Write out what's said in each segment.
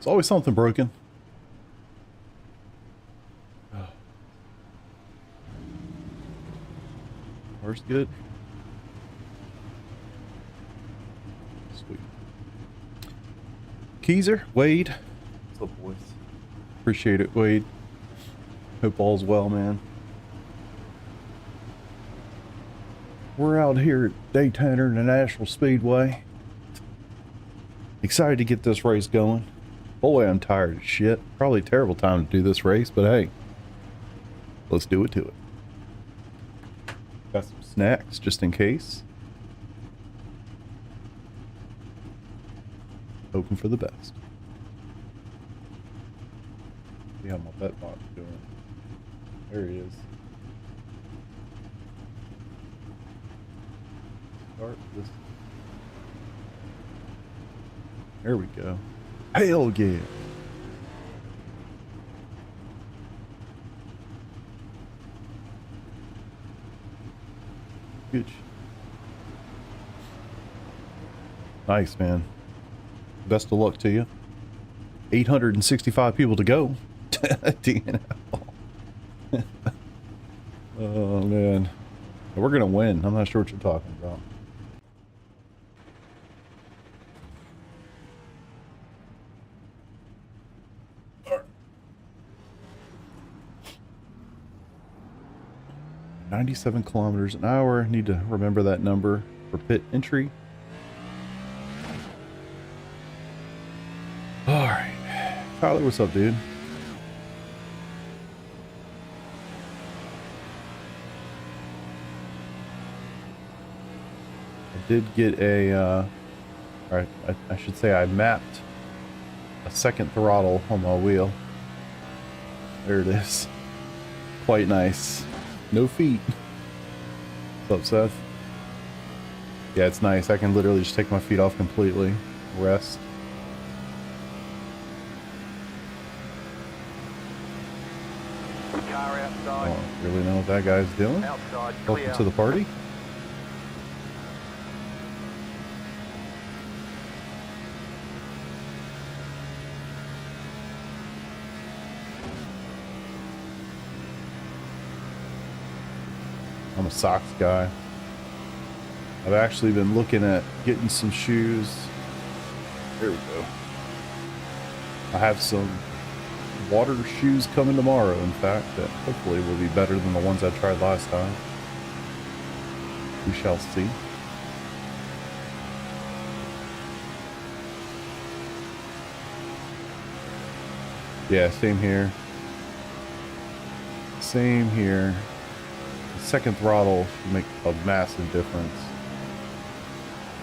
It's always something broken. Where's good? Sweet. Keezer, Wade. What's up, boys? Appreciate it, Wade. Hope all's well, man. We're out here at Daytona International Speedway. Excited to get this race going. Boy, I'm tired as shit. Probably a terrible time to do this race, but hey, let's do it to it. Got some snacks just in case. Hoping for the best. See how my bet box doing. There he is. Start this. There we go. Hell yeah. Good. Nice, man. Best of luck to you. 865 people to go. DNF. Oh, man. We're going to win. I'm not sure what you're talking about. All right. 97 kilometers an hour. Need to remember that number for pit entry. All right. Tyler, what's up, dude? Did get a, or I should say I mapped a second throttle on my wheel. There it is. Quite nice. No feet. What's up, Seth? Yeah, it's nice. I can literally just take my feet off completely. Rest. Car outside. I don't really know what that guy's doing. Outside, Welcome clear. to the party. I'm a socks guy. I've actually been looking at getting some shoes. There we go. I have some water shoes coming tomorrow, in fact, that hopefully will be better than the ones I tried last time. We shall see. Yeah, same here. Same here. Second throttle should make a massive difference,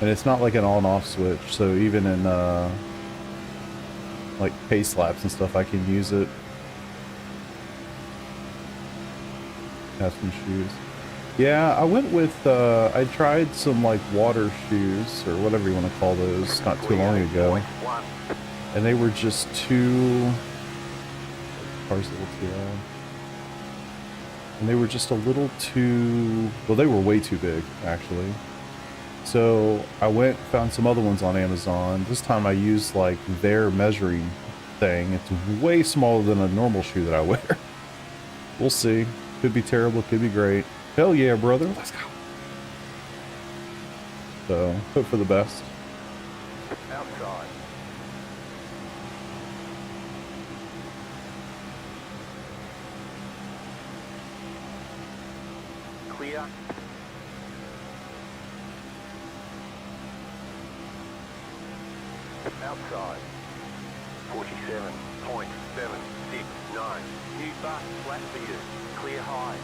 and it's not like an on-off switch, so even in like pace laps and stuff I can use it. Have some shoes. Yeah, I went with I tried some like water shoes or whatever you want to call those not too long ago, and they were just too and they were just a little too, well, they were way too big, actually. So I went, found some other ones on Amazon. This time I used like their measuring thing. It's way smaller than a normal shoe that I wear. We'll see. Could be terrible, could be great. Hell yeah, brother. Let's go. So, hope for the best. Outside. Clear. Outside. 47.769. New bus flat for you. Clear high.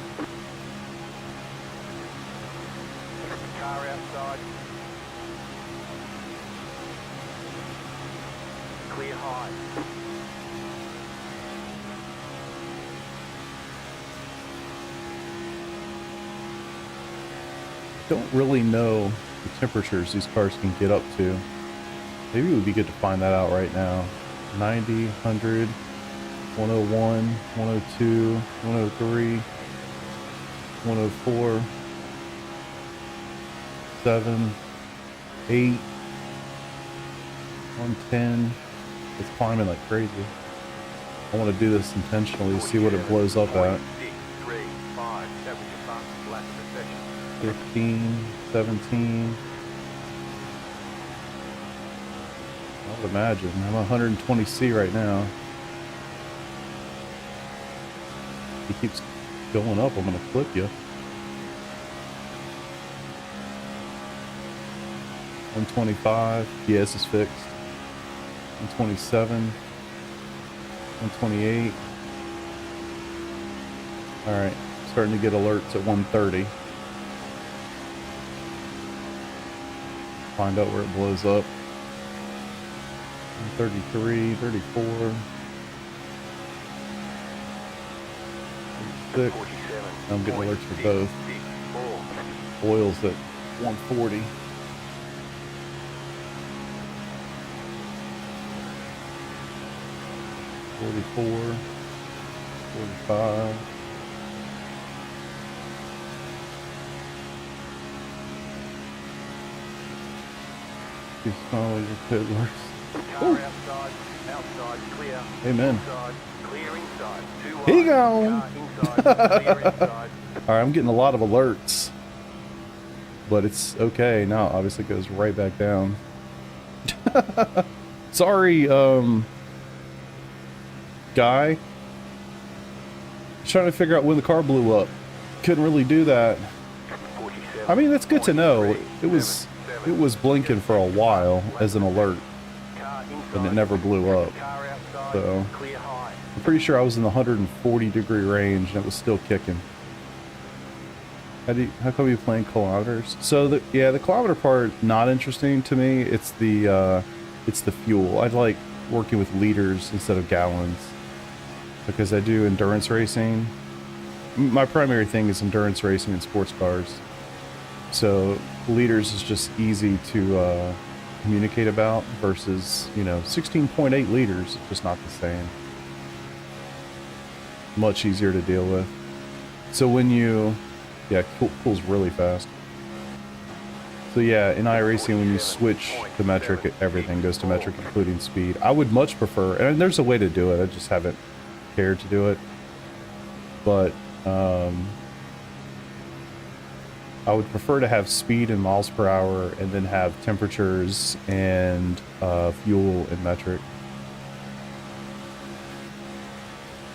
Car outside. Clear high. Don't really know the temperatures these cars can get up to. Maybe it would be good to find that out right now. 90, 100, 101, 102, 103, 104, 7, 8, 110, It's climbing like crazy. I want to do this intentionally, see what it blows up at. 15, 17. I would imagine. I'm 120C right now. He keeps going up, I'm gonna clip you. 125, PS is fixed. 127, 128. Alright, starting to get alerts at 130. Find out where it blows up. 133, 34. 36. I'm getting alerts for both. Oil's at 140. 44, 45. You smell your pit works. Amen. Here you go. Alright, I'm getting a lot of alerts. But it's okay. Now it obviously goes right back down. Sorry, guy. Just trying to figure out when the car blew up. Couldn't really do that. I mean, that's good to know. It was blinking for a while as an alert, and it never blew up. So I'm pretty sure I was in the 140-degree range and it was still kicking. How come you playing kilometers? So the kilometer part not interesting to me. It's the fuel. I like working with liters instead of gallons because I do endurance racing. My primary thing is endurance racing and sports cars. So liters is just easy to communicate about versus, 16.8 liters. It's just not the same. Much easier to deal with. So when you, cools really fast. So yeah, in iRacing, when you switch to metric, everything goes to metric, including speed. I would much prefer, and there's a way to do it, I just haven't cared to do it. But I would prefer to have speed in miles per hour and then have temperatures and fuel in metric.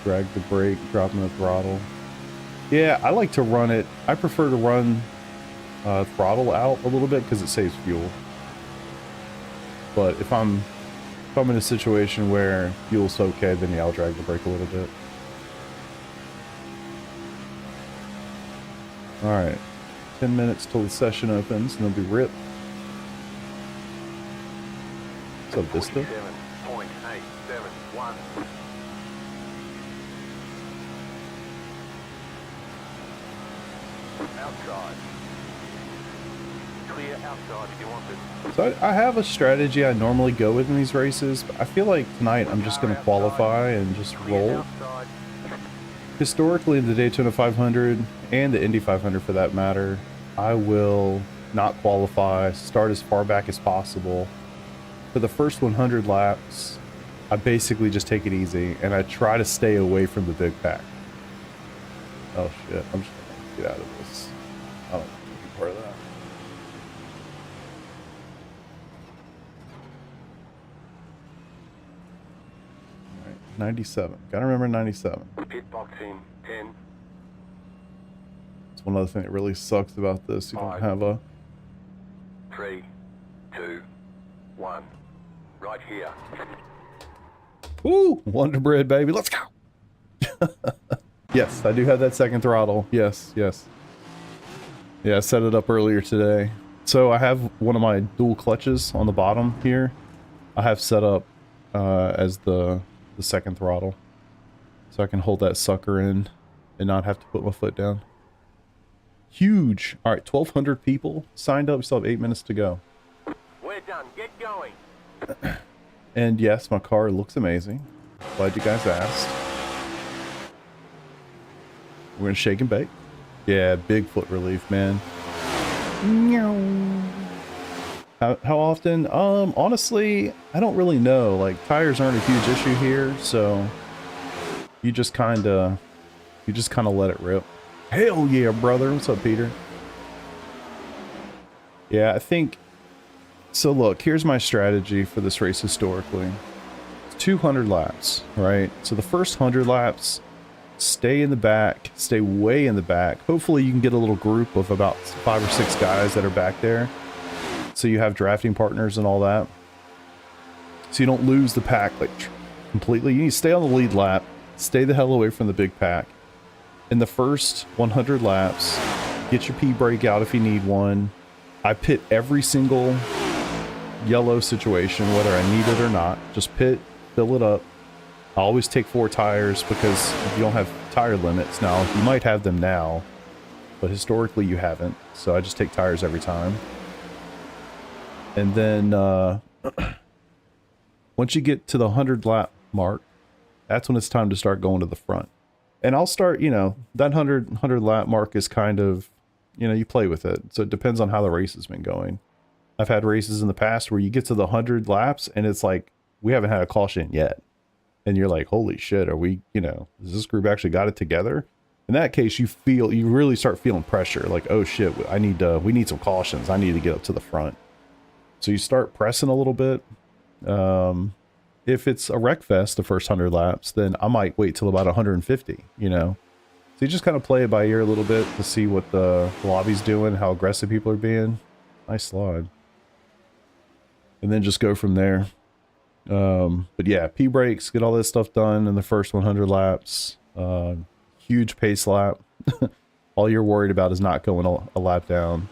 Drag the brake, dropping the throttle. Yeah, I like to run it. I prefer to run throttle out a little bit because it saves fuel. But if I'm in a situation where fuel's okay, then yeah, I'll drag the brake a little bit. All right. 10 minutes till the session opens, and they'll be ripped. What's up, Vista? 47.871. Outside. Clear outside if you want it. So I have a strategy I normally go with in these races, but I feel like tonight I'm just going to qualify and just roll. Historically, in the Daytona 500 and the Indy 500 for that matter, I will not qualify, start as far back as possible. For the first 100 laps, I basically just take it easy, and I try to stay away from the big pack. Oh shit, I'm just gonna get out of this. I don't want to be part of that. Alright, 97. Gotta remember 97. Pit box in 10. It's one other thing that really sucks about this. You don't have a 3, 2, 1. Right here. Woo! Wonder Bread, baby. Let's go! Yes, I do have that second throttle. Yes, yes. Yeah, I set it up earlier today. So I have one of my dual clutches on the bottom here. I have set up as the second throttle. So I can hold that sucker in and not have to put my foot down. Huge. All right, 1,200 people signed up. We still have 8 minutes to go. We're done. Get going. And yes, my car looks amazing. Glad you guys asked. We're gonna shake and bake. Yeah, big foot relief, man. How often? Honestly, I don't really know. Like, tires aren't a huge issue here, so you just kind of let it rip. Hell yeah, brother. What's up, Peter? Yeah, I think so. Look, here's my strategy for this race historically. It's 200 laps, right? So the first 100 laps, stay in the back, stay way in the back. Hopefully you can get a little group of about 5 or 6 guys that are back there. So you have drafting partners and all that. So you don't lose the pack like completely. You need to stay on the lead lap, stay the hell away from the big pack. In the first 100 laps, get your P brake out if you need one. I pit every single yellow situation, whether I need it or not. Just pit, fill it up. I always take 4 tires because you don't have tire limits now. You might have them now, but historically you haven't. So I just take tires every time. And then once you get to the 100 lap mark, that's when it's time to start going to the front. And I'll start, you know, that 100 lap mark is kind of, you know, you play with it. So it depends on how the race has been going. I've had races in the past where you get to the 100 laps and it's like, we haven't had a caution yet. And you're like, holy shit, are we, you know, has this group actually got it together? In that case, you really start feeling pressure. Like, oh shit, we need some cautions. I need to get up to the front. So you start pressing a little bit. If it's a wreck fest, the first 100 laps, then I might wait till about 150, you know? So you just kind of play it by ear a little bit to see what the lobby's doing, how aggressive people are being. Nice slide. And then just go from there. But yeah, P brakes, get all this stuff done in the first 100 laps. Huge pace lap. All you're worried about is not going a lap down.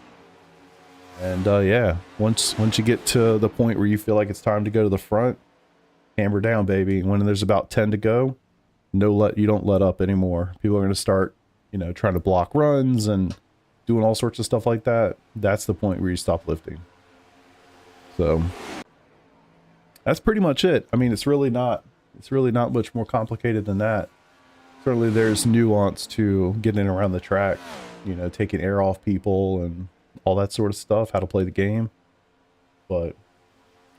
And yeah, once you get to the point where you feel like it's time to go to the front, hammer down, baby. When there's about 10 to go, you don't let up anymore. People are going to start, you know, trying to block runs and doing all sorts of stuff like that. That's the point where you stop lifting. So that's pretty much it. I mean, it's really not much more complicated than that. Certainly there's nuance to getting around the track, you know, taking air off people and all that sort of stuff, how to play the game. But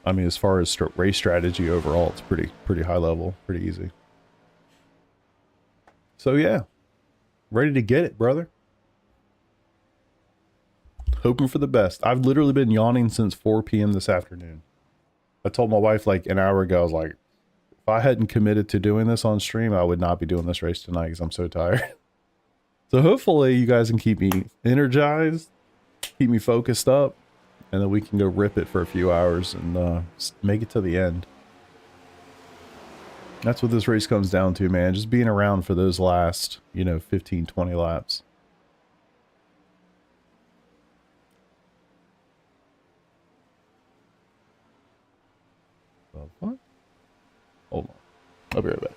I mean, as far as race strategy overall, it's pretty high level, pretty easy. So yeah, ready to get it, brother. Hoping for the best. I've literally been yawning since 4 p.m. this afternoon. I told my wife like an hour ago, I was like, if I hadn't committed to doing this on stream, I would not be doing this race tonight because I'm so tired. So hopefully you guys can keep me energized, keep me focused up, and then we can go rip it for a few hours and make it to the end. That's what this race comes down to, man. Just being around for those last, you know, 15, 20 laps. What? Hold on. I'll be right back.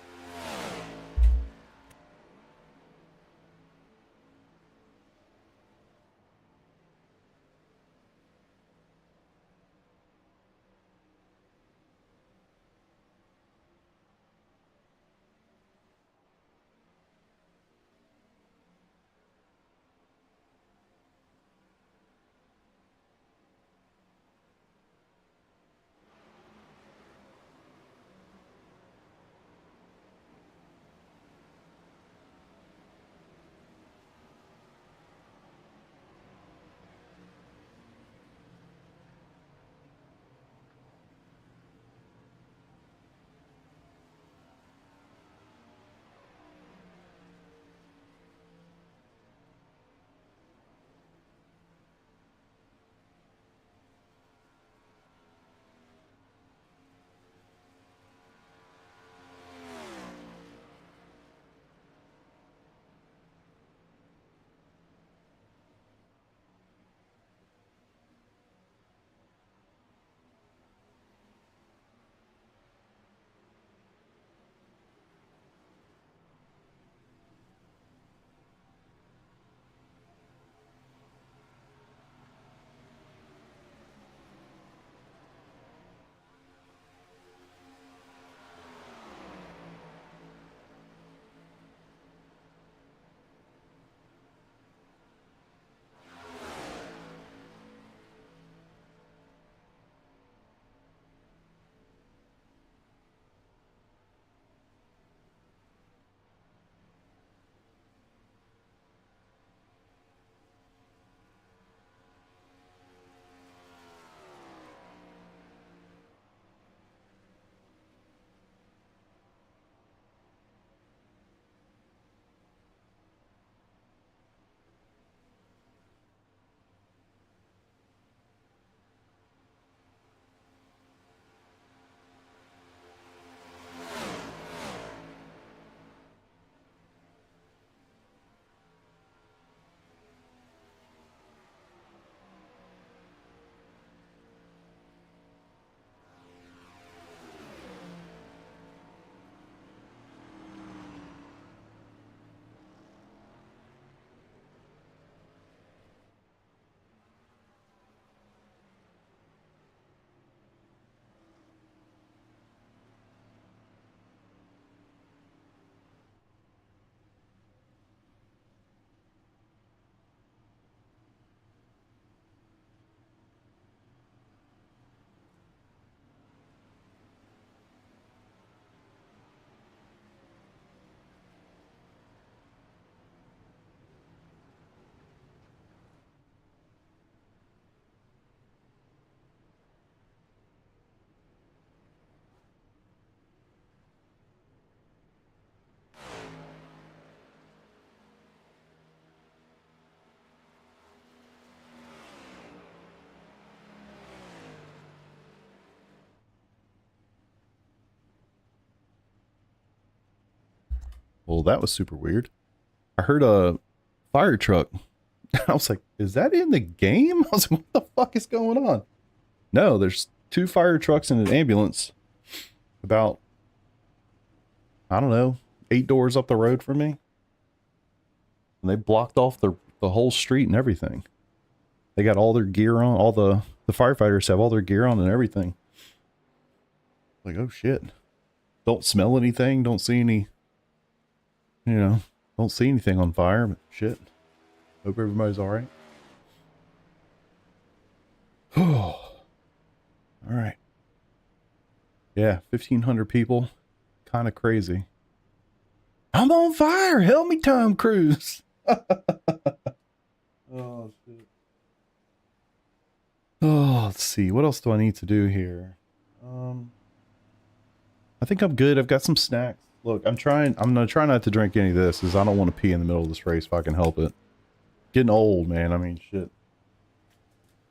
Well, that was super weird. I heard a fire truck. I was like, is that in the game? I was like, what the fuck is going on? No, there's 2 fire trucks and an ambulance about, I don't know, 8 doors up the road from me. And they blocked off the whole street and everything. They got all their gear on. All the firefighters have all their gear on and everything. Like, oh shit. Don't smell anything. Don't see any, you know, don't see anything on fire. But shit. Hope everybody's all right. All right. Yeah, 1,500 people. Kind of crazy. I'm on fire. Help me, Tom Cruise. Oh, shit. Oh, let's see. What else do I need to do here? I think I'm good. I've got some snacks. Look, I'm gonna try not to drink any of this because I don't want to pee in the middle of this race if I can help it. Getting old, man. I mean, shit.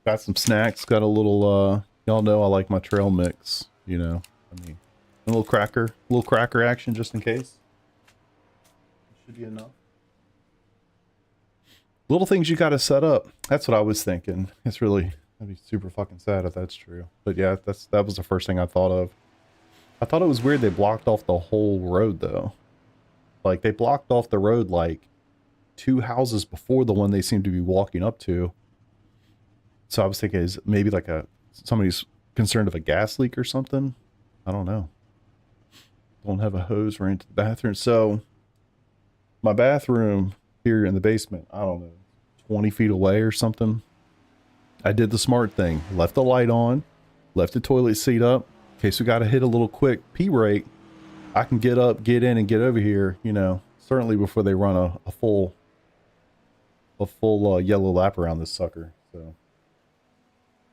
Got some snacks. Got a little, y'all know I like my trail mix, you know. I mean, a little cracker action just in case. Should be enough. Little things you got to set up. That's what I was thinking. It's really, that'd be super fucking sad if that's true. But yeah, that was the first thing I thought of. I thought it was weird they blocked off the whole road though. Like they blocked off the road like 2 houses before the one they seemed to be walking up to. So I was thinking, is maybe like somebody's concerned of a gas leak or something? I don't know. Don't have a hose right into the bathroom. So my bathroom here in the basement, I don't know, 20 feet away or something. I did the smart thing. Left the light on. Left the toilet seat up. In case we got to hit a little quick pee break, I can get up, get in, and get over here, you know, certainly before they run a full yellow lap around this sucker. So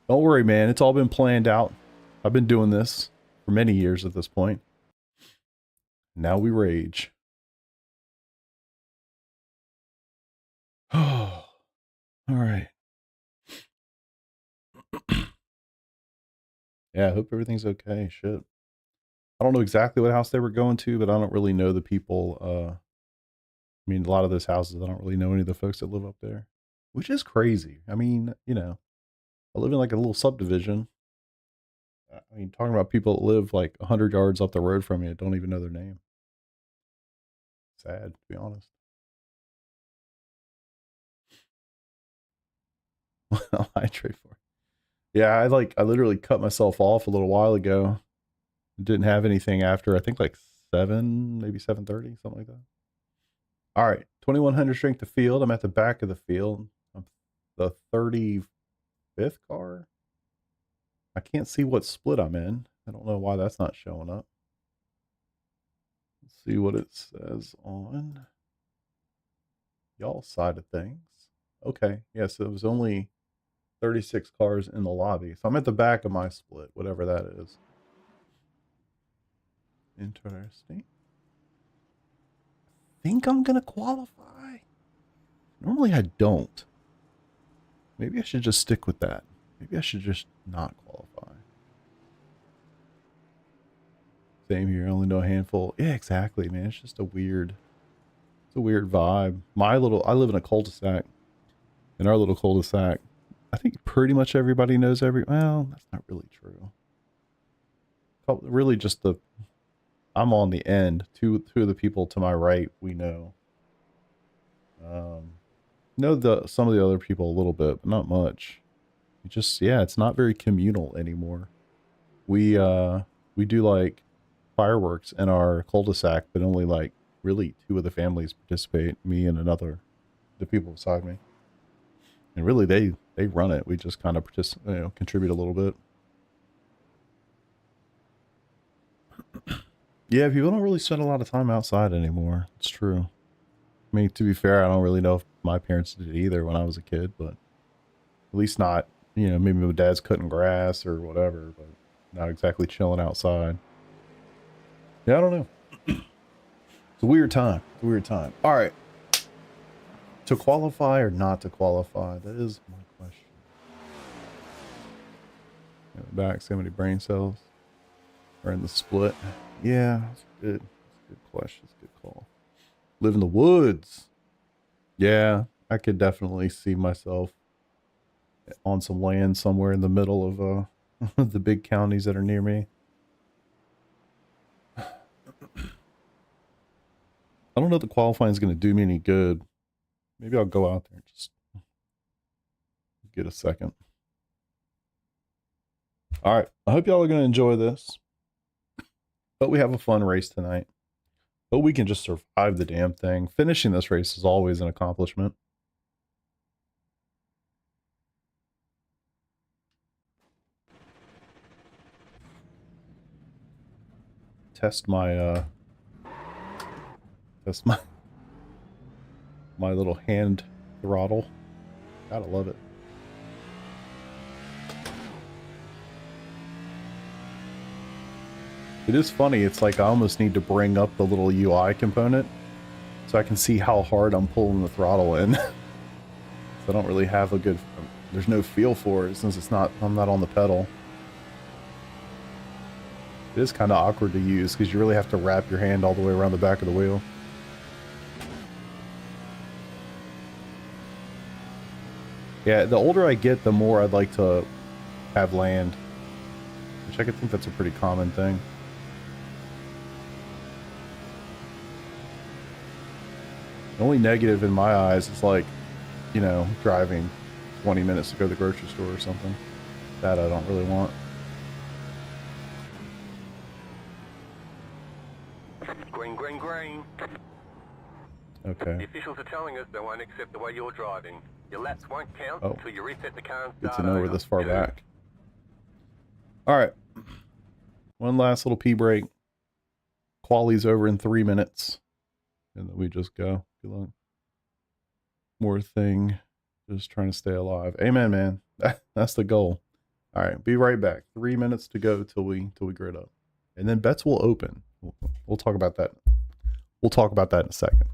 don't worry, man. It's all been planned out. I've been doing this for many years at this point. Now we rage. Oh, all right. Yeah, I hope everything's okay. Shit. I don't know exactly what house they were going to, but I don't really know the people. I mean, a lot of those houses, I don't really know any of the folks that live up there, which is crazy. I mean, you know, I live in like a little subdivision. I mean, talking about people that live like 100 yards up the road from me, I don't even know their name. Sad, to be honest. I trade for. Yeah, I literally cut myself off a little while ago. Didn't have anything after, I think like 7, maybe 7:30, something like that. All right, 2100 strength to field. I'm at the back of the field. I'm the 35th car. I can't see what split I'm in. I don't know why that's not showing up. Let's see what it says on y'all's side of things. Okay, yes, yeah, so it was only 36 cars in the lobby. So I'm at the back of my split, whatever that is. Interesting. I think I'm going to qualify. Normally I don't. Maybe I should just stick with that. Maybe I should just not qualify. Same here, only know a handful. Yeah, exactly, man. It's just a weird vibe. I live in a cul-de-sac. In our little cul-de-sac, I think pretty much everybody knows well, that's not really true. Really just I'm on the end. Two of the people to my right, we know. Know some of the other people a little bit, but not much. It's not very communal anymore. We do like fireworks in our cul-de-sac, but only like really 2 of the families participate, me and the people beside me. And really they run it. We just kind of contribute a little bit. Yeah, people don't really spend a lot of time outside anymore. It's true. I mean, to be fair, I don't really know if my parents did either when I was a kid, but at least not, maybe my dad's cutting grass or whatever, but not exactly chilling outside. Yeah, I don't know. It's a weird time. It's a weird time. All right. To qualify or not to qualify? That is my question. In the back, see how many brain cells are in the split. Yeah, that's good. That's a good question. That's a good call. Live in the woods. Yeah, I could definitely see myself on some land somewhere in the middle of the big counties that are near me. I don't know if the qualifying is going to do me any good. Maybe I'll go out there and just get a second. All right. I hope y'all are going to enjoy this. But we have a fun race tonight. But we can just survive the damn thing. Finishing this race is always an accomplishment. Test my my little hand throttle. Gotta love it. It is funny, it's like I almost need to bring up the little UI component so I can see how hard I'm pulling the throttle in. So I don't really have a good, there's no feel for it since I'm not on the pedal. It is kind of awkward to use because you really have to wrap your hand all the way around the back of the wheel. Yeah, the older I get, the more I'd like to have land, which I could think that's a pretty common thing. The only negative in my eyes is like, you know, driving 20 minutes to go to the grocery store or something. That I don't really want. Green, green, green. Okay. The officials are telling us they won't accept the way you're driving. Your laps won't count until you reset the car and Good start to know over. we're this far back. All right. One last little pee break. Quali's over in 3 minutes. And then we just go. Good luck. More thing. Just trying to stay alive. Amen, man. That's the goal. All right. Be right back. 3 minutes to go till we grid up. And then bets will open. We'll talk about that. We'll talk about that in a second.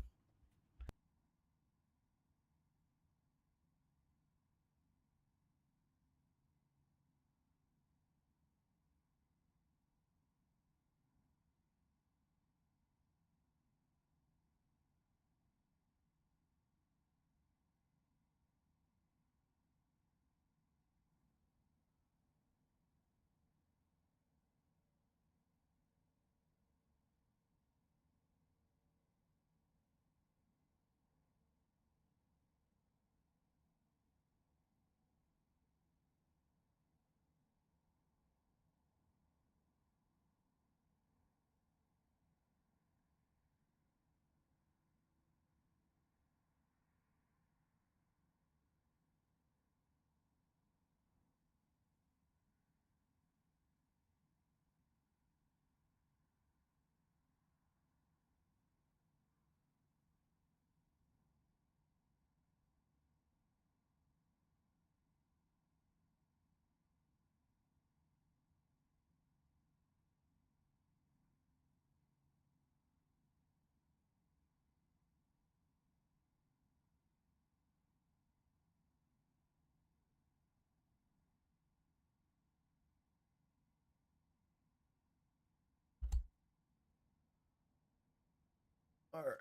All right. All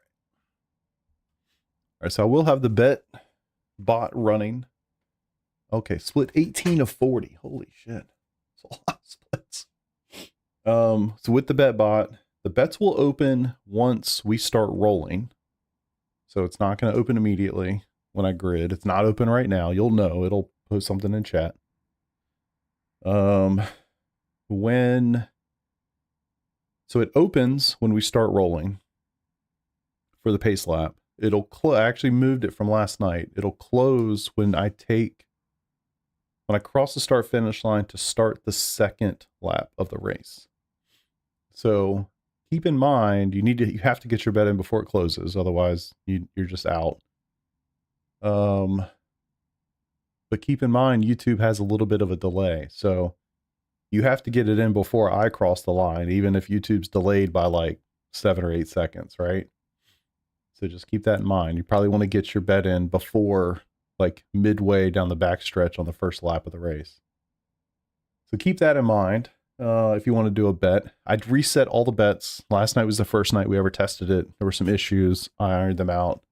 right, so I will have the bet bot running. Okay, split 18 of 40. Holy shit. That's a lot of splits. So with the bet bot, the bets will open once we start rolling. So it's not going to open immediately when I grid. It's not open right now. You'll know. It'll post something in chat. So it opens when we start rolling for the pace lap. It'll I actually moved it from last night. It'll close when I cross the start finish line to start the second lap of the race. So keep in mind, you have to get your bet in before it closes. Otherwise you're just out. But keep in mind, YouTube has a little bit of a delay. So you have to get it in before I cross the line, even if YouTube's delayed by like 7 or 8 seconds, right? So just keep that in mind. You probably want to get your bet in before like midway down the back stretch on the first lap of the race. So keep that in mind. if you want to do a bet. I'd reset all the bets. Last night was the first night we ever tested it. There were some issues. I ironed them out.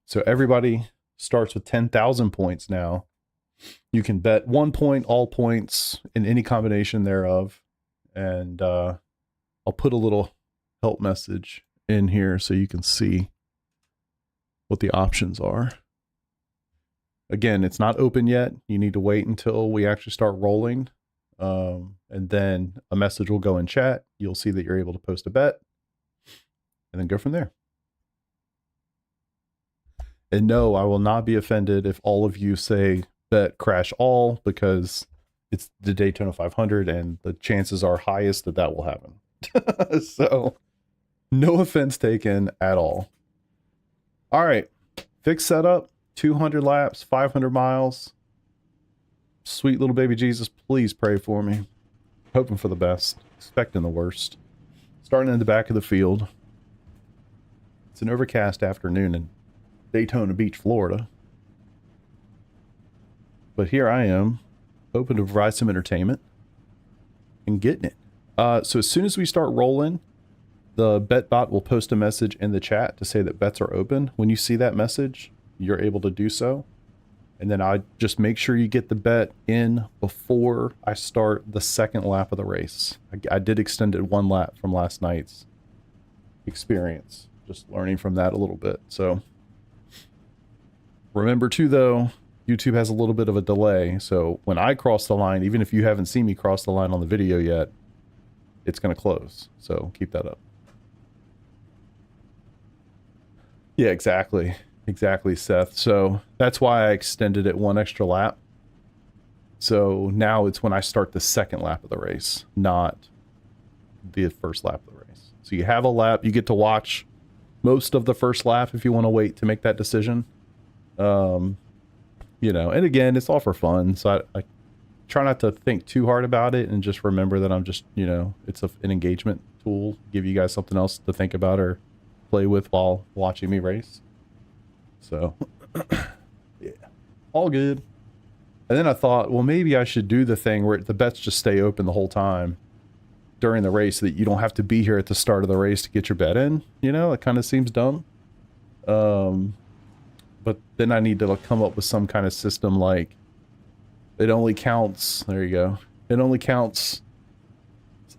So everybody starts with 10,000 points now. You can bet 1 point, all points, in any combination thereof. And I'll put a little help message in here so you can see what the options are. Again, it's not open yet. You need to wait until we actually start rolling. And then a message will go in chat. You'll see that you're able to post a bet and then go from there. And no, I will not be offended if all of you say bet crash all, because it's the Daytona 500 and the chances are highest that that will happen. So no offense taken at all. All right. Fixed setup, 200 laps, 500 miles. Sweet little baby Jesus, please pray for me. Hoping for the best, expecting the worst. Starting in the back of the field. It's an overcast afternoon in Daytona Beach, Florida. But here I am, hoping to provide some entertainment and getting it. So as soon as we start rolling, the bet bot will post a message in the chat to say that bets are open. When you see that message, you're able to do so. And then I just make sure you get the bet in before I start the second lap of the race. I did extend it 1 lap from last night's experience. Just learning from that a little bit. So remember too, though, YouTube has a little bit of a delay. So when I cross the line, even if you haven't seen me cross the line on the video yet, it's going to close. So keep that up. Yeah, exactly. Exactly, Seth. So that's why I extended it 1 extra lap. So now it's when I start the second lap of the race, not the first lap of the race. So you have a lap. You get to watch most of the first lap if you want to wait to make that decision. You know, and again, it's all for fun. So I try not to think too hard about it and just remember that I'm just, you know, it's an engagement tool. Give you guys something else to think about or play with while watching me race. So, yeah, all good. And then I thought, well, maybe I should do the thing where the bets just stay open the whole time during the race so that you don't have to be here at the start of the race to get your bet in. You know, it kind of seems dumb. But then I need to come up with some kind of system like it only counts. There you go. It only counts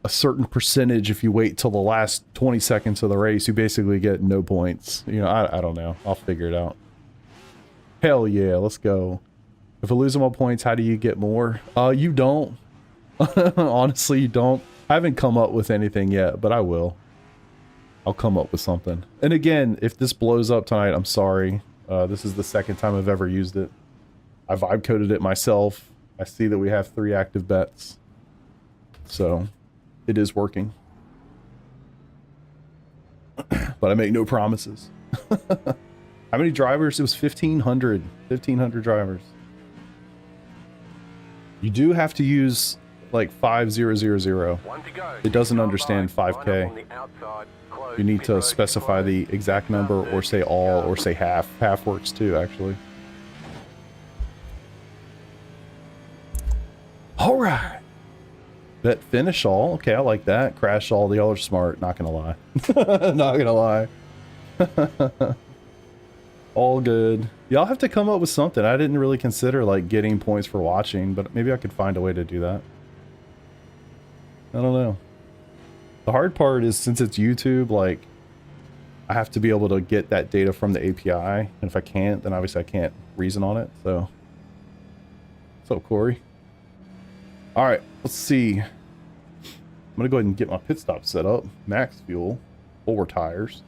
a certain percentage if you wait till the last 20 seconds of the race. You basically get no points. You know, I don't know. I'll figure it out. Hell yeah, let's go. If I lose all my points, how do you get more? You don't. Honestly, you don't. I haven't come up with anything yet, but I will. I'll come up with something. And again, if this blows up tonight, I'm sorry. This is the second time I've ever used it. I vibe coded it myself. I see that we have 3 active bets. So it is working. But I make no promises. How many drivers? It was 1,500. 1,500 drivers. You do have to use like 5000. It doesn't understand 5K. You need to specify the exact number or say all or say half. Half works too, actually. All right. Bet finish all. Okay, I like that. Crash all. The y'all are smart. Not gonna lie. Not gonna lie. All good. Y'all have to come up with something. I didn't really consider like getting points for watching, but maybe I could find a way to do that. I don't know. The hard part is since it's YouTube, like I have to be able to get that data from the API, and if I can't, then obviously I can't reason on it. So, what's up, Corey? All right, let's see. I'm gonna go ahead and get my pit stop set up. Max fuel, 4 tires.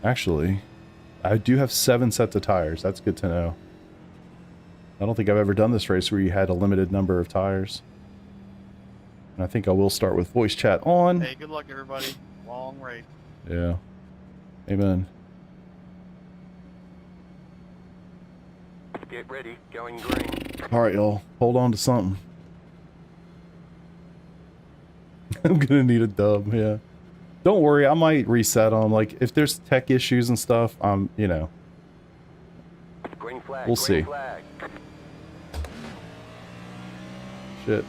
Actually, I do have 7 sets of tires. That's good to know. I don't think I've ever done this race where you had a limited number of tires. And I think I will start with voice chat on. Hey, good luck, everybody. Long race. Yeah. Amen. Get ready, going green. All right, y'all. Hold on to something. I'm gonna need a dub, yeah. Don't worry, I might reset them. Like, if there's tech issues and stuff, you know. Green flag, we'll see. Flag. Shit.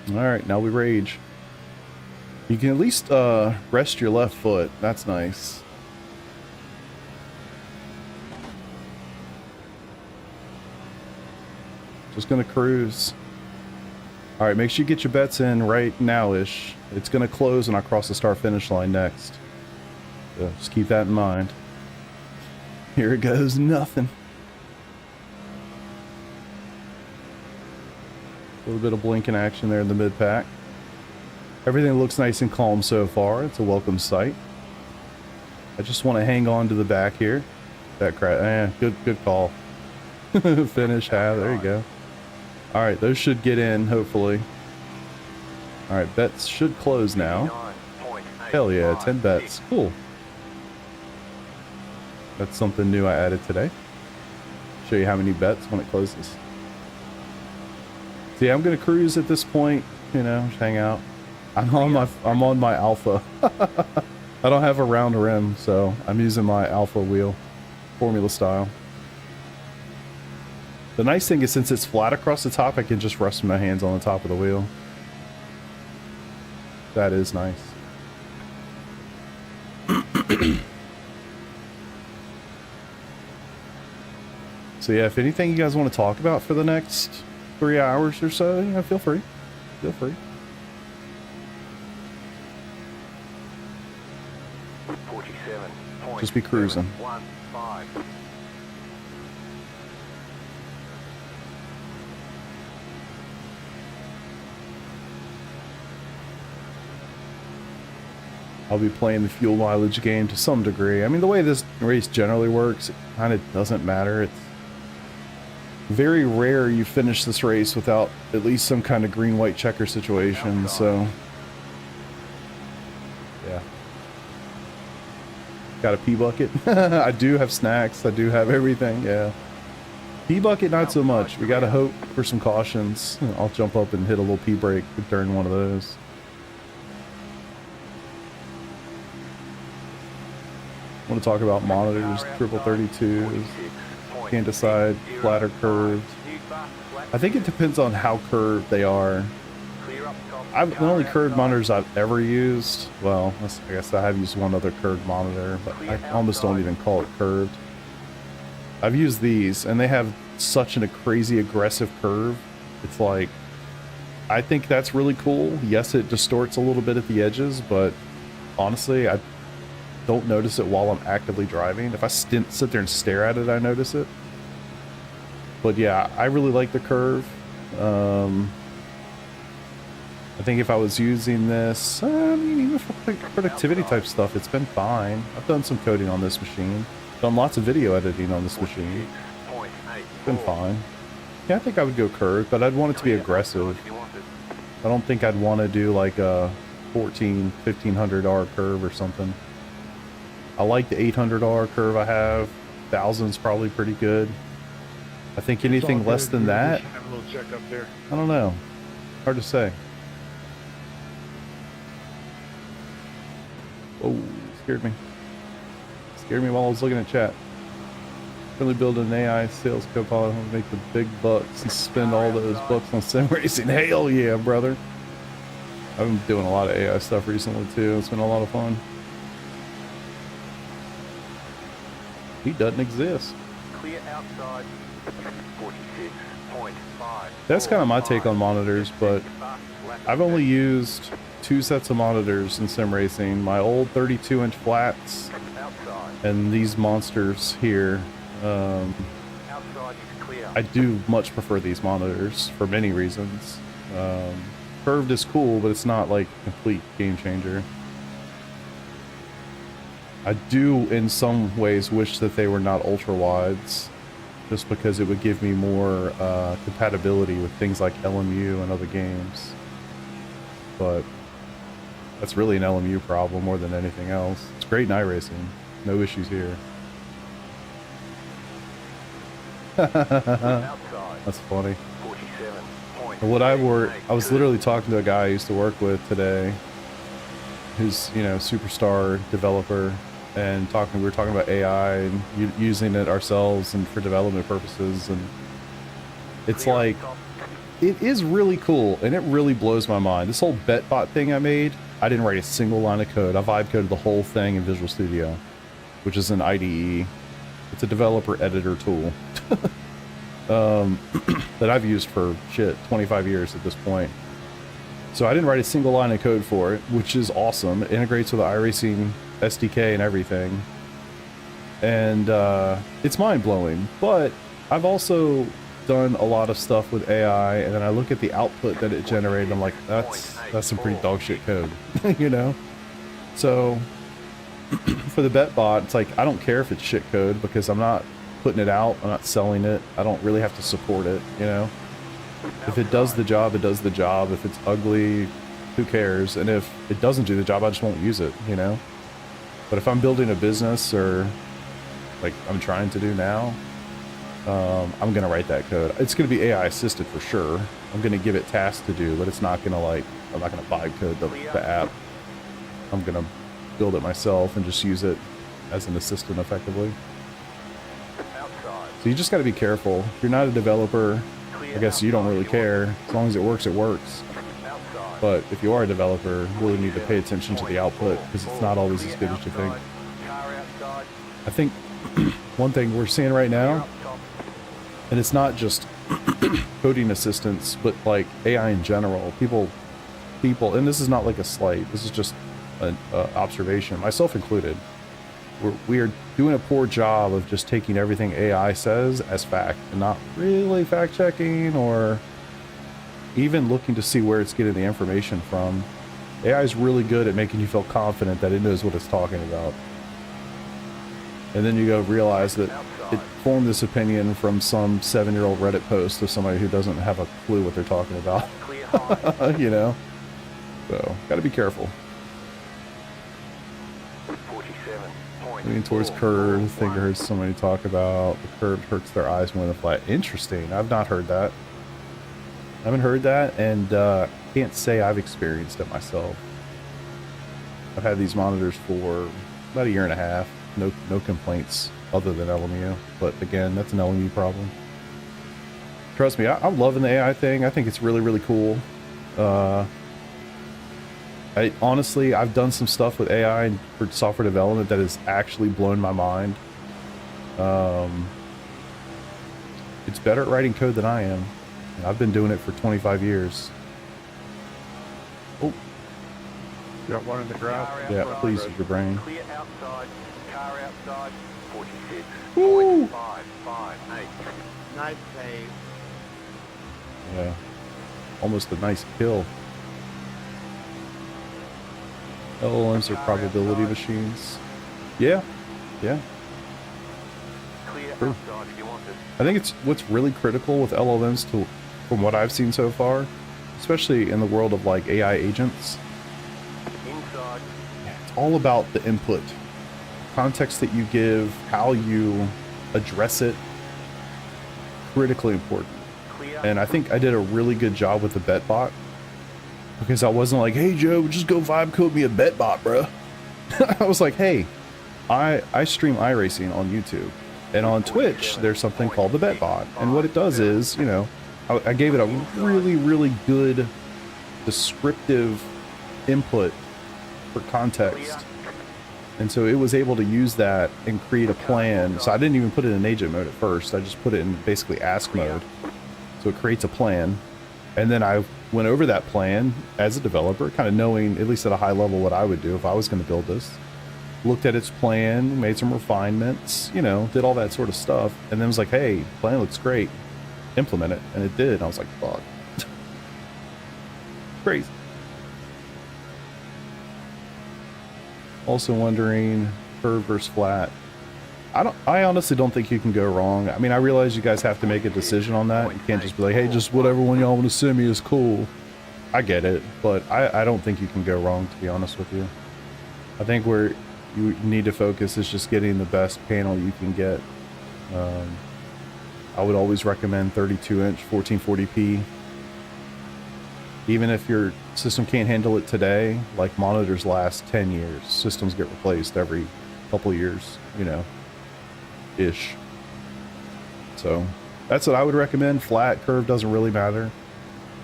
All right, now we rage. You can at least rest your left foot. That's nice. Just gonna cruise. All right, make sure you get your bets in right now-ish. It's gonna close when I cross the start-finish line next. So just keep that in mind. Here it goes, nothing. A little bit of blinking action there in the mid-pack. Everything looks nice and calm so far. It's a welcome sight. I just want to hang on to the back here. That crap. Good call. Finish half. There you go. All right, those should get in, hopefully. All right, bets should close now. Hell yeah, 10 bets. Cool. That's something new I added today. Show you how many bets when it closes. See, I'm gonna cruise at this point. You know, just hang out. I'm on my Alpha. I don't have a round rim, so I'm using my Alpha wheel, Formula style. The nice thing is, since it's flat across the top, I can just rest my hands on the top of the wheel. That is nice. So yeah, if anything you guys want to talk about for the next 3 hours or so, you know, feel free. Feel free. 47. Just be cruising. 15. I'll be playing the fuel mileage game to some degree. I mean, the way this race generally works, it kind of doesn't matter. It's very rare you finish this race without at least some kind of green-white checker situation, so... yeah. Got a pee bucket. I do have snacks. I do have everything, yeah. Pee bucket, not so much. We gotta hope for some cautions. I'll jump up and hit a little pee break during one of those. I want to talk about monitors, triple 32s. Can't decide, flat or curved. I think it depends on how curved they are. The only curved monitors I've ever used, well, I guess I have used one other curved monitor, but I almost don't even call it curved. I've used these, and they have such a crazy aggressive curve. It's like, I think that's really cool. Yes, it distorts a little bit at the edges, but honestly, I don't notice it while I'm actively driving. If I sit there and stare at it, I notice it. But yeah, I really like the curve. I think if I was using this, I mean, even for productivity type stuff, it's been fine. I've done some coding on this machine. Done lots of video editing on this machine. It's been fine. Yeah, I think I would go curved, but I'd want it to be aggressive. I don't think I'd want to do like a 1500R curve or something. I like the 800R curve I have. 1000's probably pretty good. I think anything less than that, have a little check up there. I don't know. Hard to say. Oh, scared me. Scared me while I was looking at chat. Really building an AI sales co-pilot to make the big bucks and spend all those bucks on sim racing. Hell yeah, brother. I've been doing a lot of AI stuff recently too. It's been a lot of fun. He doesn't exist. Clear outside. 46.5. That's kind of my take on monitors, but I've only used 2 sets of monitors in sim racing. My old 32-inch flats and these monsters here. I do much prefer these monitors for many reasons. Curved is cool, but it's not like a complete game changer. I do in some ways wish that they were not ultra wides, just because it would give me more compatibility with things like LMU and other games. But that's really an LMU problem more than anything else. It's great in iRacing. No issues here. That's funny. What I was literally talking to a guy I used to work with today, who's, you know, superstar developer, and we were talking about AI and using it ourselves and for development purposes, and it's like it is really cool, and it really blows my mind. This whole BetBot thing I made, I didn't write a single line of code. I vibe coded the whole thing in Visual Studio, which is an IDE. It's a developer editor tool that I've used for, shit, 25 years at this point. So I didn't write a single line of code for it, which is awesome. It integrates with the iRacing SDK and everything. And it's mind-blowing. But I've also done a lot of stuff with AI, and then I look at the output that it generated, I'm like, that's some pretty dog shit code, you know? So for the BetBot, it's like, I don't care if it's shit code because I'm not putting it out, I'm not selling it, I don't really have to support it, you know? If it does the job, it does the job. If it's ugly, who cares? And if it doesn't do the job, I just won't use it, you know? But if I'm building a business, or like I'm trying to do now, I'm gonna write that code. It's gonna be AI assisted for sure. I'm gonna give it tasks to do, but it's not gonna like, I'm not gonna vibe code the app. I'm gonna build it myself and just use it as an assistant effectively. So you just gotta be careful. If you're not a developer, I guess you don't really care. As long as it works, it works. But if you are a developer, you really need to pay attention to the output because it's not always as good as you think. I think one thing we're seeing right now, and it's not just coding assistants, but like AI in general, people, and this is not like a slight, this is just an observation, myself included. We are doing a poor job of just taking everything AI says as fact and not really fact checking or even looking to see where it's getting the information from. AI is really good at making you feel confident that it knows what it's talking about. And then you go realize that it formed this opinion from some 7-year-old Reddit post of somebody who doesn't have a clue what they're talking about. You know? So, gotta be careful. Leaning towards curve, the thing I heard somebody talk about. The curve hurts their eyes more than flat. Interesting. I've not heard that. I haven't heard that, and can't say I've experienced it myself. I've had these monitors for about 1.5 years. No complaints other than LMU. But again, that's an LMU problem. Trust me, I'm loving the AI thing. I think it's really, really cool. Honestly, I've done some stuff with AI for software development that has actually blown my mind. It's better at writing code than I am. And I've been doing it for 25 years. Oh. Got one in the garage. Yeah, please use your brain. Clear outside, car outside, 46. Woo! 558. Nice save. Yeah. Almost a nice kill. LLMs are probability machines. Yeah. Yeah. Clear True. outside if you want it. I think it's what's really critical with LLMs from what I've seen so far, especially in the world of like AI agents. Inside. It's all about the input, context that you give, how you address it. Critically important. Clear. And I think I did a really good job with the BetBot because I wasn't like, hey Joe, just go vibe code me a BetBot, bro. I was like, hey, I stream iRacing on YouTube, and on Twitch there's something called the BetBot, and what it does is, you know, I gave it a really, really good descriptive input for context, and so it was able to use that and create a plan. So I didn't even put it in agent mode at first, I just put it in basically ask mode, so it creates a plan. And then I went over that plan as a developer, kind of knowing, at least at a high level, what I would do if I was going to build this. Looked at its plan, made some refinements, you know, did all that sort of stuff, and then was like, hey, plan looks great, implement it. And it did. And I was like, fuck. Crazy. Also wondering, curve versus flat. I honestly don't think you can go wrong. I mean, I realize you guys have to make a decision on that. You can't just be like, hey, just whatever one y'all want to send me is cool. I get it, but I don't think you can go wrong, to be honest with you. I think where you need to focus is just getting the best panel you can get. I would always recommend 32-inch 1440p. Even if your system can't handle it today, like monitors last 10 years. Systems get replaced every couple of years, you know. Ish. So that's what I would recommend. Flat, curve doesn't really matter.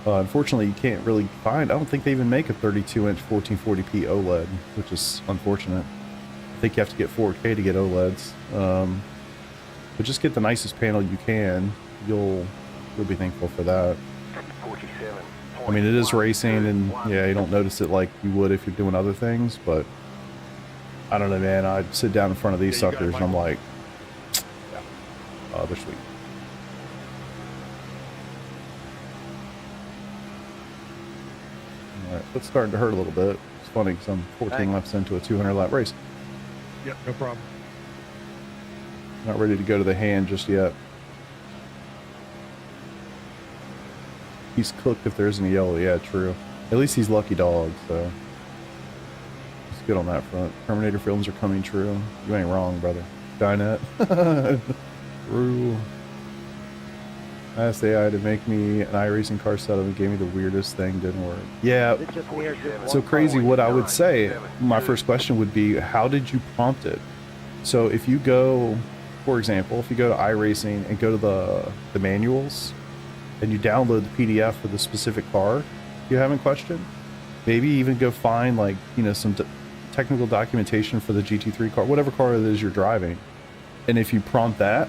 Unfortunately, you can't really find, I don't think they even make a 32-inch 1440p OLED, which is unfortunate. I think you have to get 4K to get OLEDs. But just get the nicest panel you can. You'll be thankful for that. 47. I mean, it is racing, and yeah, you don't notice it like you would if you're doing other things, but I don't know, man. I'd sit down in front of these suckers and I'm like, yeah, they're sweet. All right, it's starting to hurt a little bit. It's funny because I'm 14 laps into a 200 lap race. Yep, no problem. Not ready to go to the hand just yet. He's cooked if there isn't a yellow. Yeah, true. At least he's lucky dog, so it's good on that front. Terminator films are coming true. You ain't wrong, brother. Skynet. True. I asked AI to make me an iRacing car setup and gave me the weirdest thing. Didn't work. Yeah. It just near just So one crazy. point. What I would say, my first question would be, how did you prompt it? So if you go, for example, if you go to iRacing and go to the manuals and you download the PDF for the specific car you have in question, maybe even go find like, you know, some technical documentation for the GT3 car, whatever car it is you're driving. And if you prompt that,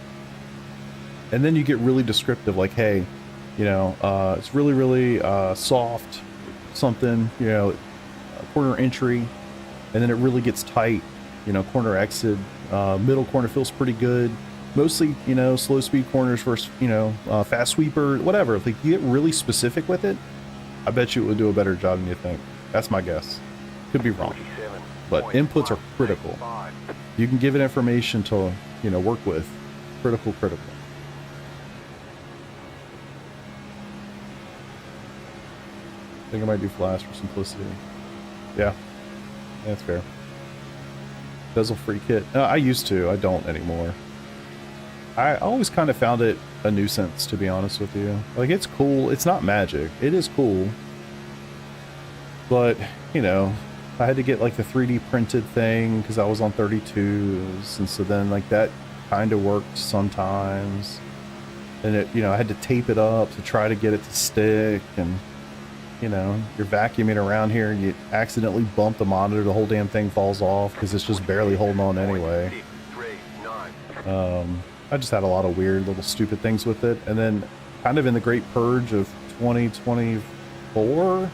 and then you get really descriptive, like, hey, you know, it's really, really soft, something, you know, corner entry, and then it really gets tight, you know, corner exit, middle corner feels pretty good. Mostly, you know, slow speed corners versus, you know, fast sweeper, whatever. If like, you get really specific with it, I bet you it would do a better job than you think. That's my guess. Could be wrong. But inputs are critical. You can give it information to, you know, work with. Critical. I think I might do flash for simplicity. Yeah, that's fair. Bezel-free kit. I used to. I don't anymore. I always kind of found it a nuisance, to be honest with you. Like, it's cool. It's not magic. It is cool. But, you know, I had to get, like, the 3D printed thing because I was on 32s. And so then, like, that kind of worked sometimes. And, it, you know, I had to tape it up to try to get it to stick. And, you know, you're vacuuming around here and you accidentally bump the monitor. The whole damn thing falls off because it's just barely holding on anyway. I just had a lot of weird little stupid things with it. And then kind of in the great purge of 2024,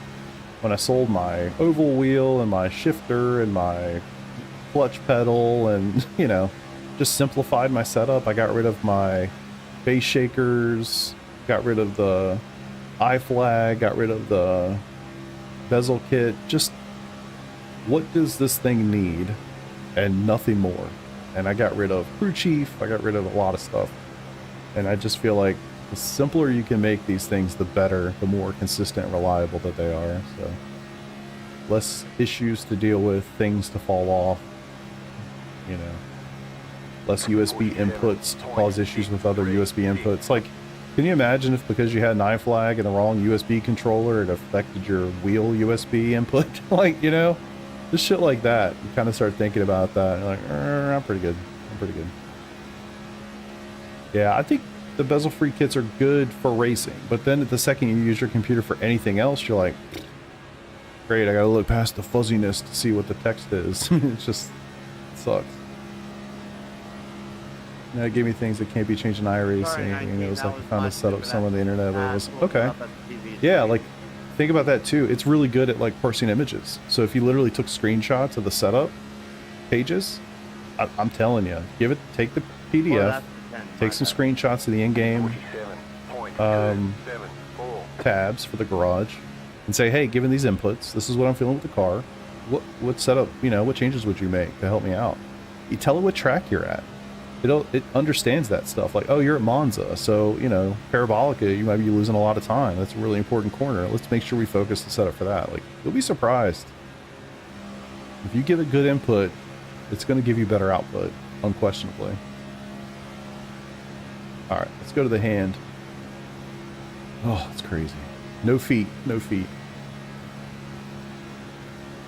when I sold my oval wheel and my shifter and my clutch pedal and, you know, just simplified my setup. I got rid of my base shakers, got rid of the iFlag, got rid of the bezel kit. Just what does this thing need? And nothing more. And I got rid of crew chief, I got rid of a lot of stuff. And I just feel like the simpler you can make these things, the better, the more consistent and reliable that they are. So less issues to deal with, things to fall off, you know, less USB inputs to cause issues with other USB inputs. Like, can you imagine if because you had an iFlag and the wrong USB controller, it affected your wheel USB input? Like, you know, just shit like that. You kind of start thinking about that. You're like, I'm pretty good. I'm pretty good. Yeah, I think the bezel-free kits are good for racing. But then the second you use your computer for anything else, you're like, great, I gotta look past the fuzziness to see what the text is. It's just, it sucks. Yeah, it gave me things that can't be changed in iRacing. And it was like I found a setup somewhere on the internet, but it was okay. Yeah, like, think about that too. It's really good at like parsing images. So if you literally took screenshots of the setup pages, I'm telling you, take the PDF, take some screenshots of the in-game tabs for the garage, and say, hey, given these inputs, this is what I'm feeling with the car. What setup, you know, what changes would you make to help me out? You tell it what track you're at. It understands that stuff. Like, oh, you're at Monza, so, you know, Parabolica, you might be losing a lot of time. That's a really important corner. Let's make sure we focus the setup for that. Like, you'll be surprised. If you give it good input, it's going to give you better output, unquestionably. All right, let's go to the hand. Oh, it's crazy. No feet, no feet.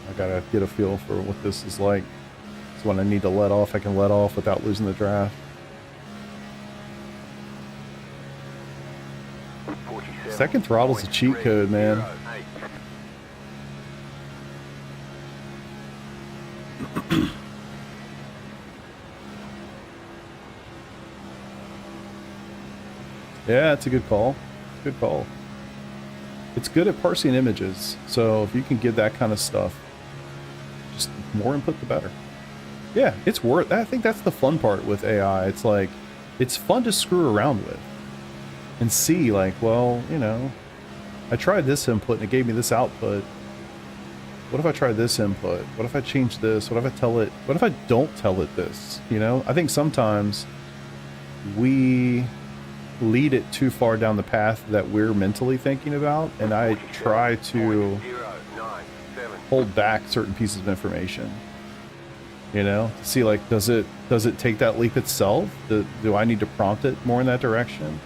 I gotta get a feel for what this is like. When I need to let off, I can let off without losing the draft. Second throttle's a cheat code, man. Yeah, it's a good call. Good call. It's good at parsing images, so if you can get that kind of stuff, just more input the better. Yeah, it's worth. I think that's the fun part with AI. It's like, it's fun to screw around with and see, like, well, you know, I tried this input and it gave me this output. What if I try this input? What if I change this? What if I tell it? What if I don't tell it this? You know, I think sometimes we lead it too far down the path that we're mentally thinking about, and I try to hold back certain pieces of information, you know, to see, like, does it take that leap itself? Do I need to prompt it more in that direction?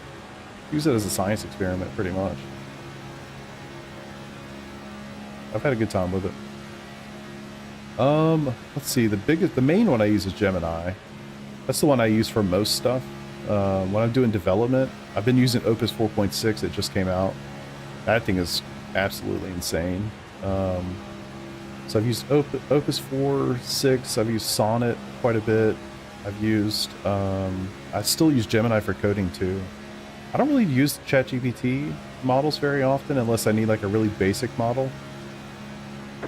Use it as a science experiment, pretty much. I've had a good time with it. Let's see, the main one I use is Gemini. That's the one I use for most stuff. When I'm doing development, I've been using Opus 4.6. It just came out. That thing is absolutely insane. So I've used Opus 4.6. I've used Sonnet quite a bit. I've used, I still use Gemini for coding too. I don't really use ChatGPT models very often unless I need like a really basic model.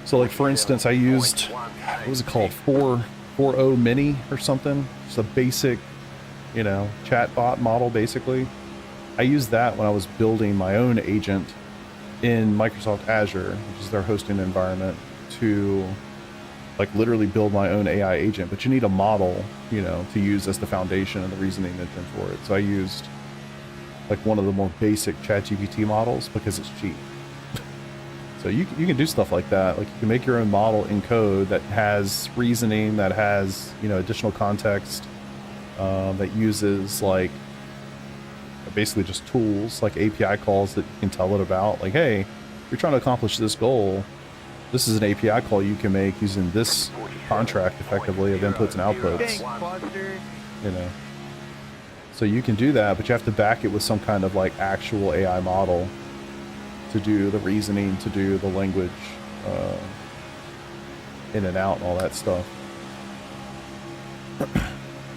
So like, for instance, I used, what was it called? 4.0 Mini or something. Just a basic, you know, chatbot model, basically. I used that when I was building my own agent in Microsoft Azure, which is their hosting environment, to like literally build my own AI agent. But you need a model, you know, to use as the foundation and the reasoning engine for it. So I used like one of the more basic ChatGPT models because it's cheap. So you can do stuff like that. Like, you can make your own model in code that has reasoning, that has, you know, additional context, that uses like basically just tools like API calls that you can tell it about. Like, hey, you're trying to accomplish this goal. This is an API call you can make using this contract effectively of inputs and outputs. You know, so you can do that, but you have to back it with some kind of like actual AI model to do the reasoning, to do the language in and out and all that stuff.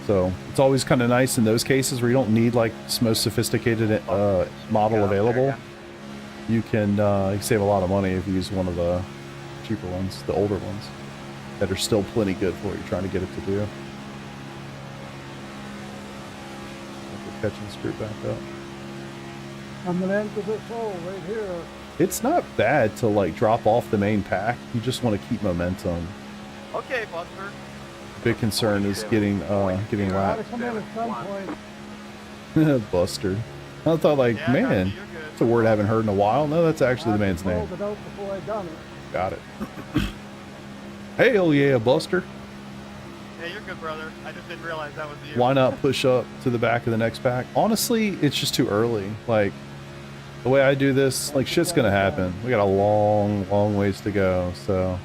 So it's always kind of nice in those cases where you don't need like this most sophisticated model available. You can save a lot of money if you use one of the cheaper ones, the older ones, that are still plenty good for what you're trying to get it to do. Catching the screw back up. I'm gonna enter this hole right here. It's not bad to like drop off the main pack. You just want to keep momentum. Okay, Buster. Big concern is getting Gotta lapped. come in at some point. Buster. I thought, like, Yeah, man, you're good. it's a word I haven't heard in a while. No, that's actually the man's name. I pulled it out before I done it. Got it. Hell yeah, Buster. Hey, you're good, brother. I just didn't realize that was you. Why not push up to the back of the next pack? Honestly, it's just too early. Like, the way I do this, like, shit's gonna happen. We got a long ways to go. So,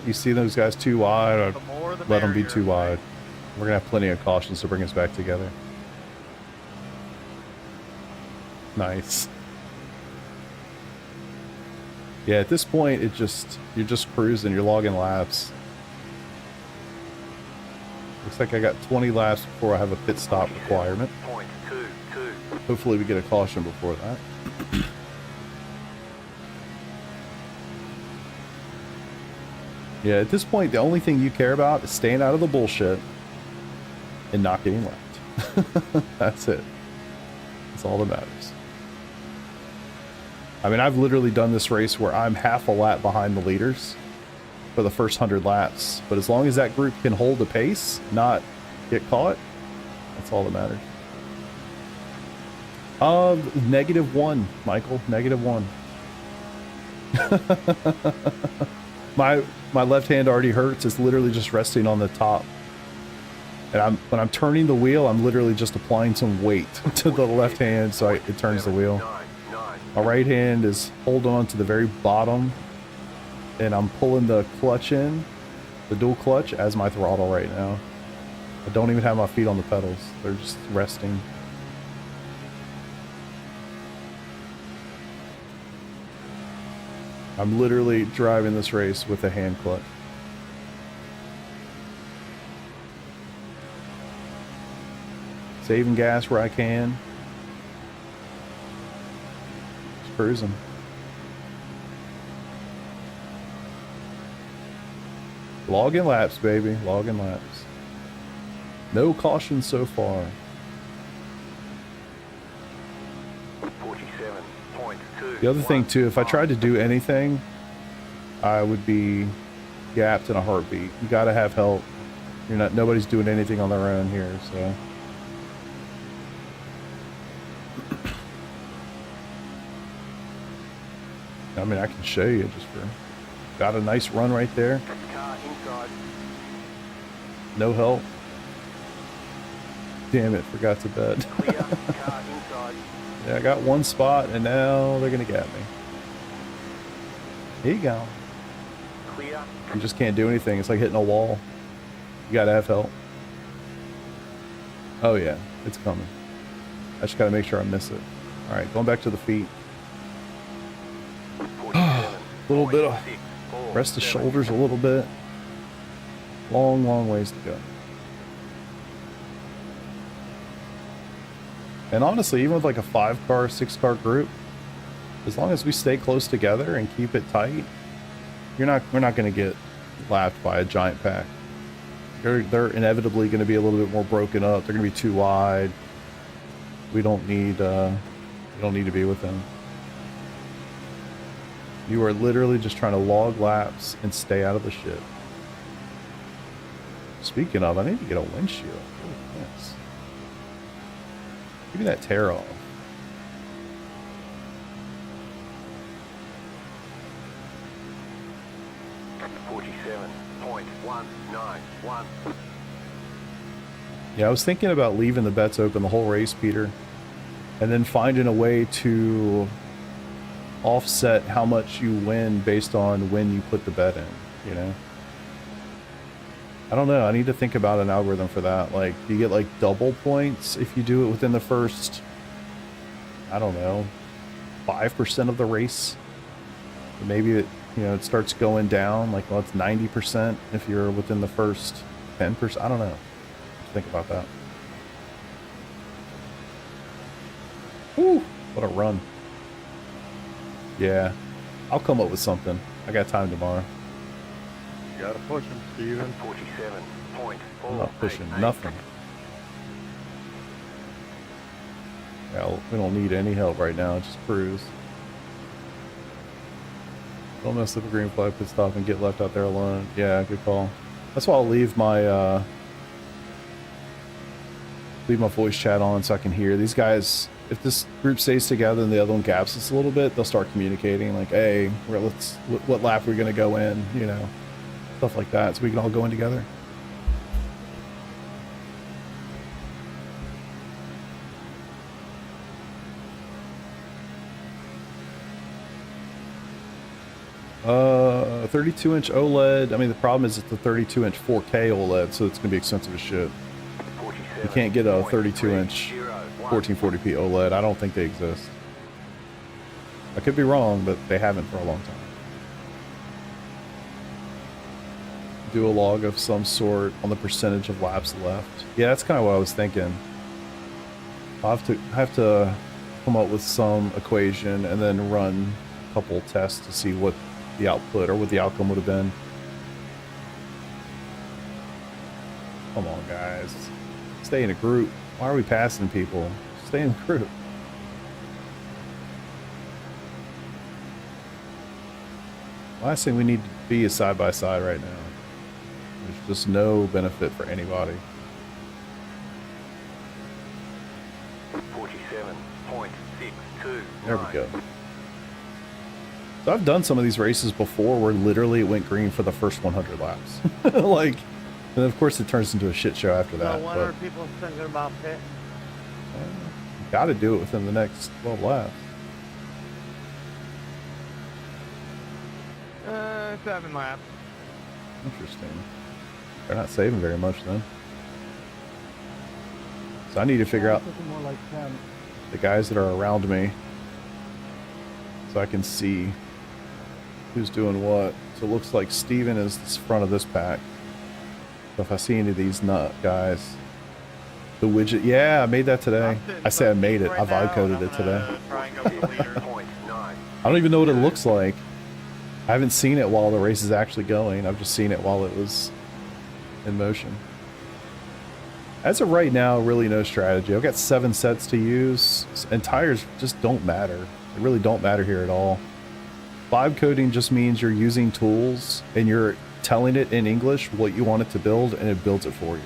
you see those guys too wide? The more, the Let them be merrier. too wide. We're gonna have plenty of cautions to bring us back together. Nice. Yeah, at this point, you're just cruising. You're logging laps. Looks like I got 20 laps before I have a pit stop requirement. Hopefully we get a caution before that. Yeah, at this point, the only thing you care about is staying out of the bullshit and not getting left. That's it. That's all that matters. I mean, I've literally done this race where I'm half a lap behind the leaders for the first 100 laps. But as long as that group can hold the pace, not get caught, that's all that matters. -1, Michael. -1. My left hand already hurts. It's literally just resting on the top. And when I'm turning the wheel, I'm literally just applying some weight to the left hand so it turns the wheel. My right hand is holding on to the very bottom, and I'm pulling the clutch in, the dual clutch, as my throttle right now. I don't even have my feet on the pedals. They're just resting. I'm literally driving this race with a hand clutch. Saving gas where I can. Just cruising. Logging laps, baby. Logging laps. No caution so far. 47.2. The other thing too, if I tried to do anything, I would be gapped in a heartbeat. You gotta have help. Nobody's doing anything on their own here, so. I mean, I can show you just for, got a nice run right there. Car inside. No help. Damn it, forgot to bet. Clear. Car inside. Yeah, I got one spot and now they're gonna get me. Here you go. Clear. You just can't do anything. It's like hitting a wall. You gotta have help. Oh yeah, it's coming. I just gotta make sure I miss it. All right, going back to the feet. A little bit of rest the shoulders a little bit. Long, long ways to go. And honestly, even with like a 5-car, 6-car group, as long as we stay close together and keep it tight, we're not going to get lapped by a giant pack. They're inevitably going to be a little bit more broken up. They're going to be too wide. We don't need to be with them. You are literally just trying to log laps and stay out of the shit. Speaking of, I need to get a windshield. Oh, yes. Give me that tear off. Yeah, I was thinking about leaving the bets open the whole race, Peter, and then finding a way to offset how much you win based on when you put the bet in, you know? I don't know. I need to think about an algorithm for that. Like, do you get like double points if you do it within the first, I don't know, 5% of the race? Or maybe it, you know, it starts going down, like, well, it's 90% if you're within the first 10%. I don't know. Think about that. Woo! What a run. Yeah. I'll come up with something. I got time tomorrow. You gotta push him, Steven. 47.4. I'm not pushing nothing. Yeah, we don't need any help right now. Just cruise. Don't mess up a green flag pit stop and get left out there alone. Yeah, good call. That's why I'll leave my voice chat on so I can hear these guys. If this group stays together and the other one gaps us a little bit, they'll start communicating like, hey, what lap we're gonna go in, you know, stuff like that, so we can all go in together. Uh, 32-inch OLED. I mean, the problem is it's a 32-inch 4K OLED, so it's gonna be expensive as shit. You can't get a 32-inch 1440p OLED. I don't think they exist. I could be wrong, but they haven't for a long time. Do a log of some sort on the percentage of laps left. Yeah, that's kind of what I was thinking. I'll have to come up with some equation and then run a couple tests to see what the output or what the outcome would have been. Come on, guys. Stay in a group. Why are we passing people? Stay in a group. Last thing we need to be is side by side right now. There's just no benefit for anybody. 47.62. There we go. So I've done some of these races before where literally it went green for the first 100 laps. Like, and of course it turns into a shit show after that. No wonder people thinking about pit. You gotta do it within the next 12 laps. 7 laps. Interesting. They're not saving very much then. So I need to figure out More like 10. the guys that are around me so I can see who's doing what. So it looks like Steven is the front of this pack. So if I see any of these nut guys, the widget, yeah, I made that today. I say I made it. I vibe coded it today. Try and go for the leader. Point 9. I don't even know what it looks like. I haven't seen it while the race is actually going. I've just seen it while it was in motion. As of right now, really no strategy. I've got 7 sets to use, and tires just don't matter. They really don't matter here at all. Vibe coding just means you're using tools and you're telling it in English what you want it to build, and it builds it for you.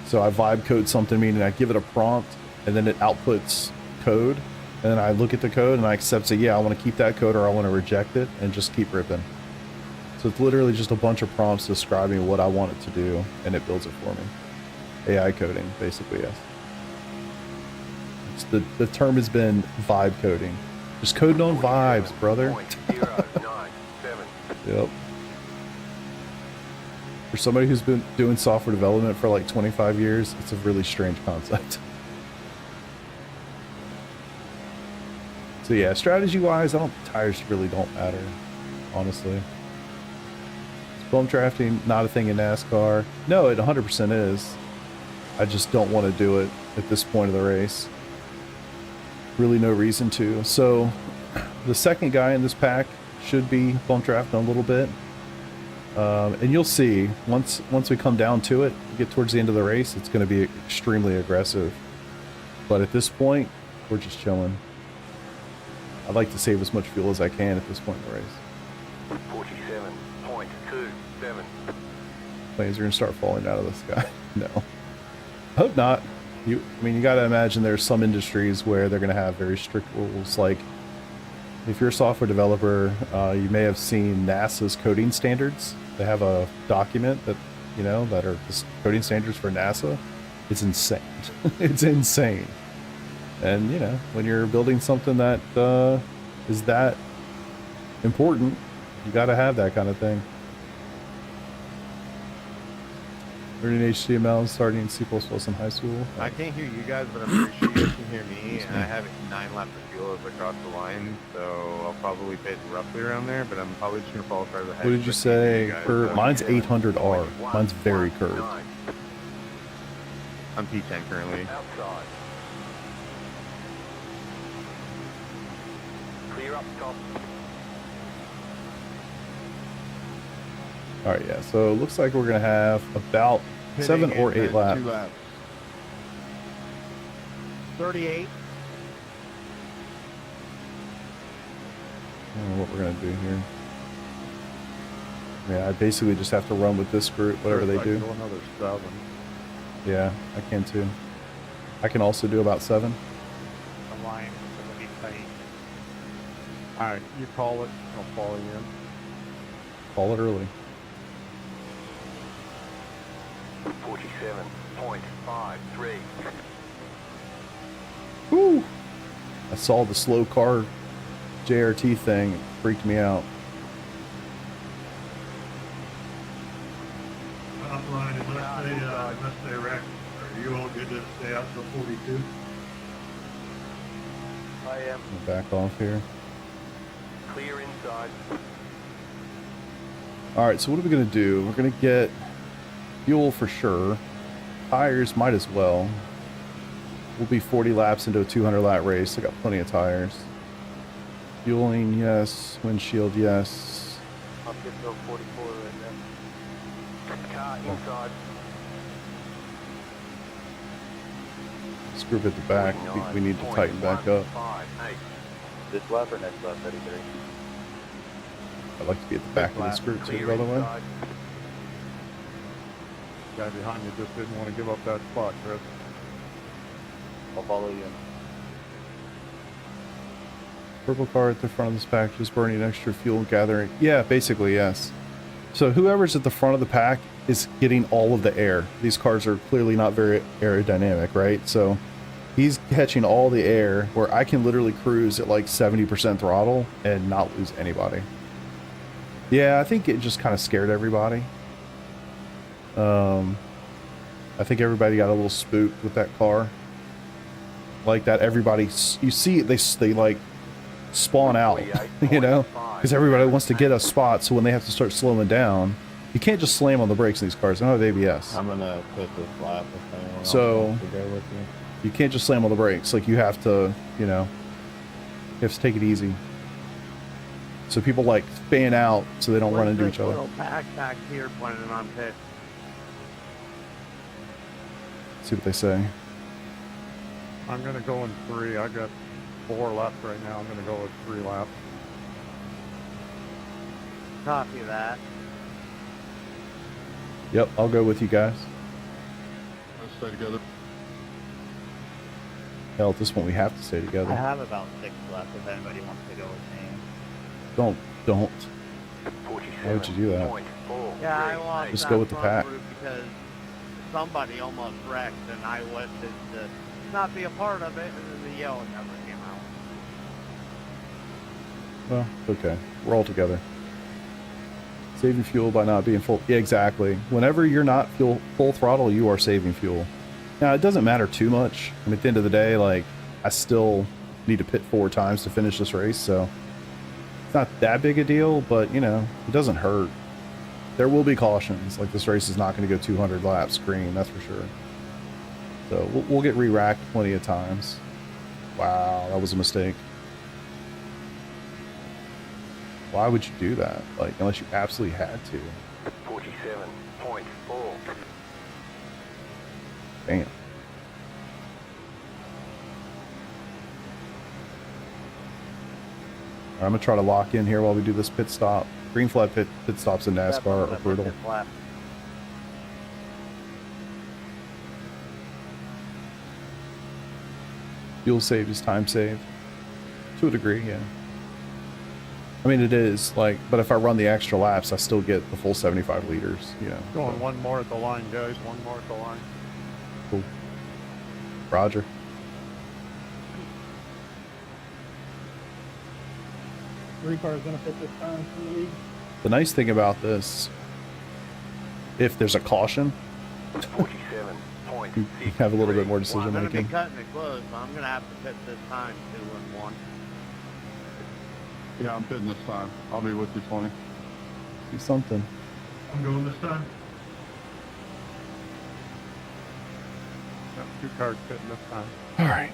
So I vibe code something, meaning I give it a prompt, and then it outputs code, and then I look at the code and I accept it. Yeah, I want to keep that code or I want to reject it, and just keep ripping. So it's literally just a bunch of prompts describing what I want it to do, and it builds it for me. AI coding, basically, yes. It's the term has been vibe coding. Just code on vibes, brother. 0.097. Yep. For somebody who's been doing software development for like 25 years, it's a really strange concept. So yeah, strategy-wise, tires really don't matter, honestly. Bump drafting, not a thing in NASCAR. No, it 100% is. I just don't want to do it at this point of the race. Really no reason to. So the second guy in this pack should be bump drafting a little bit. And you'll see, once we come down to it, get towards the end of the race, it's going to be extremely aggressive. But at this point, we're just chilling. I'd like to save as much fuel as I can at this point in the race. 47.27. Planes are going to start falling out of the sky. No. I hope not. I mean, you got to imagine there's some industries where they're going to have very strict rules. Like, if you're a software developer, you may have seen NASA's coding standards. They have a document that, that are just coding standards for NASA. It's insane. It's insane. And, when you're building something that is that important, you got to have that kind of thing. Learning HTML and starting C++ in high school. I can't hear you guys, but I'm pretty sure you guys can hear me. And I have 9 laps of fuel as I cross the line, so I'll probably pace roughly around there. But I'm probably just gonna fall farther ahead. What did you say? Mine's 800R. Mine's very curved. I'm P10 currently. Outside. Clear up top. All right, yeah. So it looks like we're gonna have about 7 or 8 laps. 2 laps. 38. I don't know what we're gonna do here. Yeah, I basically just have to run with this group, whatever they do. Another 7. Yeah, I can too. I can also do about 7. The line is going to be tight. All right, you call it. I'll follow you in. Call it early. 47.53. Woo! I saw the slow car JRT thing. It freaked me out. Offline, unless they wreck, are you all good to stay out till 42? I am. I'll back off here. Clear inside. Alright, so what are we going to do? We're going to get fuel for sure. Tires, might as well. We'll be 40 laps into a 200 lap race. I got plenty of tires. Fueling, yes. Windshield, yes. I'll get to 44 right now. Car inside. This group at the back, we need to tighten back up. 49.158. This lap or next lap, 33? I'd like to be at the back of this group too, Clear by the way. inside. Guy behind you just didn't want to give up that spot, Chris. I'll follow you in. Purple car at the front of this pack just burning extra fuel gathering. Yeah, basically, yes. So whoever's at the front of the pack is getting all of the air. These cars are clearly not very aerodynamic, right? So he's catching all the air where I can literally cruise at like 70% throttle and not lose anybody. Yeah, I think it just kind of scared everybody. I think everybody got a little spooked with that car. Like that, everybody, you see, they like spawn out, you know, because everybody wants to get a spot. So when they have to start slowing down, you can't just slam on the brakes in these cars. They don't have ABS. I'm gonna put this lap if anyone else So wants to go with me. you can't just slam on the brakes. Like you have to, you know, you have to take it easy. So people like fan out so they don't run into each other. Little pack back here planning on pit. See what they say. I'm gonna go in 3. I got 4 left right now. I'm gonna go with 3 laps. Copy that. Yep, I'll go with you guys. Let's stay together. Hell, at this point we have to stay I together. have about 6 left if anybody wants to go with me. Don't. 47. Why would you do that? Yeah, I lost Just that go with the front pack. group because somebody almost wrecked and I wanted to not be a part of it, and then the yellow never came out. Well, okay. We're all together. Saving fuel by not being full. Yeah, exactly. Whenever you're not full throttle, you are saving fuel. Now, it doesn't matter too much. I mean, at the end of the day, like, I still need to pit 4 times to finish this race, so it's not that big a deal, but, you know, it doesn't hurt. There will be cautions. Like, this race is not going to go 200 laps green, that's for sure. So we'll get re-racked plenty of times. Wow, that was a mistake. Why would you do that? Like, unless you absolutely had to. 47.4. Damn. I'm gonna try to lock in here while we do this pit stop. Green flag pit stops in NASCAR are brutal. Fuel saved is time saved. To a degree, yeah. I mean, it is, like, but if I run the extra laps, I still get the full 75 liters, you know. Going 1 more at the line, guys. 1 more at the line. Cool. Roger. Three cars gonna fit this time for the lead. The nice thing about this, if there's a caution, 47.6. you have a little bit more I'm decision going to be making. cutting it close, so I'm going to have to pit this time 2 and 1. Yeah, I'm pitting this time. I'll be with you, 20. Do something. I'm going this time. 2 cars pitting this time. All right.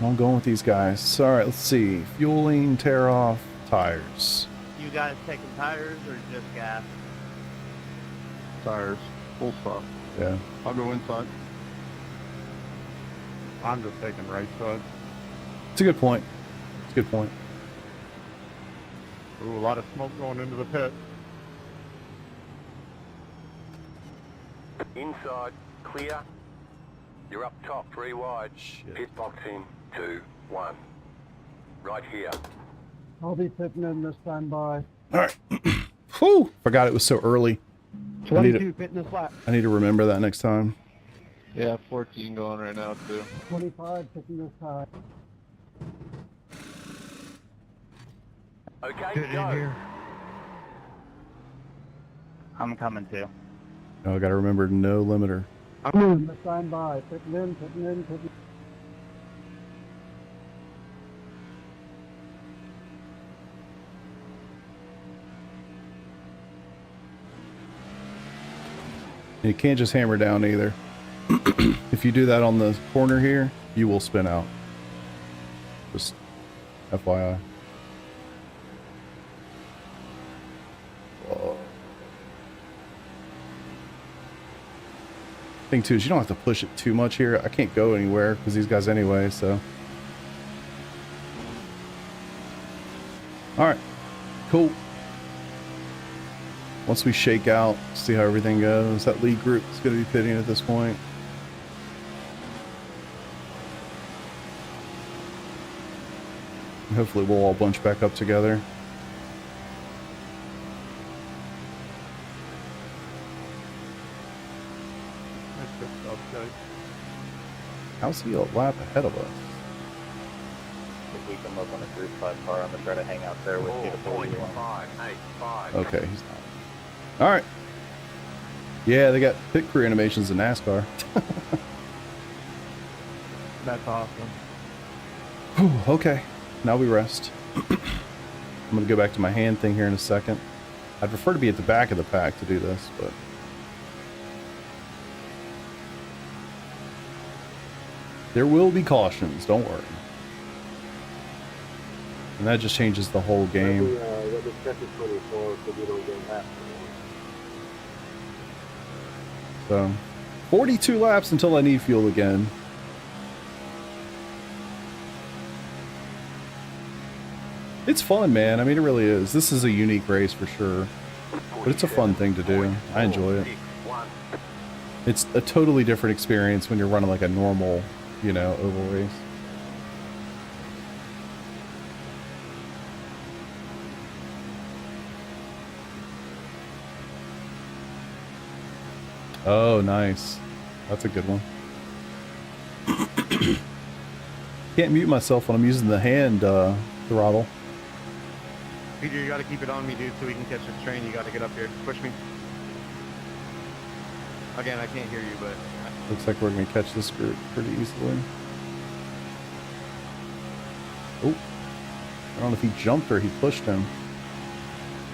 I'm going with these guys. All right, let's see. Fueling, tear off, tires. You guys taking tires or just gas? Tires. Full stop. Yeah. I'll go inside. I'm just taking right side. It's a good point. It's a good point. Ooh, a lot of smoke going into the pit. Inside, clear. You're up top, 3 wide. Shit. Pit box in, 2, 1. Right here. I'll be pitting in this time by. All right. Whew. Forgot it was so early. I need 22 pitting this lap. to remember that next time. Yeah, 14 going right now too. 25 pitting this time. Okay, go. I'm coming too. Oh, I got to remember no limiter. I'm moving this time by. Pitting in, pitting in, pitting in. And you can't just hammer down either. If you do that on the corner here, you will spin out. Just FYI. Thing too is you don't have to push it too much here. I can't go anywhere because these guys anyway, so. All right, cool. Once we shake out, see how everything goes. That lead group is going to be pitting at this point. And hopefully we'll all bunch back up together. That's good stuff, guys. How's he a lap ahead of us? If we come up on a group 5 car, I'm gonna try to hang out there with you to pull you on. 4.585. Okay, he's not. All right. Yeah, they got pit crew animations in NASCAR. That's awesome. Whew, okay, now we rest. I'm going to go back to my hand thing here in a second. I'd prefer to be at the back of the pack to do this, but... there will be cautions, don't worry. And that just changes the whole game. So, 42 laps until I need fuel again. It's fun, man. I mean, it really is. This is a unique race for sure. But it's a fun thing to do. I enjoy it. It's a totally different experience when you're running like a normal, you know, oval race. Oh, nice. That's a good one. Can't mute myself when I'm using the hand throttle. Peter, you gotta keep it on me, dude, so we can catch this train. You gotta get up here. Push me. Again, I can't hear you, but... Looks like we're going to catch this group pretty easily. Oh. I don't know if he jumped or he pushed him.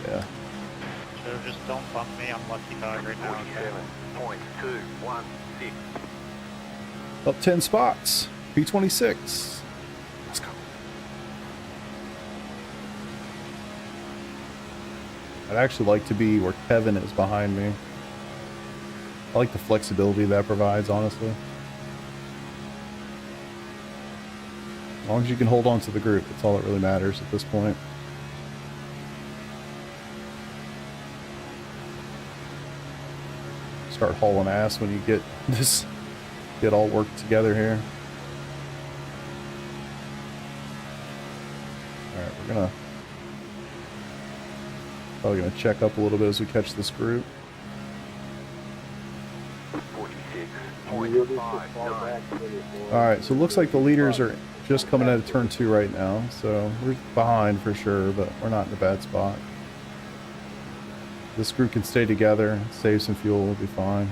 Yeah. So just don't bump me. I'm lucky dog right now. Okay? 47.216. Up 10 spots. P26. Let's go. I'd actually like to be where Kevin is behind me. I like the flexibility that provides, honestly. As long as you can hold on to the group, that's all that really matters at this point. Start hauling ass when you get this, get all worked together here. Alright, we're gonna probably gonna check up a little bit as we catch this group. 46.59. Alright, so it looks like the leaders are just coming out of turn 2 right now, so we're behind for sure, but we're not in a bad spot. This group can stay together, save some fuel, we'll be fine.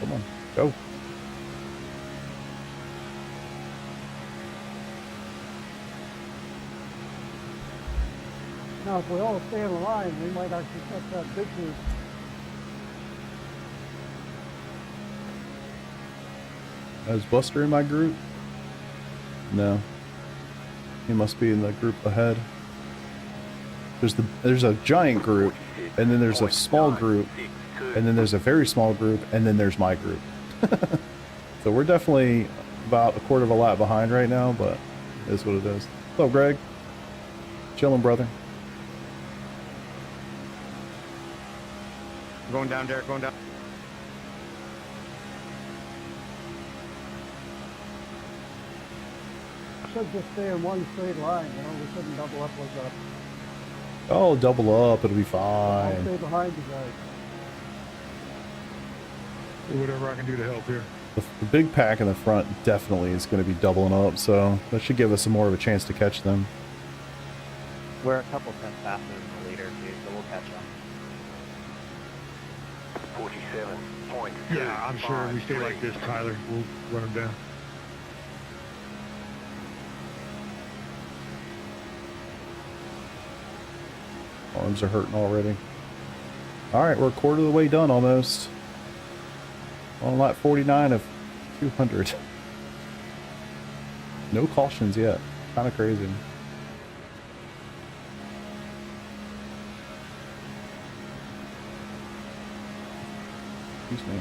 Come on, go. Now, if we all stay in line, we might actually catch that big group. Is Buster in my group? No. He must be in the group ahead. There's a giant group, and then there's a small group, and then there's a very small group, and then there's my group. So we're definitely about a quarter of a lap behind right now, but it is what it is. What's up, Greg? Chilling, brother. Going down, Derek, going down. Should just stay in one straight line, you know, we shouldn't double up like that. Oh, double up, it'll be I'll fine. stay behind you guys. Do whatever I can do to help here. The big pack in the front definitely is going to be doubling up, so that should give us more of a chance to catch them. We're a couple tenths faster than the leader, too, so we'll catch them. 47.2. Yeah, I'm sure if we stay like this, Tyler, we'll run them down. Arms are hurting already. Alright, we're a quarter of the way done almost. On lap 49 of 200. No cautions yet. Kind of crazy. Excuse me.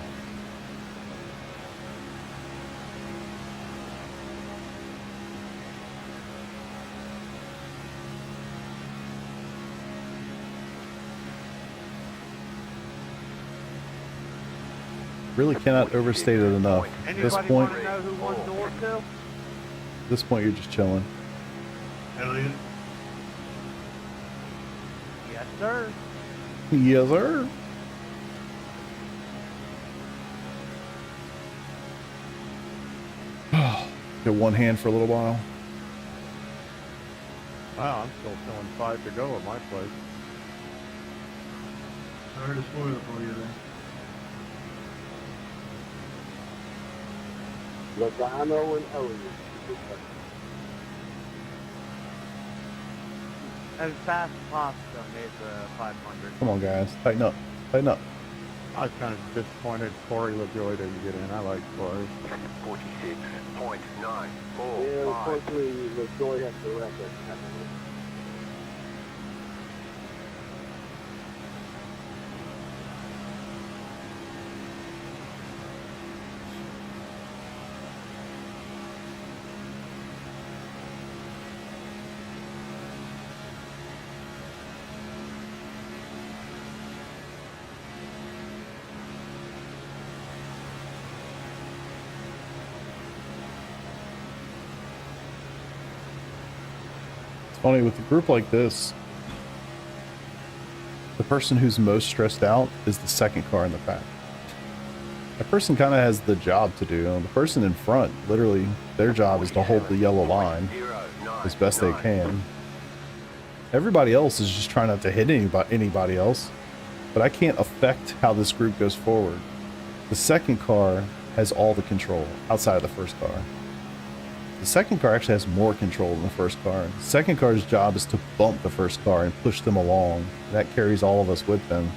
Really cannot overstate it enough. At this Anybody point, want to know who won north still? at this point, you're just chilling. Elliot, Yes, sir. Yes, sir. Get one hand for a little while. Wow, I'm still feeling 5 to go at my place. sorry to spoil it for you then. Logano and Elliott. And Fast Pasta made the 500. Come on, guys. Tighten up. Tighten up. I was kind of disappointed Corey LaJoy didn't get in. I like Corey. 46.945. Yeah, unfortunately, LaJoy has the record. Funny with a group like this, the person who's most stressed out is the second car in the pack. That person kind of has the job to do. The person in front, literally, their job is to hold the yellow line as best they can. Everybody else is just trying not to hit anybody else, but I can't affect how this group goes forward. The second car has all the control outside of the first car. The second car actually has more control than the first car. The second car's job is to bump the first car and push them along. That carries all of us with them.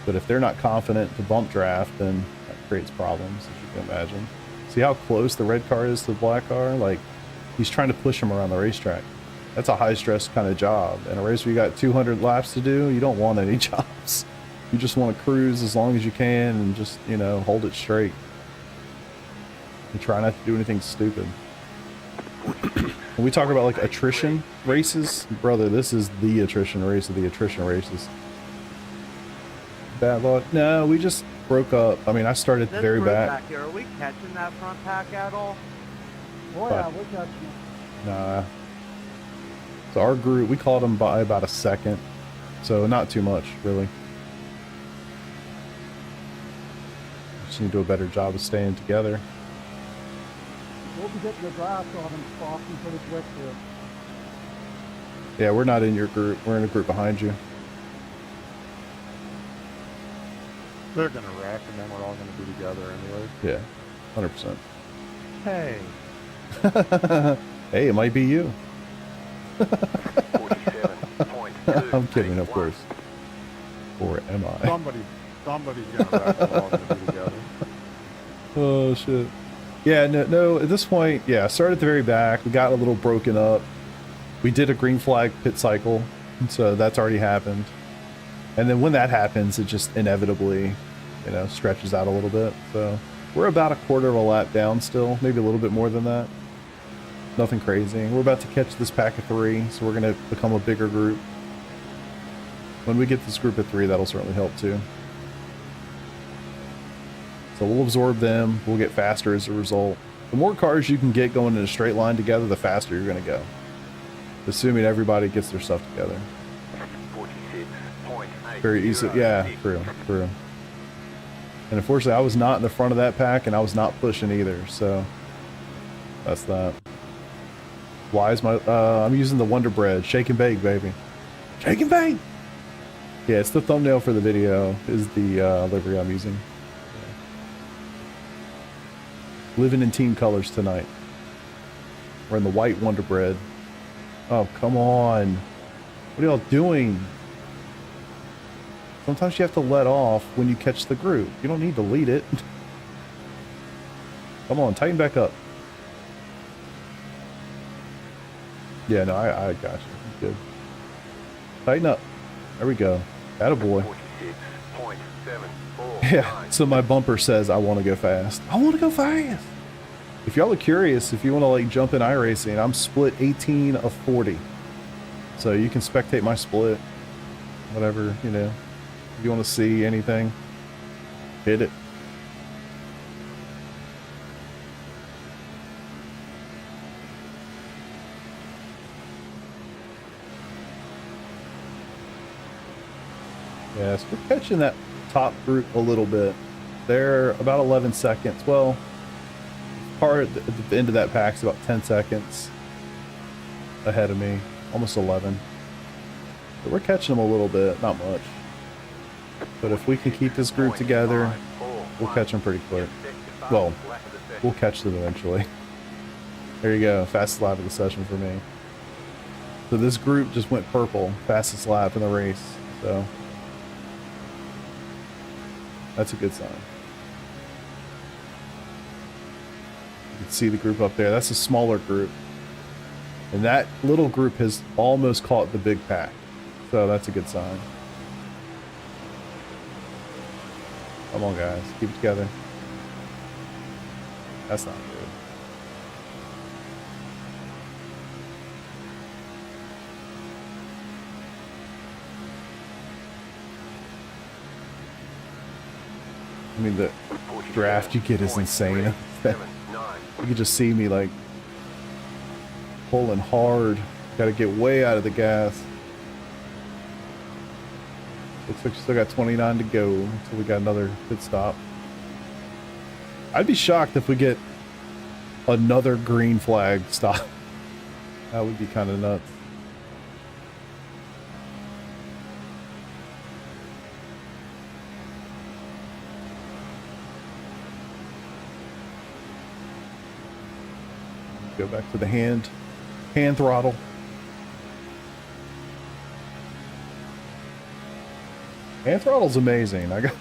But if they're not confident to bump draft, then that creates problems, as you can imagine. See how close the red car is to the black car? Like, he's trying to push him around the racetrack. That's a high-stress kind of job. In a race where you got 200 laps to do, you don't want any jobs. You just want to cruise as long as you can and just, you know, hold it straight. And try not to do anything stupid. When we talk about like attrition races, brother, this is the attrition race of the attrition races. Bad luck. No, we just broke up. I mean, I started at the very back. Here, are we catching that front pack at all? Oh yeah, we got you. Nah. So our group, we caught them by about a second. So not too much, really. Just need to do a better job of staying together. We'll be getting the draft on him softened pretty quick here. Yeah, we're not in your group. We're in a group behind you. They're going to wreck, and then we're all going to be together anyway. Yeah, 100%. Hey. Hey, it might be you. 47.2. I'm kidding, of course. Or am I? Somebody's going to wreck, and we're all going to be together. Oh, shit. Yeah, no, at this point, yeah, started at the very back. We got a little broken up. We did a green flag pit cycle, so that's already happened. And then when that happens, it just inevitably, you know, stretches out a little bit. So we're about a quarter of a lap down still, maybe a little bit more than that. Nothing crazy. We're about to catch this pack of 3, so we're going to become a bigger group. When we get this group of 3, that'll certainly help too. So we'll absorb them, we'll get faster as a result. The more cars you can get going in a straight line together, the faster you're going to go. Assuming everybody gets their stuff together. 46.8. Very easy, yeah, true. And unfortunately, I was not in the front of that pack, and I was not pushing either, so that's that. Why is my, I'm using the Wonder Bread, shake and bake, baby. Shake and bake! Yeah, it's the thumbnail for the video, is the livery I'm using. Living in team colors tonight. We're in the white Wonder Bread. Oh, come on. What are y'all doing? Sometimes you have to let off when you catch the group. You don't need to lead it. Come on, tighten back up. Yeah, no, I got you. Good. Tighten up. There we go. Attaboy. 46.74. Yeah, so my bumper says I want to go fast. I want to go fast. If y'all are curious, if you want to like jump in iRacing, I'm split 18 of 40. So you can spectate my split. Whatever, you know. If you want to see anything, hit it. Yes, we're catching that top group a little bit. They're about 11 seconds. Well, part at the end of that pack's about 10 seconds ahead of me, almost 11. But we're catching them a little bit, not much. But if we can keep this group together, we'll catch them pretty quick. Well, We'll catch them eventually. There you go, fastest lap of the session for me. So this group just went purple, fastest lap in the race. So that's a good sign. You can see the group up there. That's a smaller group. And that little group has almost caught the big pack. So that's a good sign. Come on, guys. Keep it together. That's not good. I mean, the draft you get is insane. You can just see me, like, pulling hard. Got to get way out of the gas. Looks like we still got 29 to go until we got another pit stop. I'd be shocked if we get another green flag stop. That would be kind of nuts. Go back to the hand throttle. Hand throttle's amazing. It's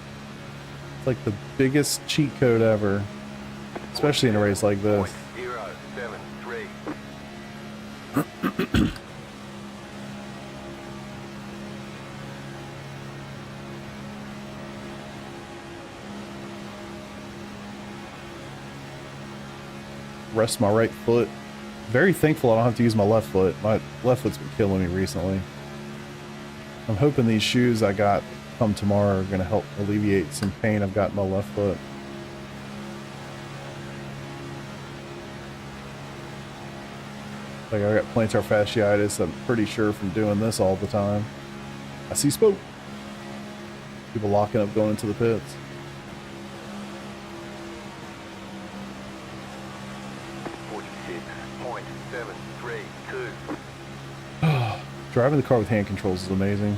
like the biggest cheat code ever, especially in a race like this. 073. Rest my right foot. Very thankful I don't have to use my left foot. My left foot's been killing me recently. I'm hoping these shoes I got come tomorrow are going to help alleviate some pain I've got in my left foot. Like, I got plantar fasciitis, I'm pretty sure, from doing this all the time. I see smoke. People locking up going into the pits. Driving the car with hand controls is amazing.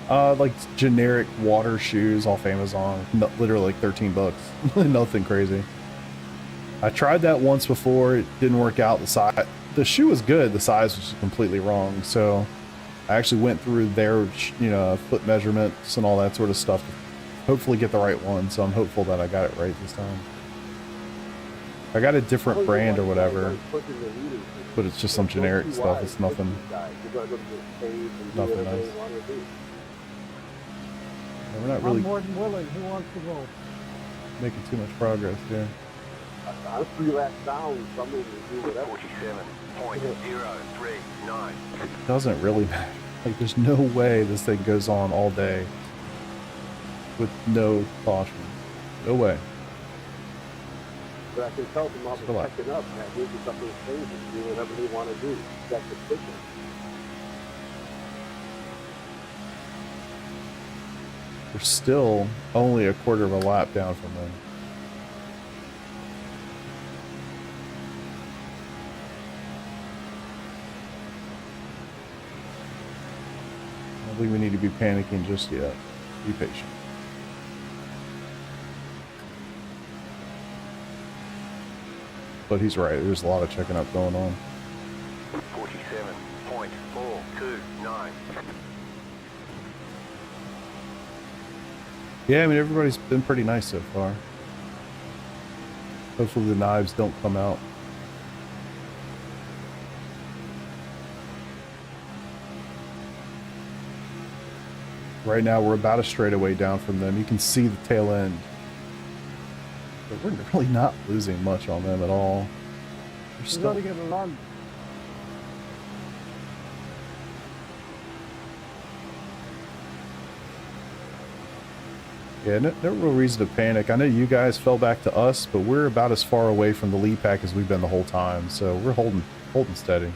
Like generic water shoes off Amazon, literally like 13 bucks. Nothing crazy. I tried that once before, it didn't work out. The shoe was good, the size was completely wrong. So I actually went through their, foot measurements and all that sort of stuff to hopefully get the right one. So I'm hopeful that I got it right this time. I got a different brand or whatever, but it's just some generic stuff. It's nothing nice. We're not really I'm more than willing. Who wants to go? making too much progress here. I'm 3 laps down, so I'm going to do whatever. 47.039. It doesn't really matter. Like, there's no way this thing goes on all day with no caution. No way. But I can tell them I'll be checking up and that maybe something's changing. Do whatever they want to do. That's the picture. We're still only a quarter of a lap down from them. I don't think we need to be panicking just yet. Be patient. But he's right, there's a lot of checking up going on. 47.429. Yeah, I mean, everybody's been pretty nice so far. Hopefully the knives don't come out. Right now, we're about a straightaway down from them. You can see the tail end. But we're really not losing much on them at all. We're still... gotta get a run. Yeah, no real reason to panic. I know you guys fell back to us, but we're about as far away from the lead pack as we've been the whole time. So we're holding steady.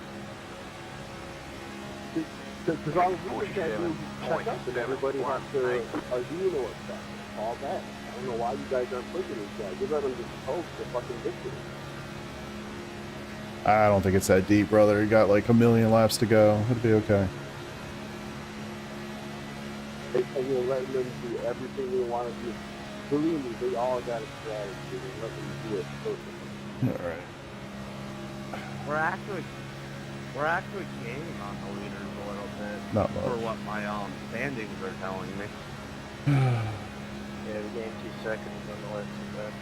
Because all we can do is check up and everybody has to Arduino effect. All that. I don't know why you guys aren't pushing these guys. You let them just post the fucking victory. I don't think it's that deep, brother. You got like a million laps to go. It'll be okay. And you're letting them do everything they want to do. Believe me, they all got a strategy. There's nothing to do it perfectly. All right. We're actually gaining on the leaders a little bit. Not For much. what my standings are telling me. Yeah, we gained 2 seconds on the last 2 laps.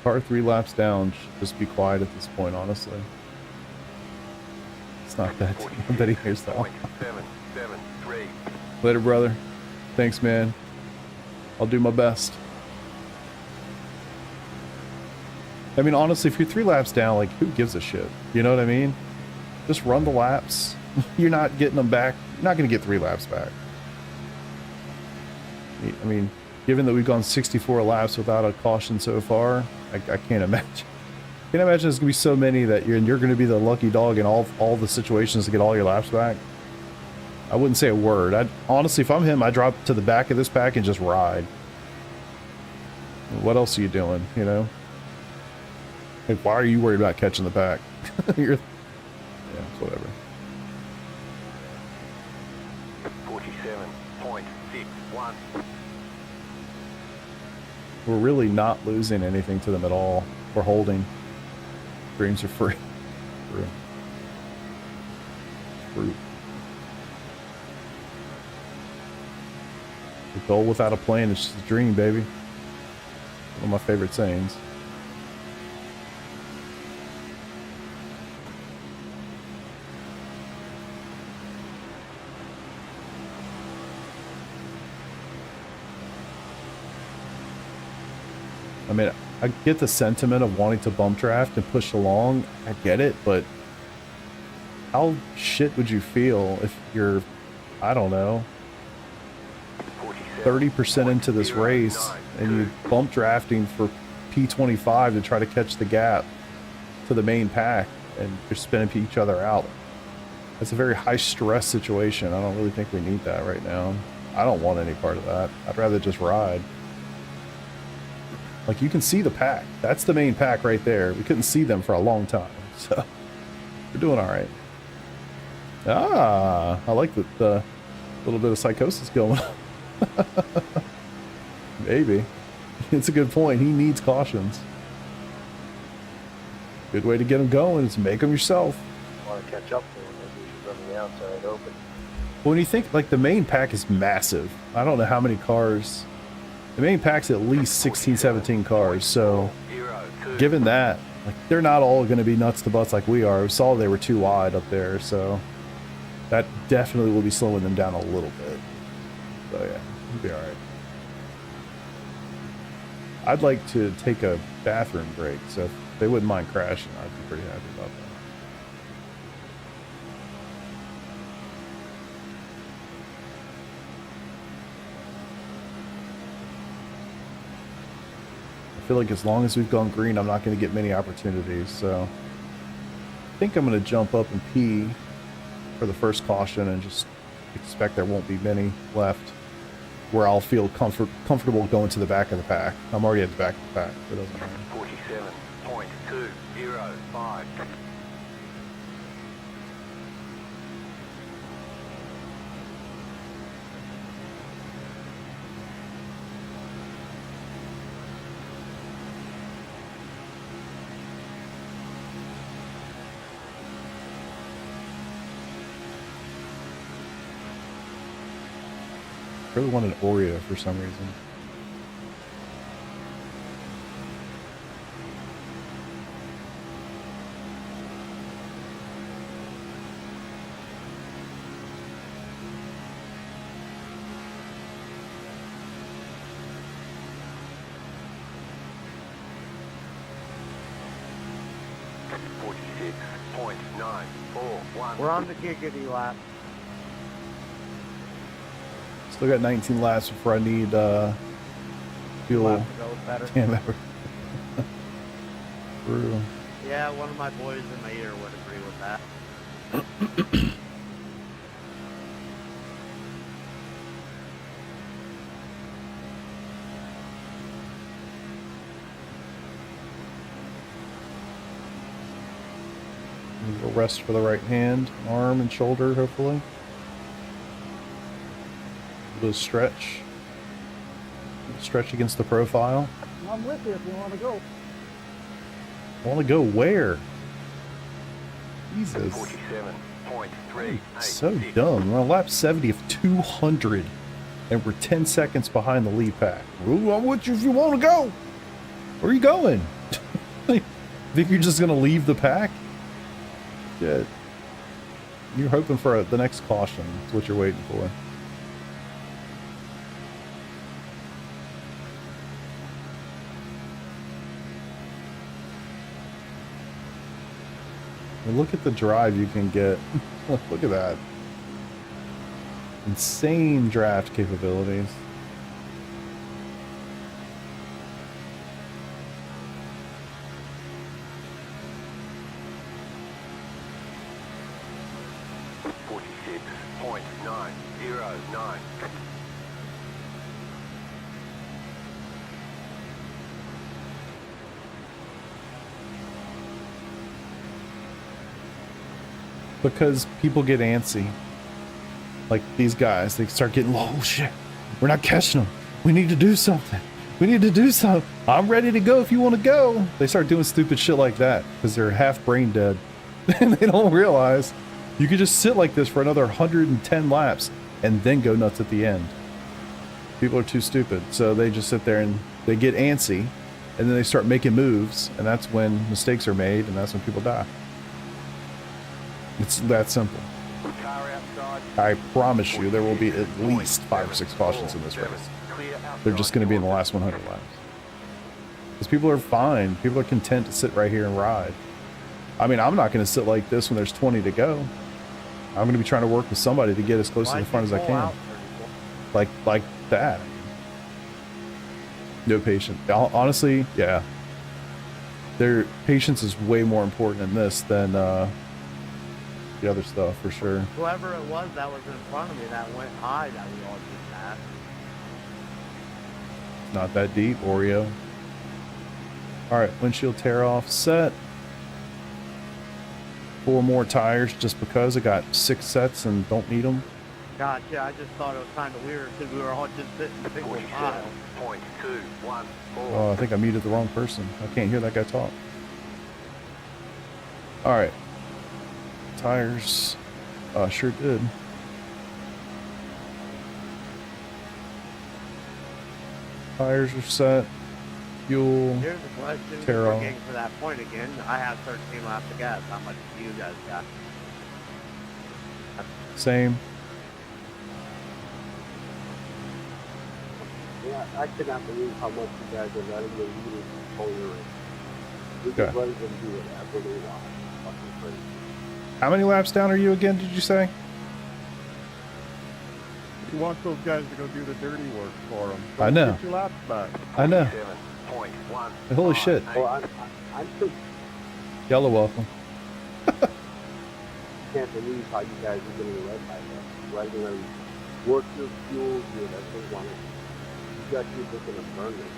Car 3 laps down. Should just be quiet at this point, honestly. It's not that. Nobody hears that. 0.773. Later, brother. Thanks, man. I'll do my best. I mean, honestly, if you're 3 laps down, like, who gives a shit? You know what I mean? Just run the laps. You're not getting them back. You're not going to get 3 laps back. I mean, given that we've gone 64 laps without a caution so far, I can't imagine. I can't imagine there's going to be so many that you're going to be the lucky dog in all the situations to get all your laps back. I wouldn't say a word. Honestly, if I'm him, I drop to the back of this pack and just ride. What else are you doing, you know? Like, why are you worried about catching the pack? Yeah, it's whatever. 47.61. We're really not losing anything to them at all. We're holding. Dreams are free. Fruit. The goal without a plan is just a dream, baby. One of my favorite sayings. I mean, I get the sentiment of wanting to bump draft and push along. I get it, but how shit would you feel if you're, I don't know, 30% into this race and you bump drafting for P25 to try to catch the gap to the main pack and you're spinning each other out? That's a very high stress situation. I don't really think we need that right now. I don't want any part of that. I'd rather just ride. Like, you can see the pack. That's the main pack right there. We couldn't see them for a long time. So, we're doing all right. Ah, I like the little bit of psychosis going on. Maybe. It's a good point. He needs cautions. Good way to get him going is make them yourself. Want to catch up to him, maybe we should run the outside open. When you think, like, the main pack is massive. I don't know how many cars. The main pack's at least 16, 17 cars, so given that, like, they're not all going to be nuts to butts like we are. We saw they were too wide up there, so that definitely will be slowing them down a little bit. So yeah, we'll be all right. I'd like to take a bathroom break, so if they wouldn't mind crashing, I'd be pretty happy about that. I feel like as long as we've gone green, I'm not going to get many opportunities, so I think I'm going to jump up and pee for the first caution and just expect there won't be many left where I'll feel comfortable going to the back of the pack. I'm already at the back of the pack, so it doesn't matter. 47.205. I really want an Oreo for some reason. We're on the giggity lap. Still got 19 laps before I need fuel. Lap to go better. Damn it. Brutal. Yeah, one of my boys in my ear would agree with that. A little rest for the right hand, arm, and shoulder, hopefully. Do a stretch. Stretch against the profile. I'm with you if you want to go. Want to go where? Jesus. 47.3. So dumb. We're on lap 70 of 200. And we're 10 seconds behind the lead pack. Ooh, I'm with you if you want to go. Where are you going? Think you're just going to leave the pack? Shit. You're hoping for the next caution. That's what you're waiting for. And look at the drive you can get. Look at that. Insane draft capabilities. .909. Because people get antsy. Like these guys, they start getting, oh shit, we're not catching them. We need to do something. We need to do something. I'm ready to go if you want to go. They start doing stupid shit like that because they're half brain dead. And they don't realize you could just sit like this for another 110 laps and then go nuts at the end. People are too stupid. So they just sit there and they get antsy and then they start making moves. And that's when mistakes are made and that's when people die. It's that simple. I promise you there will be at least 5 or 6 cautions in this race. They're just going to be in the last 100 laps. Because people are fine. People are content to sit right here and ride. I mean, I'm not going to sit like this when there's 20 to go. I'm going to be trying to work with somebody to get as close to the front as I can. Like that. No patience. Honestly, yeah. Their patience is way more important in this than the other stuff, for sure. Whoever it was that was in front of me that went high that we all did that. Not that deep, Oreo. Alright, windshield tear off set. 4 more tires just because I got 6 sets and don't need them. Gotcha, I just thought it was kind of weird because we were all just sitting single file. Oh, I think I muted the wrong person. I can't hear that guy talk. Alright. Tires. Sure did. Tires are set. Fuel. Here's the question. Tear We're off. getting to that point again. I have 13 laps of gas. How much do you guys got? Same. Yeah, I cannot believe how much you guys are letting the leaders control your race. We're Okay. just letting them do whatever they want. Fucking crazy. How many laps down are you again, did you say? You want those guys to go do the dirty work for them. I know. Get your laps back. I know. Holy shit. Well, I'm just Y'all are welcome. can't believe how you guys are getting led by that. Letting them work your fuel, do whatever they want to do. You guys are just going to burn it.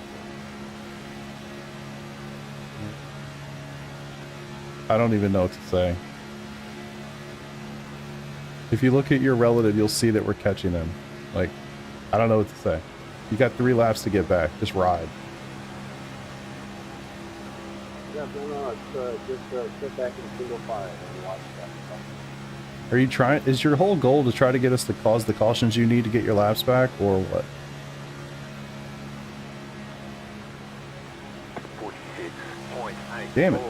I don't even know what to say. If you look at your relative, you'll see that we're catching them. Like, I don't know what to say. You got 3 laps to get back. Just ride. Yeah, no, just sit back in single file and watch that. Are you trying? Is your whole goal to try to get us to cause the cautions you need to get your laps back, or what? 46.8. Damn it.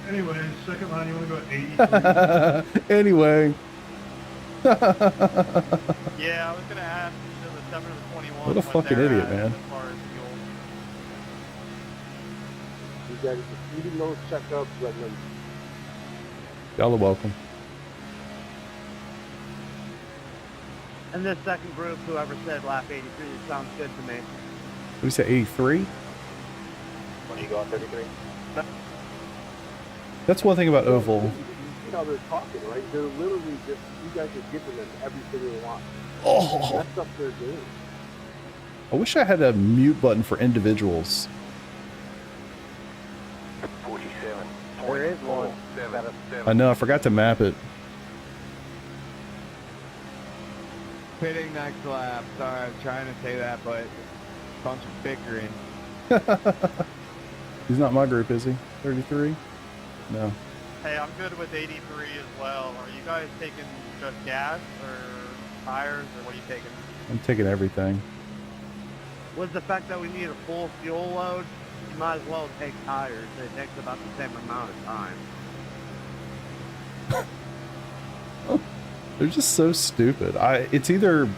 Anyway, second line, you want to go at 83? Anyway. Yeah, I was going to ask the 7 of the 21. What a fucking idiot, man. As far as fuel. You guys are eating those checkups, letting them. Y'all are welcome. And this second group, whoever said lap 83, sounds good to me. What did you say, 83? When you go on 33? That's one thing about Oval. You know how they're talking, right? They're literally just, you guys are giving them everything they want. Oh, That's up their game. I wish I had a mute button for individuals. 47. There is one. Seven. I know, I forgot to map it. Pitting next lap. Sorry, I'm trying to say that, but bunch of bickering. He's not my group, is he? 33? No. Hey, I'm good with 83 as well. Are you guys taking just gas or tires, or what are you taking? I'm taking everything. With the fact that we need a full fuel load, you might as well take tires. It takes about the same amount of time. They're just so stupid. It's either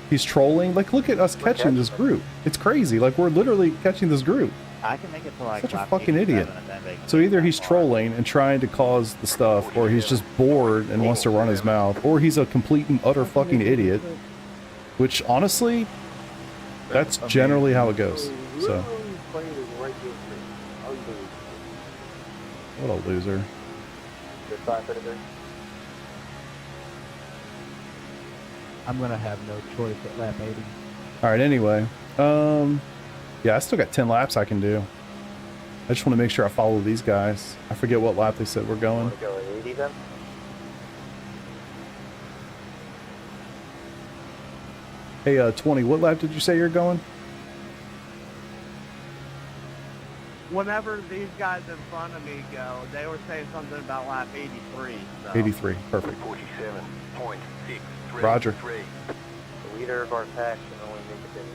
he's trolling. Like, look at us catching this group. It's crazy. Like, we're literally catching this group. I can make it to like Such a lap fucking 87 idiot. and then they can So make either that he's far. trolling and trying to cause the stuff, or he's just bored and wants to run his mouth, or he's a complete and utter fucking idiot. Which, honestly, that's generally how it goes. So, what a loser. Good time for the I'm gonna have no choice at lap 80. All right. Anyway, yeah, I still got 10 laps I can do. I just want to make sure I follow these guys. I forget what lap they said we're going. Want to go at 80 then? Hey, 20. What lap did you say you're going? Whenever these guys in front of me go, they were saying something about lap 83. So. 83. Perfect. 47.633. Roger. The leader of our pack can only make it to 80.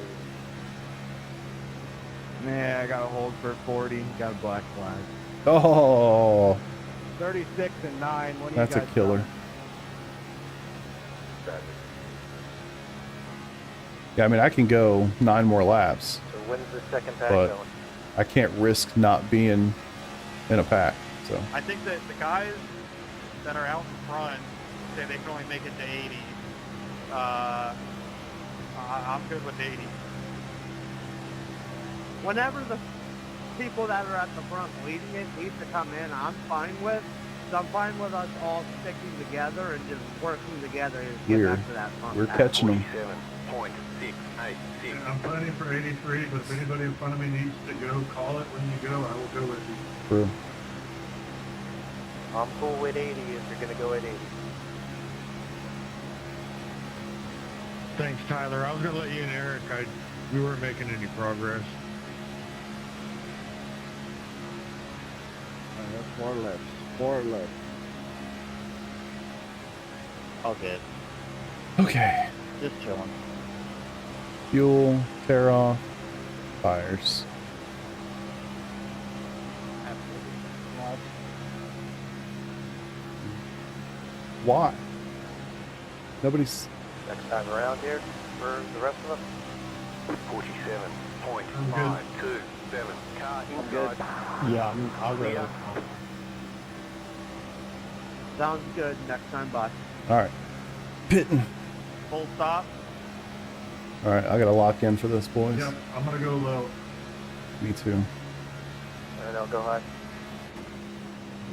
Yeah, I got a hold for 40. Got a black flag. Oh, 36 and 9. What do that's you a guys killer. Yeah, I mean, I can go 9 more laps, So when's the second pack but going? I can't risk not being in a pack. So, I think that the guys that are out in front say they can only make it to 80. I'm good with 80. Whenever the people that are at the front leading it need to come in, I'm fine with. So I'm fine with us all sticking together and just working together to get We're- back to that front. we're pack. catching them. 47.686. I'm planning for 83, but if anybody in front of me needs to go, call it when you go. I will go with you. true. I'm cool with 80 if you're going to go at 80. Thanks, Tyler. I was going to let you and Eric. We weren't making any progress. That's 4 left. 4 left. All good. Okay. Just chilling. Fuel, tear off, tires. Why? Nobody's. Next time around here for the rest of us. 47.527. Car inside. Yeah, I'll go. Clear. Sounds good. Next time, bye. All right. Pitting. Full stop. All right, I gotta lock in for this, boys. Yep, I'm going to go low. Me too. And I'll go high.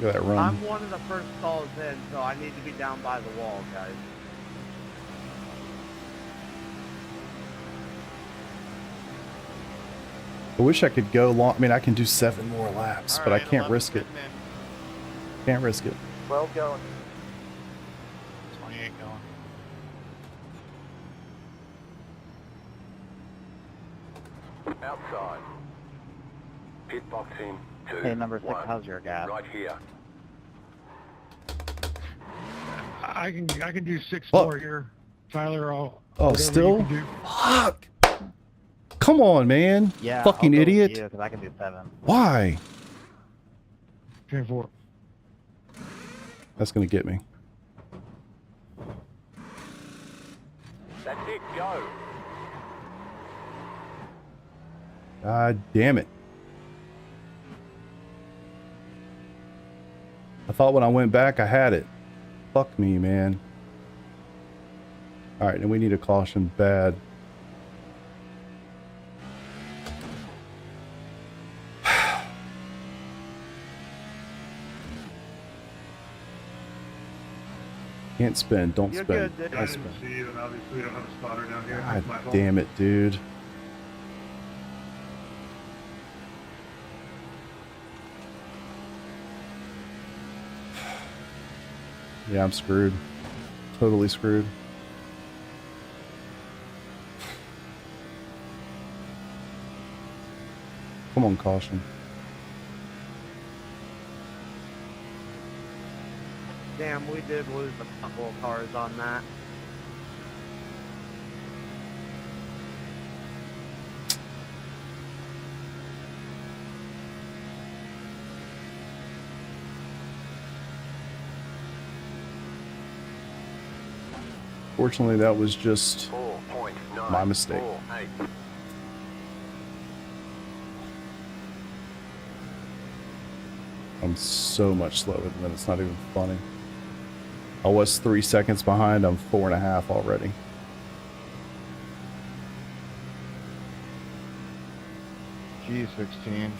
Look at that run. I'm one of the first stalls in, so I need to be down by the wall, guys. I wish I could go long. I mean, I can do 7 more laps, but I can't risk it. Can't risk it. 12 going. 28 going. Outside. Pit box in. 2. Hey, number 6, 1. how's your gas? Right here. I can do 6 Oh. more here. Tyler, I'll... Oh, whatever you still? can do. Fuck! Come on, man. Yeah, Fucking I'll go idiot. with you, 'cause I can do 7. Why? 10-4. That's gonna get me. That's it. Go. God damn it. I thought when I went back I had it. Fuck me, man. Alright, and we need a caution bad. Can't spin. Don't You're spin. good, dude. I Don't didn't spin. see you, and obviously we don't have a spotter down here. God It's my fault. damn it, dude. Yeah, I'm screwed. Totally screwed. Come on, caution. Damn, we did lose a couple of cars on that. Fortunately, that was just 4.9. my mistake. 48. I'm so much slower than that. It's not even funny. I was 3 seconds behind. I'm 4.5 already. G16.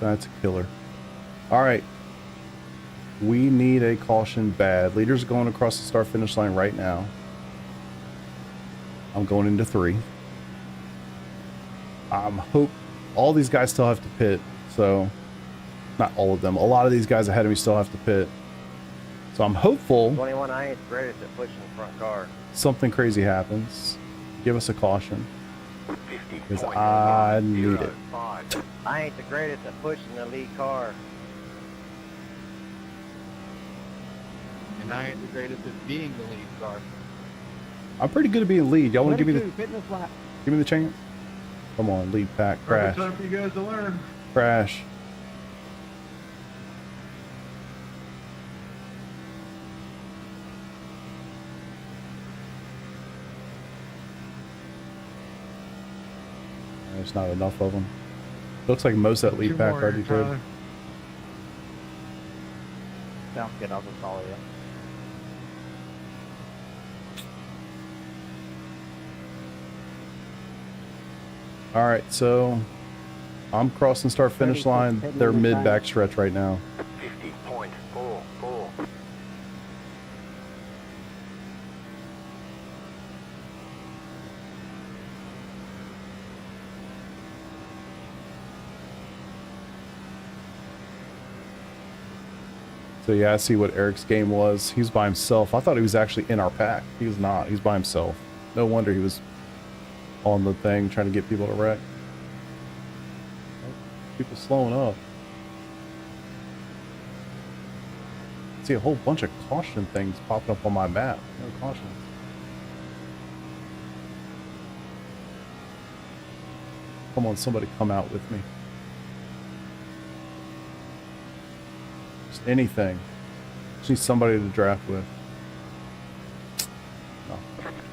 That's a killer. All right. We need a caution bad. Leader's going across the start finish line right now. I'm going into 3. Hope all these guys still have to pit. So, not all of them. A lot of these guys ahead of me still have to pit. So I'm hopeful 21 I ain't great at pushing the front car. something crazy happens. Give us a caution. Because I need it. I ain't the greatest at pushing the lead car. And I ain't the greatest at being the lead car. I'm pretty good at being lead. Y'all want to give me the fitness lap. give me the chance? Come on, lead pack. Crash. Time for you guys to learn. Crash. There's not enough of them. Looks like most of that lead pack already did. Sounds good. I'll just follow you. All right, so I'm crossing start finish line. They're mid back stretch right now. 50.44. So yeah, I see what Eric's game was. He's by himself. I thought he was actually in our pack. He was not. He's by himself. No wonder he was on the thing trying to get people to wreck. People slowing up. See a whole bunch of caution things popping up on my map. No caution. Come on, somebody come out with me. Just anything. Just need somebody to draft with. No.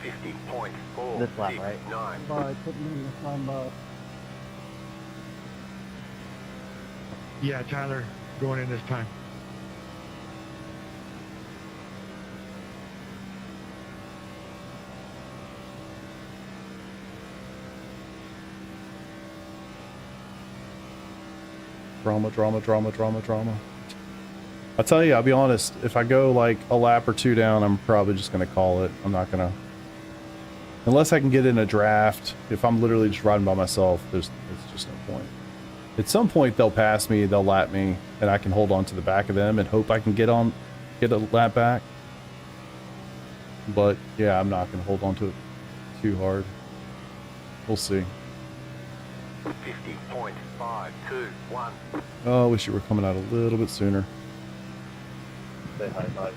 50.4. This lap, right? 9. By putting in the front Yeah, Tyler, going in this time. Drama, drama, drama, drama, drama. I'll tell you, I'll be honest, if I go like a lap or 2 down, I'm probably just going to call it. I'm not going to... Unless I can get in a draft, if I'm literally just riding by myself, it's just no point. At some point, they'll pass me, they'll lap me, and I can hold on to the back of them and hope I can get a lap back. But, yeah, I'm not going to hold on to it too hard. We'll see. 50.521. Oh, I wish you were coming out a little bit sooner. Say hi, bye.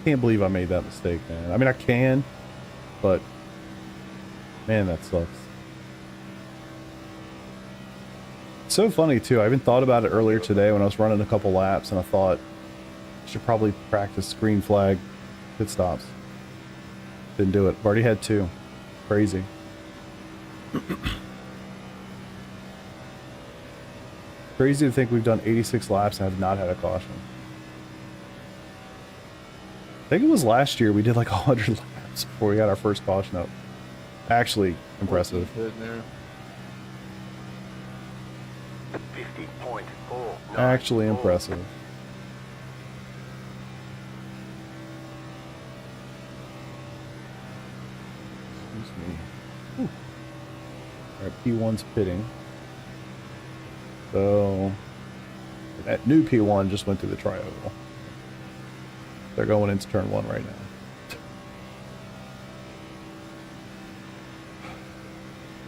Can't believe I made that mistake, man. I mean, I can, but man, that sucks. It's so funny too. I even thought about it earlier today when I was running a couple laps, and I thought I should probably practice green flag pit stops. Didn't do it. I've already had 2. Crazy. Crazy to think we've done 86 laps and have not had a caution. I think it was last year we did like 100 laps before we got our first caution up. Actually impressive. 50.4. Actually impressive. Excuse me. Whew. All right, P1's pitting. So that new P1 just went through the tri-oval. They're going into turn 1 right now.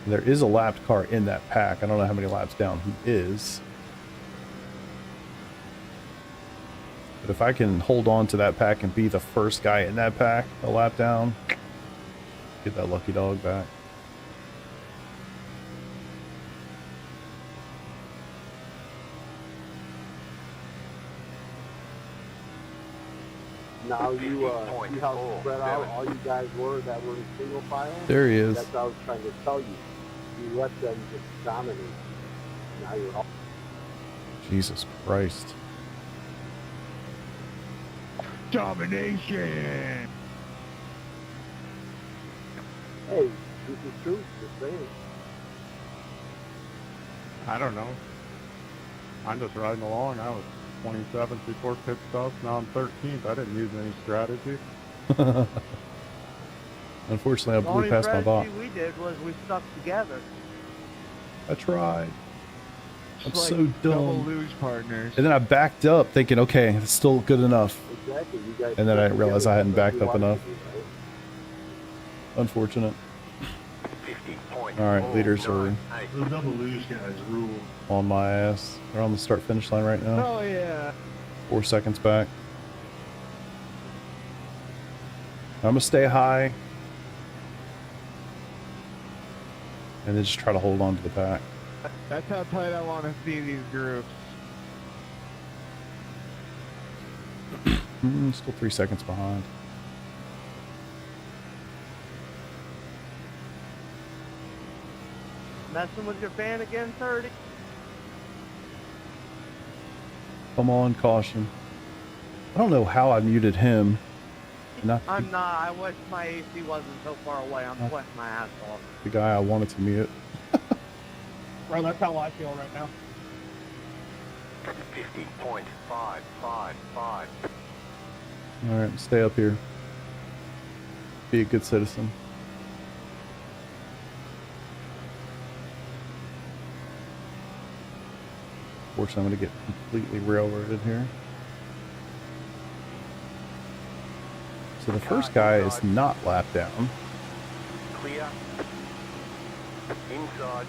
And there is a lapped car in that pack. I don't know how many laps down he is. But if I can hold on to that pack and be the first guy in that pack a lap down, get that lucky dog back. Now you see how spread out all you guys were that were in single file? There he is. That's what I was trying to tell you. You let them just dominate. Now you're all... Jesus Christ. Domination! Hey, this is true. Just saying. I don't know. I'm just riding along. I was 27th before pit stops. Now I'm 13th. I didn't use any strategy. Unfortunately, I The blew only past my bot. strategy we did was we stuck together. I tried. I'm It's so like double dumb. lose partners. And then I backed up thinking, okay, it's still good enough. Exactly. You guys And then I realized I hadn't backed up wanted to enough. do, right? Unfortunate. 50.498. Alright, leaders are The double lose guys rule. on my ass. They're on the start finish line right now. Oh yeah. 4 seconds back. I'm gonna stay high. And then just try to hold on to the pack. That's how tight I want to see these groups. Still 3 seconds behind. Messing with your fan again, 30? Come on, caution. I don't know how I muted him. Not I'm not. I wish my AC wasn't so far away. I'm sweating my ass off. the guy I wanted to mute. Well, that's how I feel right now. 50.555. Alright, stay up here. Be a good citizen. Fortunately, I'm going to get completely railroaded here. So the first guy is not lapped down. Clear. Inside.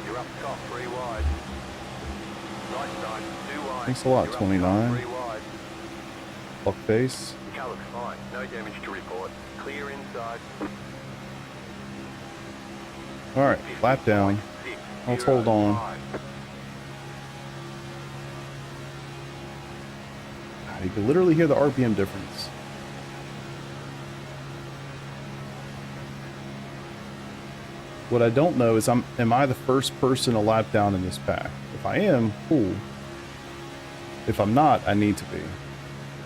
You're up top, 3 wide. Right side, 2 wide. Thanks a lot, You're up top, 29. 3 wide. Fuck face. Car looks fine. No damage to report. Clear inside. Alright, lap down. 50.605. Let's hold on. God, you can literally hear the RPM difference. What I don't know is am I the first person to lap down in this pack? If I am, cool. If I'm not, I need to be.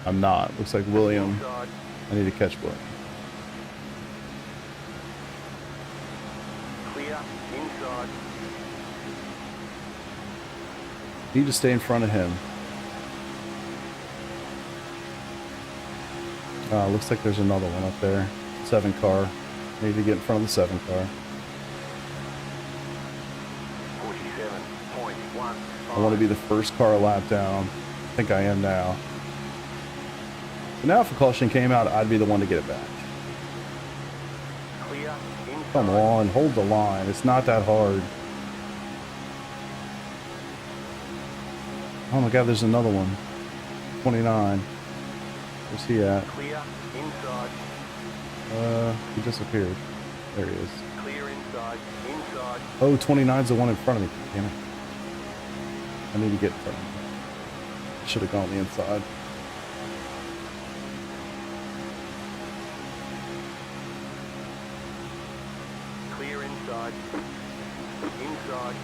I'm not. Looks like William. Inside. I need to catch William. Clear. Inside. Need to stay in front of him. Looks like there's another one up there. 7 car. Need to get in front of the 7 car. 47.1. I want to be the first car lap down. I think I am now. So now if a caution came out, I'd be the one to get it back. Clear. Inside. Come on, hold the line. It's not that hard. Oh my god, there's another one. 29. Where's he at? Clear. Inside. He disappeared. There he is. Clear inside. Inside. Oh, 29's the one in front of me. Damn it. I need to get in front of him. Should have gone on the inside. Clear inside. Inside.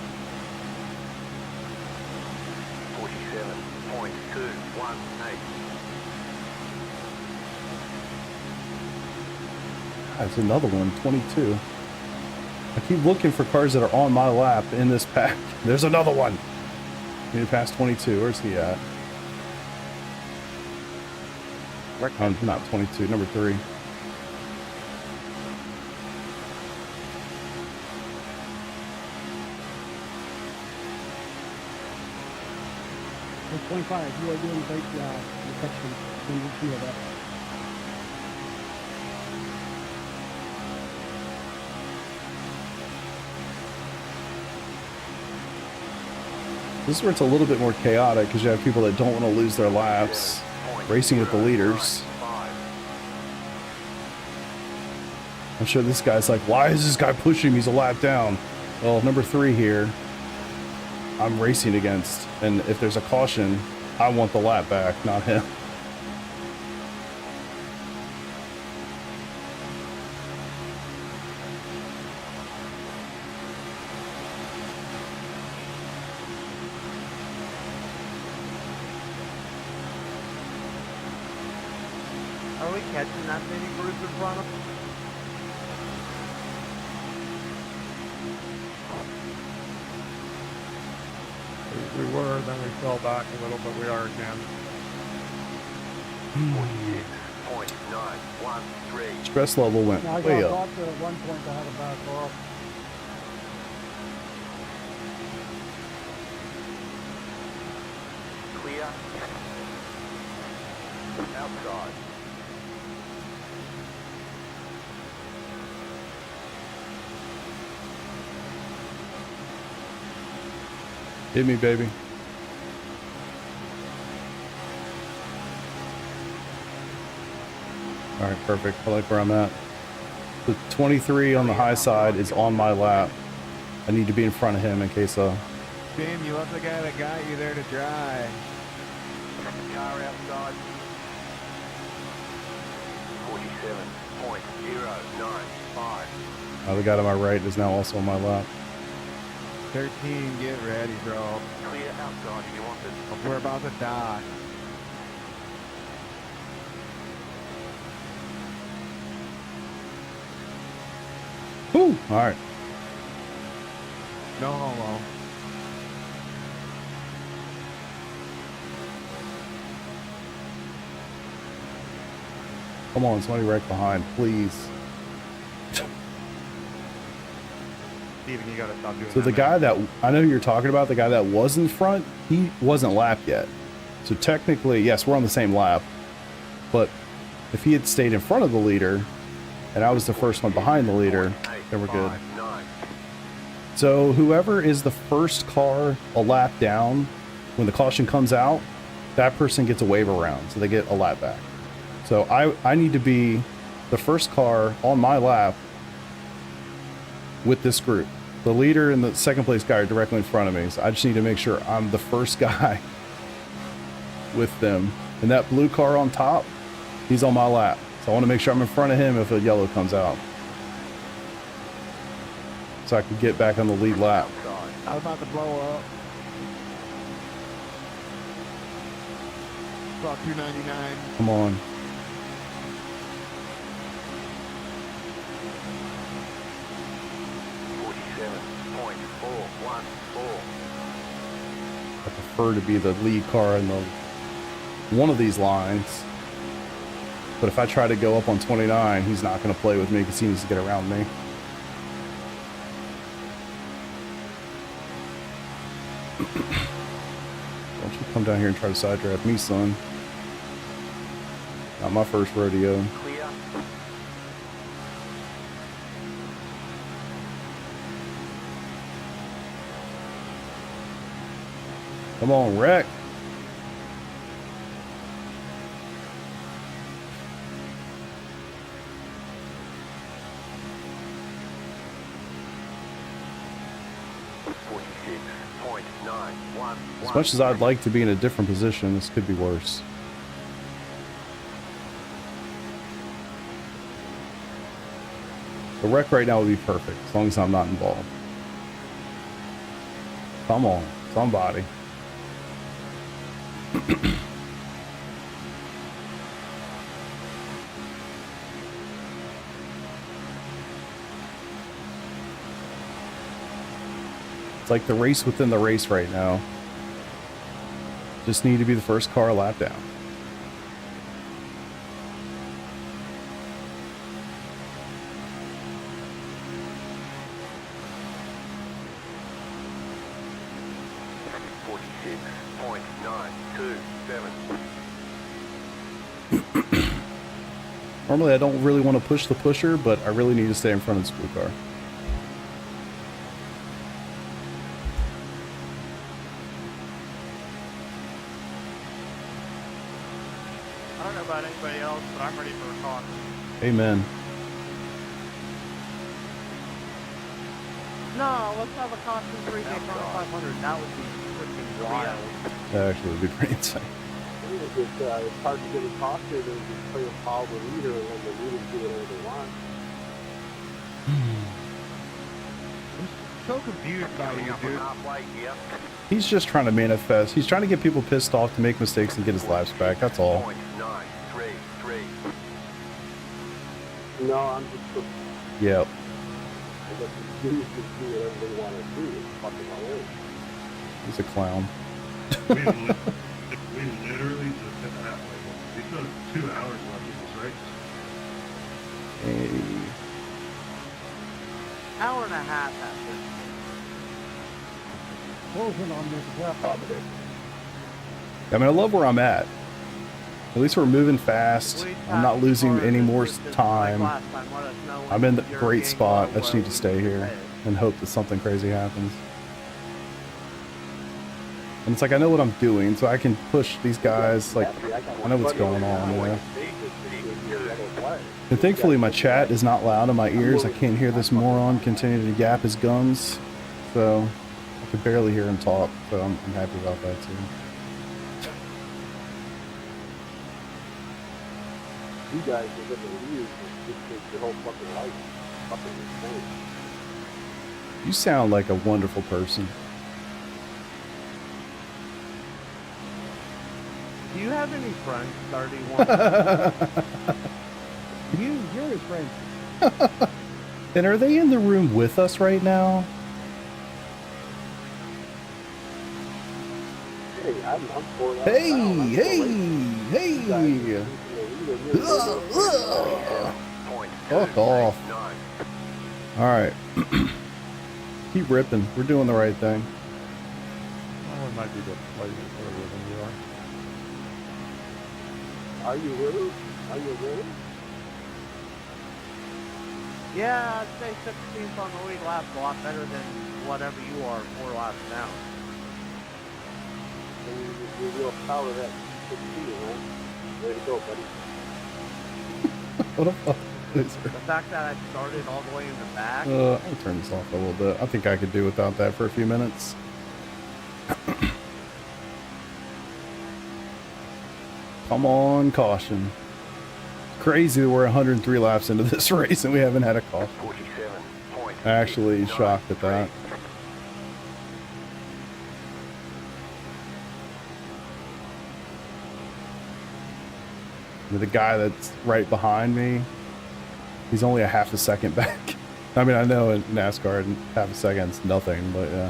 47.218. There's another one, 22. I keep looking for cars that are on my lap in this pack. There's another one. Need to pass 22. Where's he at? Not 22, number 3. It's 25. You are doing a great job. You're catching when you feel that. This is where it's a little bit more chaotic because you have people that don't want to lose their laps racing with the leaders. I'm sure this guy's like, why is this guy pushing me? He's a lap down. Well, number 3 here, I'm racing against. And if there's a caution, I want the lap back, not him. Are we catching that many groups in front of us? We were, then we fell back a little, but we are again. 46.913. Stress level went Now I way got up. to at one point I had to back off. Clear. Outside. Hit me, baby. All right, perfect. I like where I'm at. The 23 on the high side is on my lap. I need to be in front of him in case Damn, you left the guy that got you there to dry. Car outside. 47.095. the guy to my right is now also on my lap. 13, get ready, bro. Clear outside if you want it. We're about to die. Woo! All right. No homo. Come on, somebody right behind, please. Steven, you gotta stop doing that. So the guy that, I know who you're talking about, the guy that was in front, he wasn't lapped yet. So technically, yes, we're on the same lap. But if he had stayed in front of the leader, and I was the first one behind the leader, then we're good. So whoever is the first car a lap down, when the caution comes out, that person gets a wave around, so they get a lap back. So I need to be the first car on my lap with this group. The leader and the second place guy are directly in front of me, so I just need to make sure I'm the first guy with them. And that blue car on top, he's on my lap. So I want to make sure I'm in front of him if a yellow comes out, so I can get back on the lead lap. I was about to blow up. About 299. Come on. I prefer to be the lead car in the one of these lines. But if I try to go up on 29, he's not going to play with me because he needs to get around me. Don't you come down here and try to side draft me, son. Not my first rodeo. Clear. Come on, wreck. As much as I'd like to be in a different position, this could be worse. The wreck right now would be perfect, as long as I'm not involved. Come on, somebody. It's like the race within the race right now. Just need to be the first car a lap down. .927. Normally I don't really want to push the pusher, but I really need to stay in front of the school car. I don't know about anybody else, but I'm ready for a caution. Amen. No, let's have a caution 3 Daytona 500. That would be freaking wild. That actually would be pretty insane. It's hard to get a caution and just play a follow the leader and let the leaders do whatever they want. So confused by you, dude. Halfway here. He's just trying to manifest. He's trying to get people pissed off to make mistakes and get his lives back. That's all. .933. No, I'm just Yep. I guess the dudes just do whatever they want to do. It's fucking hilarious. He's a clown. We literally just hit the halfway point. We still have 2 hours left of this race. Hey. Hour and a half after. Closing on this left. I mean, I love where I'm at. At least we're moving fast. I'm not losing any more time. I'm in a great spot. I just need to stay here and hope that something crazy happens. And it's like, I know what I'm doing, so I can push these guys. Like, I know what's going on. Yeah. And thankfully, my chat is not loud in my ears. I can't hear this moron continue to yap his guns. So, I could barely hear him talk. So, I'm happy about that, too. You guys are living years and just take your whole fucking life. Fucking insane. You sound like a wonderful person. Do you have any friends 31? You're his friend. And are they in the room with us right now? Hey, I'm for that. Hey, hey, hey! Fuck off. Alright. Keep ripping. We're doing the right thing. Oh, it might be just slightly further than you are. Are you really? Are you really? Yeah, I'd say 16th on the lead lap, a lot better than whatever you are 4 laps down. And you're real proud of that 16, huh? Way to go, buddy. What a fuck The fact that I started all the way in the back. I'll turn this off a little bit. I think I could do without that for a few minutes. Come on, caution. Crazy that we're 103 laps into this race and we haven't had a caution. Actually shocked at that. The guy that's right behind me, he's only a half a second back. I mean, I know in NASCAR, half a second's nothing, but yeah.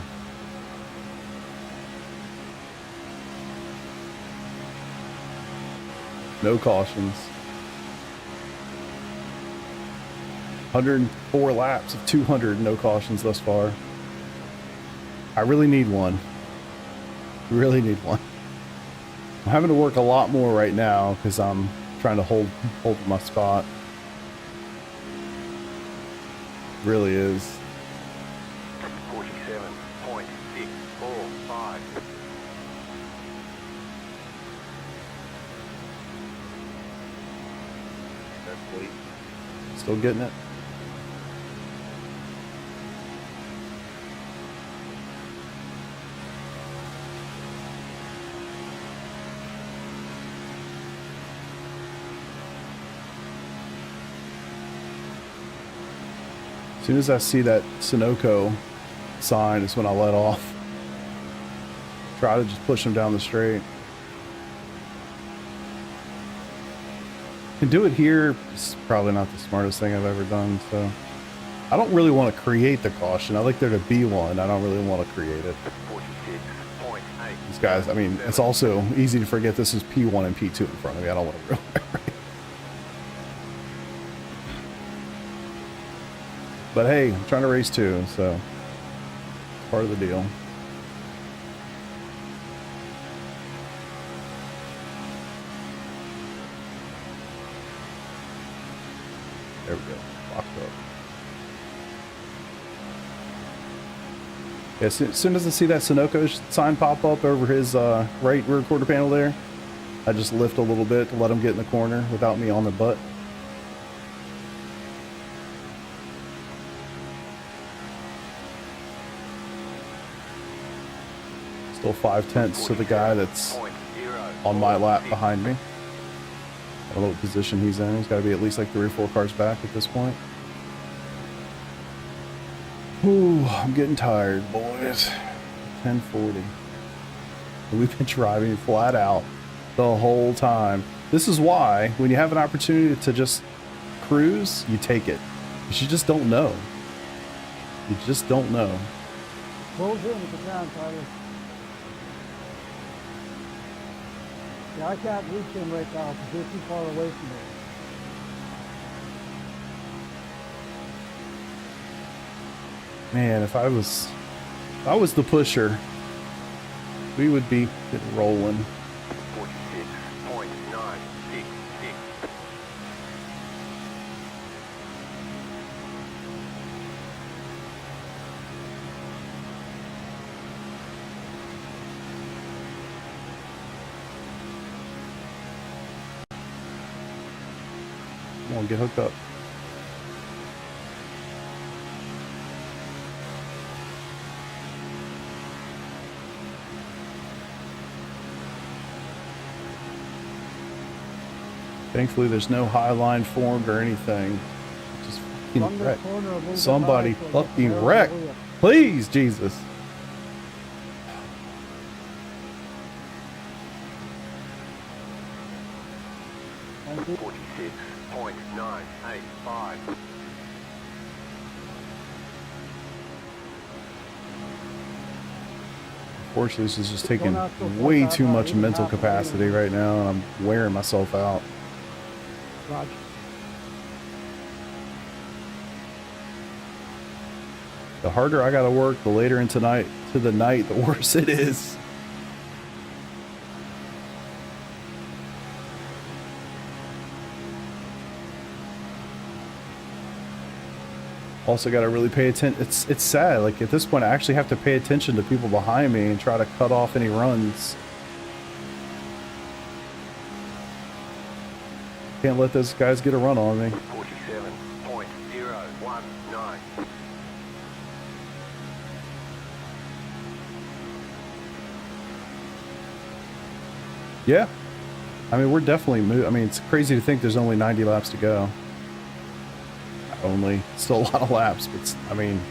No cautions. 104 laps of 200, no cautions thus far. I really need one. Really need one. I'm having to work a lot more right now because I'm trying to hold my spot. Really is. 47.645. That's sweet. Still getting it. As soon as I see that Sunoco sign is when I let off. Try to just push them down the straight. Can do it here. It's probably not the smartest thing I've ever done, so I don't really want to create the caution. I like there to be one. I don't really want to create it. These guys, I mean, it's also easy to forget this is P1 and P2 in front of me. I don't want to ruin it. But hey, I'm trying to race too, so it's part of the deal. Yeah, as soon as I see that Sunoco sign pop up over his right rear quarter panel there, I just lift a little bit to let him get in the corner without me on the butt. Still 5/10 to the guy that's on my lap behind me. I don't know what position he's in. He's got to be at least like 3 or 4 cars back at this point. Ooh, I'm getting tired, boys. 10:40. We've been driving flat out the whole time. This is why, when you have an opportunity to just cruise, you take it. Because you just don't know. You just don't know. Close in at the ground, Tyler. Yeah, I can't reach him right now because they're too far away from me. Man, if I was the pusher, we would be rolling. 46.966. Come on, get hooked up. Thankfully, there's no high line formed or anything. Just fucking wreck. Somebody fucking wreck. Please, Jesus. Thank you. 46.985. Unfortunately, this is just taking way too much mental capacity right now, and I'm wearing myself out. Roger. The harder I gotta work, the later into the night, the worse it is. Also got to really pay attention. It's sad. Like at this point, I actually have to pay attention to people behind me and try to cut off any runs. Can't let those guys get a run on me. 47.019. Yeah. I mean, we're definitely I mean, it's crazy to think there's only 90 laps to go. Only. Still a lot of laps, but I mean,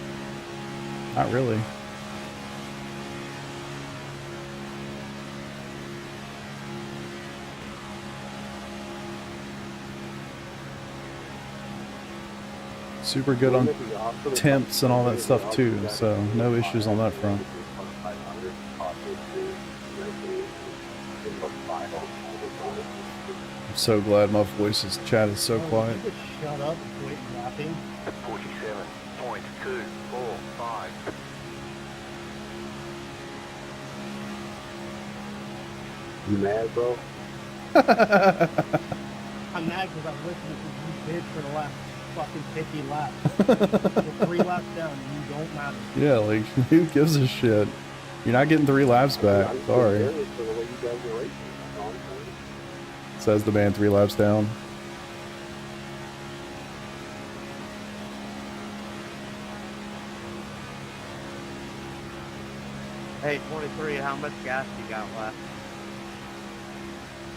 not really. Super good on temps and all that stuff too, so no issues on that front. I'm so glad my voice's chat is so quiet. Shut up, quit yapping. 47.245. You mad, bro? I'm mad because I've listened to you bitch for the last fucking 50 laps. You're 3 laps down and you don't matter. Yeah, like, who gives a shit? You're not getting 3 laps back. Sorry. Says the man 3 laps down. Hey, 23, how much gas you got left?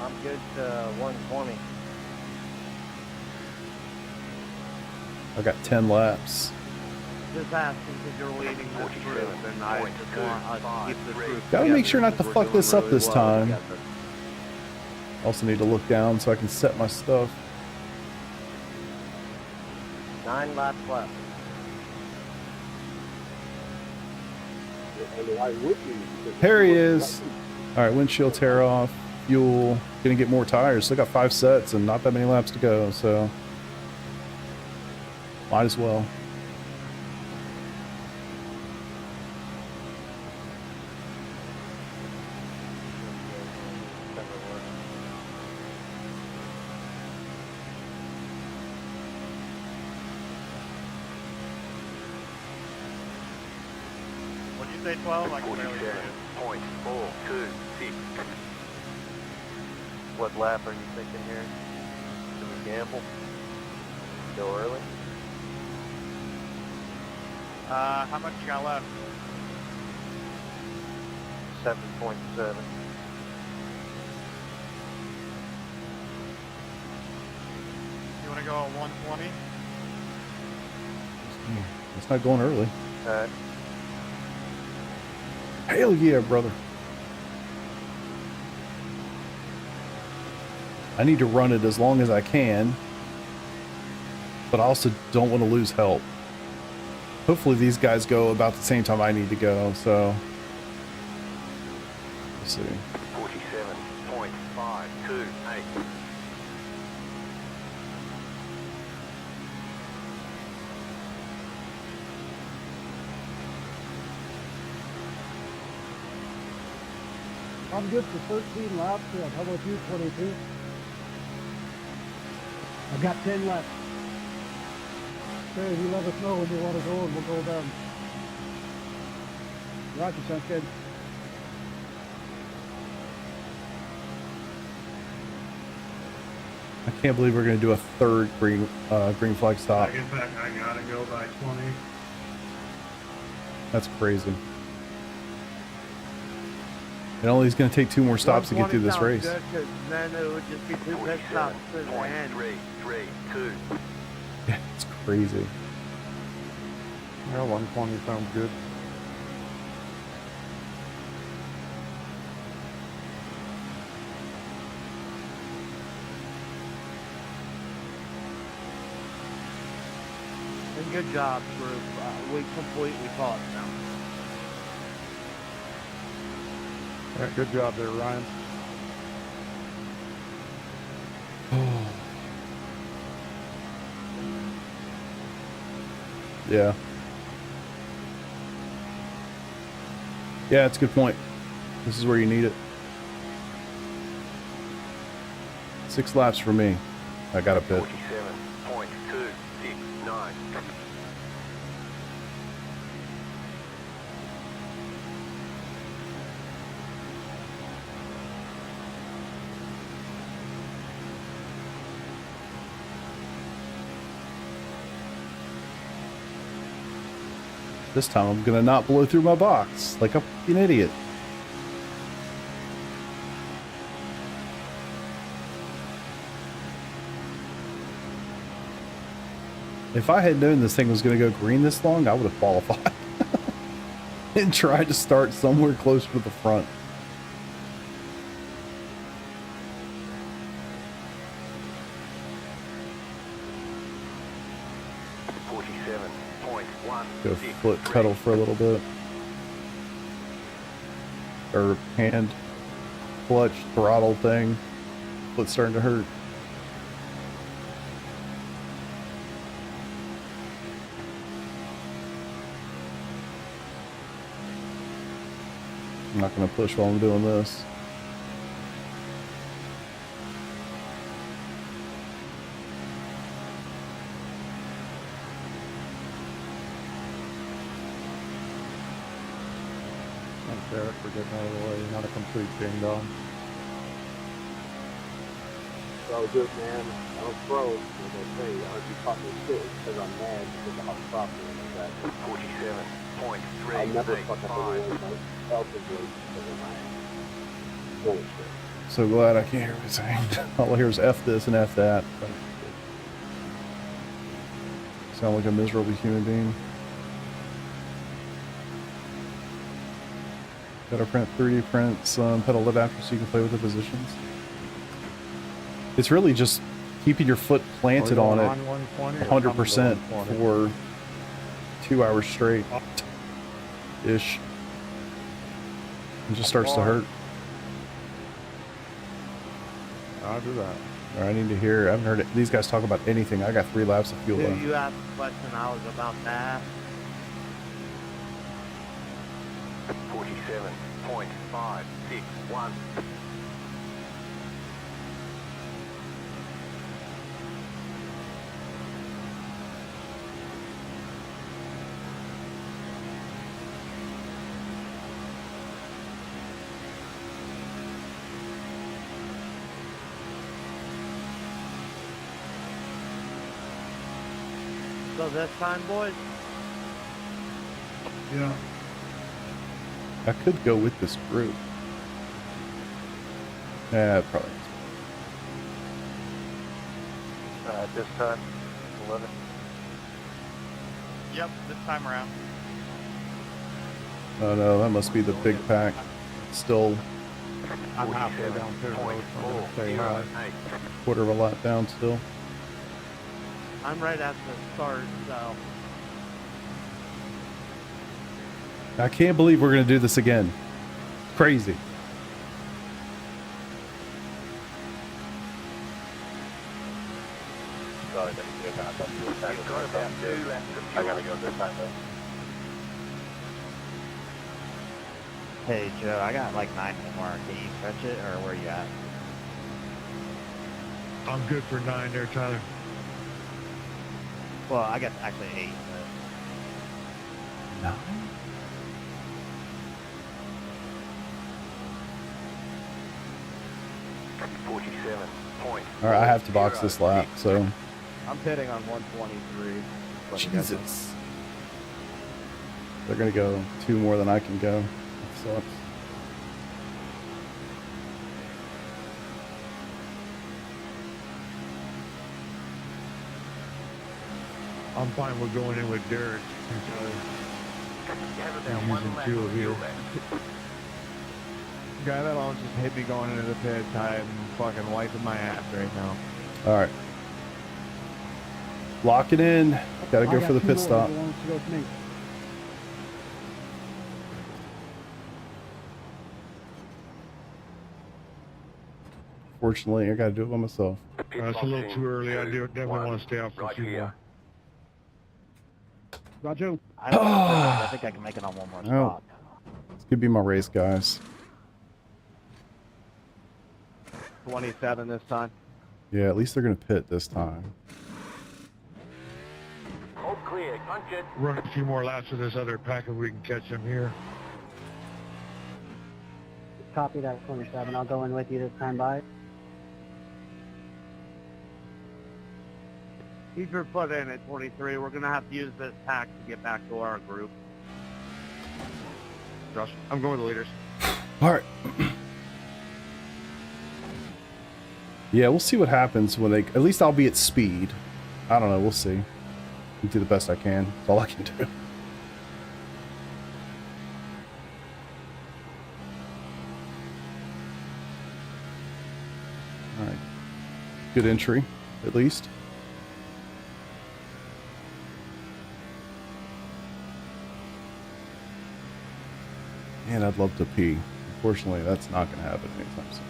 I'm good to 120. I got 10 laps. Just asking because you're leading this group and I just want us to keep this group Gotta make sure not to together. fuck We're this doing up this really well time. together. Also need to look down so I can set my stuff. 9 laps left. There he is. Alright, windshield tear off. Fuel. Gonna get more tires. Still got 5 sets and not that many laps to go, so might as well. What'd you you say 12? I can barely hear you. 47.426. What lap are you thinking here? Do we gamble? Go early? How much you got left? 7.7. You want to go at 120? It's not going early. Alright. Hell yeah, brother. I need to run it as long as I can, but I also don't want to lose help. Hopefully these guys go about the same time I need to go, so let's see. 47.528. I'm good for 13 laps. How about you, 22? I've got 10 left. Okay, you let us know when you want to go and we'll go down. Roger, sounds good. I can't believe we're going to do a third green flag stop. I get back, I gotta go by 20. That's crazy. It only is going to take 2 more stops to get through this 120 race. sounds good, 'cause then it would just be 2 pit stops to the end. 47.332. Yeah, it's crazy. Yeah, 120 sounds good. And good job, group. We completely caught them. Yeah, good job there, Ryan. Yeah. Yeah, it's a good point. This is where you need it. 6 laps for me. I got a pit. 47.269. This time I'm gonna not blow through my box like a fucking idiot. If I had known this thing was gonna go green this long, I would have qualified and tried to start somewhere closer to the front. Go foot pedal for a little bit. Or hand clutch throttle thing. Foot's starting to hurt. I'm not going to push while I'm doing this. Thanks, Eric, for getting out of the way. Not a complete ding dong. So good, man. I'm froze. As I say, I heard you talking shit because I'm mad because of how property like that. 47.385. I'll never fuck up anyone else's race because of my bullshit. So glad I can't hear what he's saying. All I hear is F this and F that. Sound like a miserable human being. Gotta print 3D print some pedal adapters so you can play with the positions. It's really just keeping your foot planted on it 100% for 2 hours straight. Ish. It just starts to hurt. I'll do that. Or I need to hear. I haven't heard these guys talk about anything. I got 3 laps of fuel Dude, left. you asked a question, I was about that. 47.561. So this time, boys, Yeah. I could go with this group. Yeah, probably. This time, 11. Yep, this time around. Oh no, that must be the big pack. Still I'm halfway down pit road, so I'm gonna stay high. quarter of a lap down still. I'm right at the start, so I can't believe we're gonna do this again. Crazy. Sorry, that you got that. You've got about 2 laps of I fuel. gotta go this time though. Hey Joe, I got like 9 more. Can you fetch it, or where you at? I'm good for 9 there, Tyler. Well, I got actually 8. No. All right, I have to box this lap, so I'm pitting on 123. Jesus. They're gonna go 2 more than I can go. That sucks. I'm fine with going in with Derek and Tyler. You have about I'm 1 using lap fuel of here. fuel left. Guy that almost just hit me going into the pit. I'm fucking wiping my ass right now. All right. Lock it in. Gotta I go got for the 2 pit more stop. that wants to go with me. Fortunately, I gotta do it by myself. It's a little too early. I definitely want to stay out for a few more. Roger. I think I can make it on one more Oh. stop. This could be my race, guys. 27 this time. Yeah, at least they're gonna pit this time. All clear. Punch it. Run a few more laps of this other pack if we can catch them here. Copy that 27. I'll go in with you this time by. Keep your foot in at 23. We're gonna have to use this pack to get back to our group. Josh, I'm going with the leaders. All right. Yeah, we'll see what happens when they. At least I'll be at speed. I don't know. We'll see. I'll do the best I can. That's all I can do. All right. Good entry, at least. Man, I'd love to pee. Unfortunately, that's not going to happen anytime soon.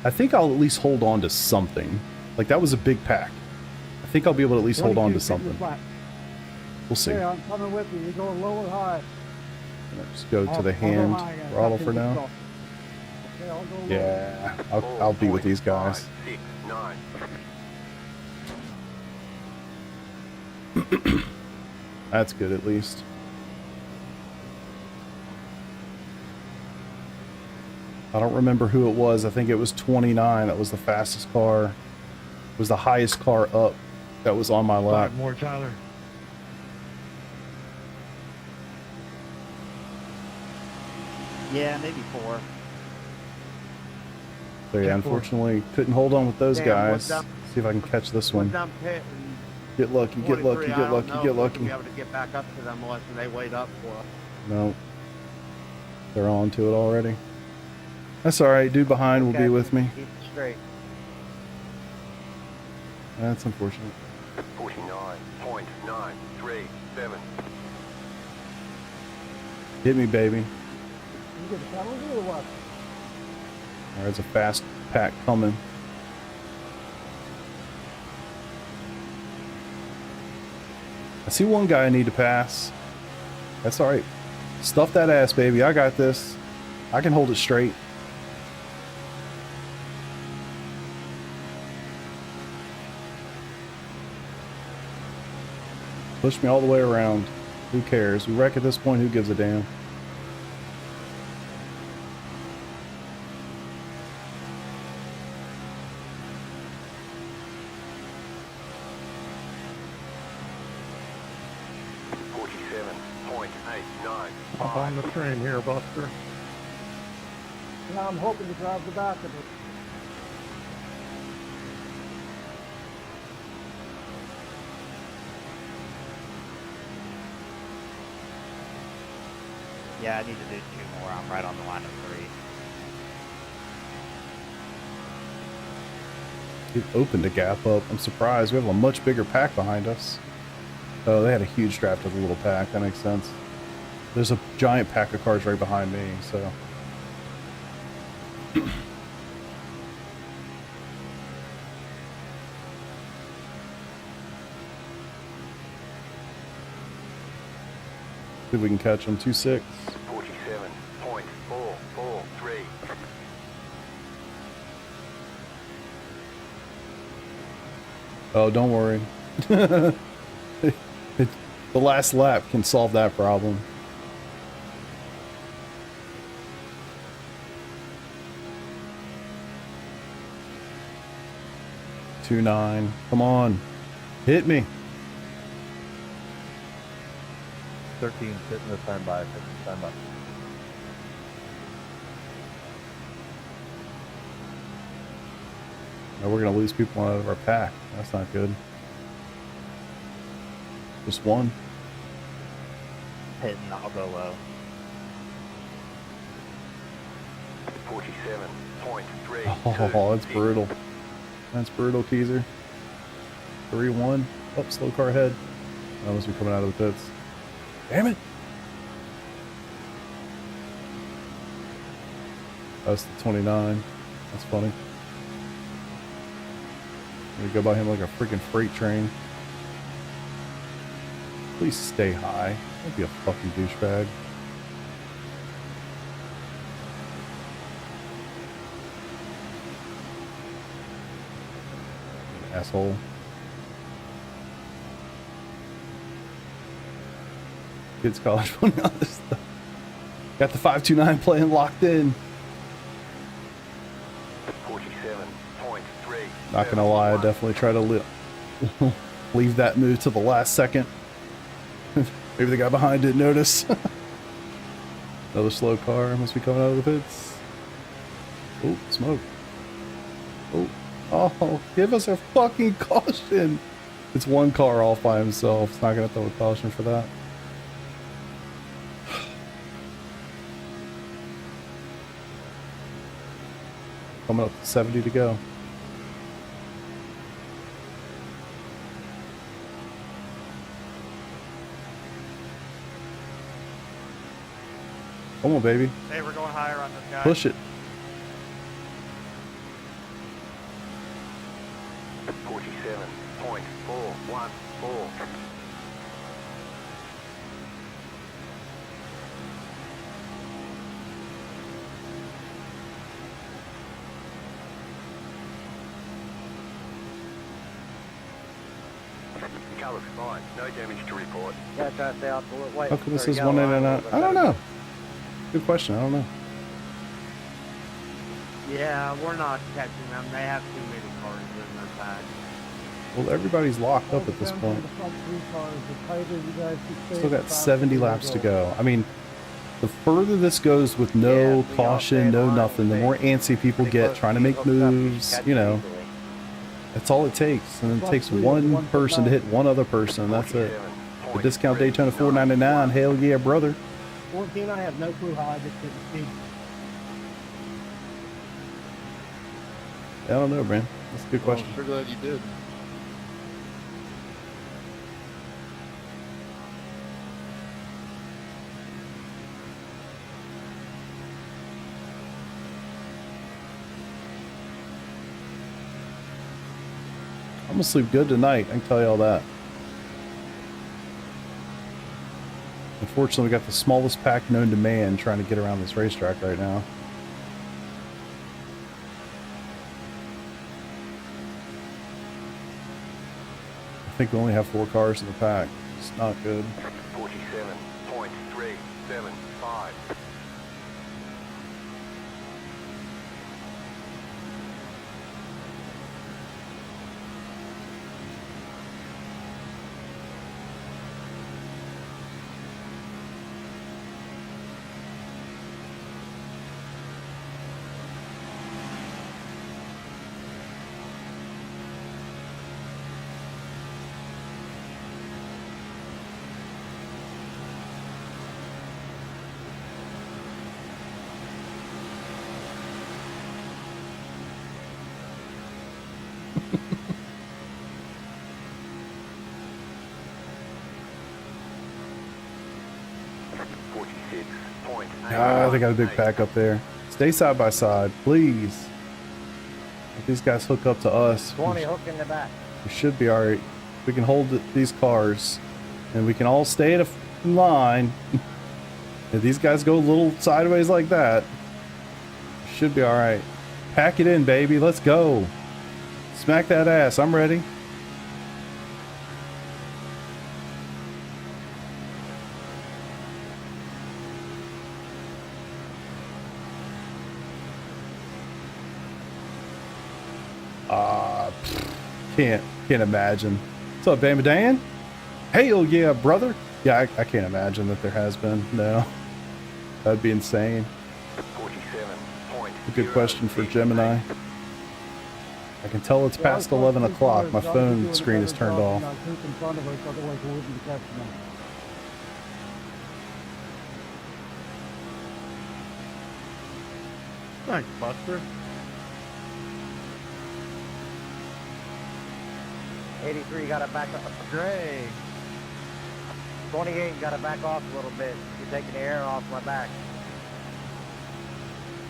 I think I'll at least hold on to something. Like, that was a big pack. I think I'll be able to at least hold on to 22, something. We'll see. Hey, I'm coming with you. You're going low or high? Just go to I'll the go hand high, guys. throttle I'll for take now. this off. Okay, I'll go low. Yeah, I'll be with these guys. 6, 9. That's good, at least. I don't remember who it was. I think it was 29. That was the fastest car. It was the highest car up that was on my lap. 5 more, Tyler. Yeah, maybe 4. So yeah, unfortunately, couldn't hold on with those Damn, guys. what's up? See if I can catch this We're one. down pit and Get lucky, get 23, lucky, I get don't lucky, know get if we'll lucky. be able to get back up to them unless they wait up for us. No. They're on to it already. That's alright, dude behind will be Okay, with me. Keep it straight. That's unfortunate. 49.937. Hit me, baby. You get the penalty or what? There's a fast pack coming. I see one guy I need to pass. That's alright. Stuff that ass, baby. I got this. I can hold it straight. Push me all the way around. Who cares? We wreck at this point. Who gives a damn? Hop on the train here, Buster. Now I'm hoping to drive the back of it. Yeah, I need to do 2 more. I'm right on the line of 3. It opened a gap up. I'm surprised. We have a much bigger pack behind us. Oh, they had a huge draft with a little pack. That makes sense. There's a giant pack of cars right behind me, so. See if we can catch them. 2-6. 47.443. Oh, don't worry. The last lap can solve that problem. Two 9. Come on. Hit me. 13, sitting the standby. Standby. Now we're going to lose people out of our pack. That's not good. Just one. Hitting, I'll go low. 47.3. Oh, that's brutal. That's brutal, teaser. 3-1. Oh, slow car ahead. That must be coming out of the pits. Damn it! That's the 29. That's funny. We go by him like a freaking freight train. Please stay high. Don't be a fucking douchebag. Asshole. Kids college putting on this stuff. Got the 529 playing locked in. 47.3. Not gonna lie, I definitely try to leave that move to the last second. Maybe the guy behind didn't notice. Another slow car must be coming out of the pits. Oh, smoke. Oh, give us a fucking caution. It's one car off by himself. It's not gonna throw a caution for that. Coming up to 70 to go. Come on, baby. Hey, we're going higher on this guy. Push it. 47.414. Car looks fine. No damage to report. Yeah, try to stay off the wait. How come this is 199? I don't know. Good question. I don't know. Yeah, we're not catching them. They have too many cars in their pack. Well, everybody's locked up at this point. The front 3 cars, the tighter you guys can stay, Still the got faster 70 you laps to go. I mean, the further this goes with no caution, no nothing, the more antsy people get trying to make moves, you know. That's all it takes. And it takes one person to hit one other person. That's it. The discount Daytona $4.99. Hell yeah, brother. 14, I have no clue how I just didn't speed. I don't know, man. That's a good question. I'm sure glad you did. I'm gonna sleep good tonight. I can tell you all that. Unfortunately, we got the smallest pack known to man trying to get around this racetrack right now. I think we only have 4 cars in the pack. It's not good. 47.375. Ah, they got a big pack up there. Stay side by side, please. If these guys hook up to us, 20 hook in the back. we should be alright. We can hold these cars, and we can all stay in line. If these guys go a little sideways like that, we should be alright. Pack it in, baby. Let's go. Smack that ass. I'm ready. Can't imagine. What's up, Bama Dan? Hell yeah, brother. Yeah, I can't imagine that there has been. No. That'd be insane. A good question for Gemini. I can tell it's past 11 o'clock. My phone screen is turned off. Thanks, Buster. 83 got to back up. Gray. 28 got to back off a little bit. You're taking the air off my back.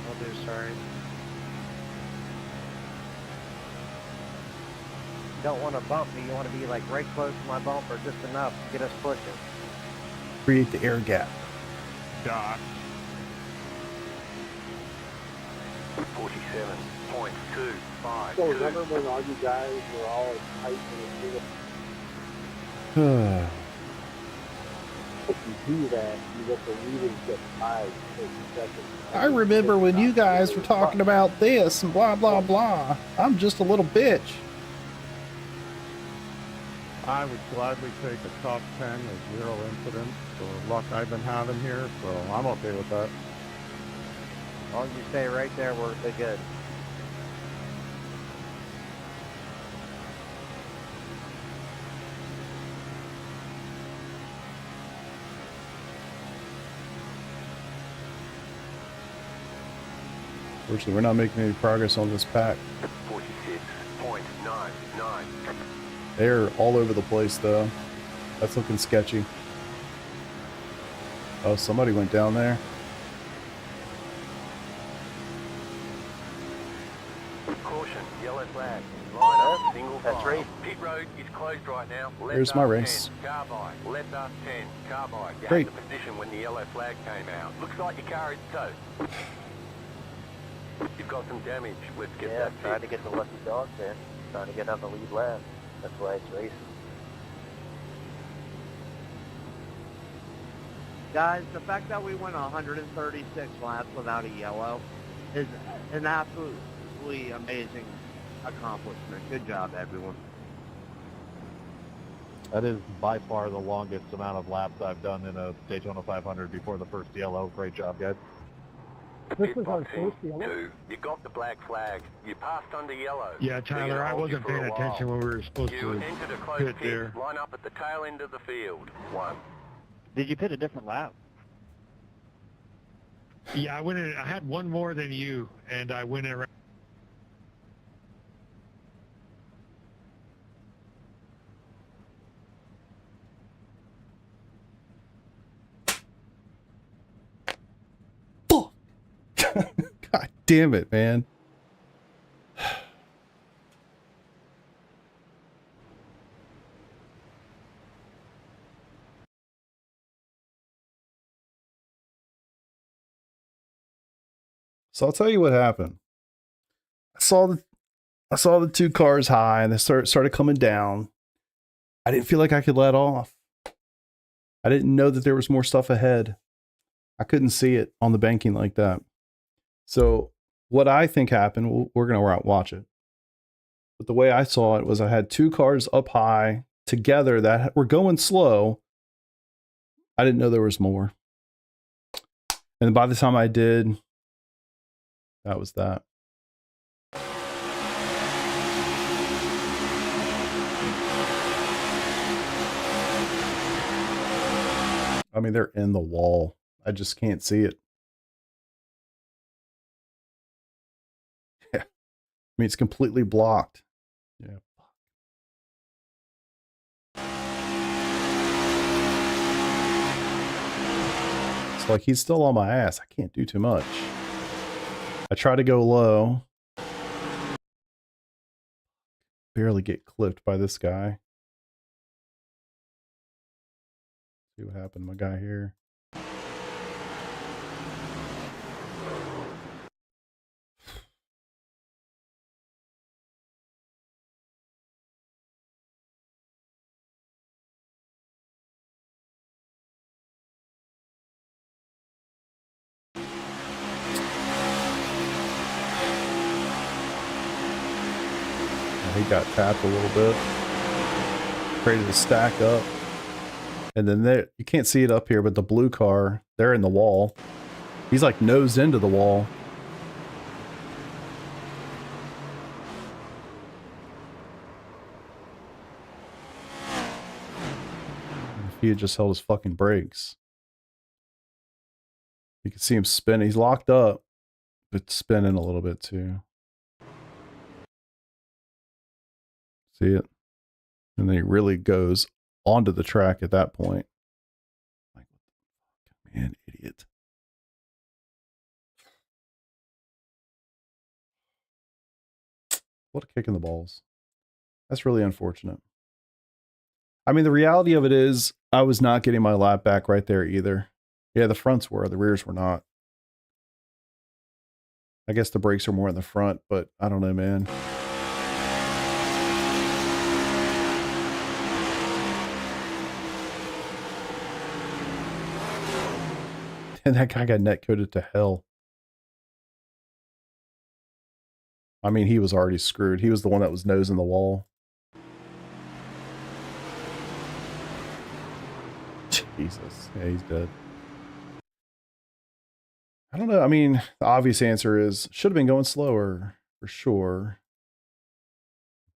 I'll do, sorry. You don't want to bump me. You want to be like right close to my bumper, just enough to get us pushing. Create the air gap. Doc. 47.252. So remember when all you guys were all tight and if you do that, you let the readings get tied for 30 seconds. I remember when you guys were talking about this and blah, blah, blah. I'm just a little bitch. I would gladly take a top 10 with 0 incidents for luck I've been having here, so I'm okay with that. As long as you stay right there, we're good. Fortunately, we're not making any progress on this pack. 46.99. They're all over the place, though. That's looking sketchy. Oh, somebody went down there. Caution, yellow flag. Line up, single file. That's right. Pit road is closed right now. Here's my race. 10, car by. Left up 10, car by. You Great. had the position when the yellow flag came out. Looks like your car is toast. You've got some damage. Let's get Yeah, that trying to fixed. get the lucky dog there. Trying to get on the lead lap. That's why it's racing. Guys, the fact that we went 136 laps without a yellow is an absolutely amazing accomplishment. Good job, everyone. That is by far the longest amount of laps I've done in a Daytona 500 before the first yellow. Great job, guys. This was our first yellow. 2, you got the black flag. You passed under yellow. Yeah, They're gonna Tyler, I hold you wasn't for a paying while. attention when we were supposed You to entered a closed pit pit. there. Line up at the tail end of the field. 1. Did you pit a different lap? Yeah, I went in. I had one more than you, and I went around. God damn it, man. So I'll tell you what happened. I saw the two cars high and they started coming down. I didn't feel like I could let off. I didn't know that there was more stuff ahead. I couldn't see it on the banking like that. So what I think happened, we're going to watch it. But the way I saw it was I had two cars up high together that were going slow. I didn't know there was more. And by the time I did, that was that. I mean, they're in the wall. I just can't see it. Yeah. I mean, it's completely blocked. Yeah. So like he's still on my ass. I can't do too much. I try to go low. Barely get clipped by this guy. See what happened to my guy here. He got tapped a little bit. Created a stack up. And then there, you can't see it up here, but the blue car, they're in the wall. He's like nosed into the wall. If he had just held his fucking brakes. You can see him spin. He's locked up, but spinning a little bit too. See it? And then he really goes onto the track at that point. Like, man, idiot. What a kick in the balls. That's really unfortunate. I mean, the reality of it is I was not getting my lap back right there either. Yeah, the fronts were, the rears were not. I guess the brakes are more in the front, but I don't know, man. And that guy got netcoded to hell. I mean, he was already screwed. He was the one that was nosing the wall. Jesus. Yeah, he's dead. I don't know. I mean, the obvious answer is should have been going slower for sure.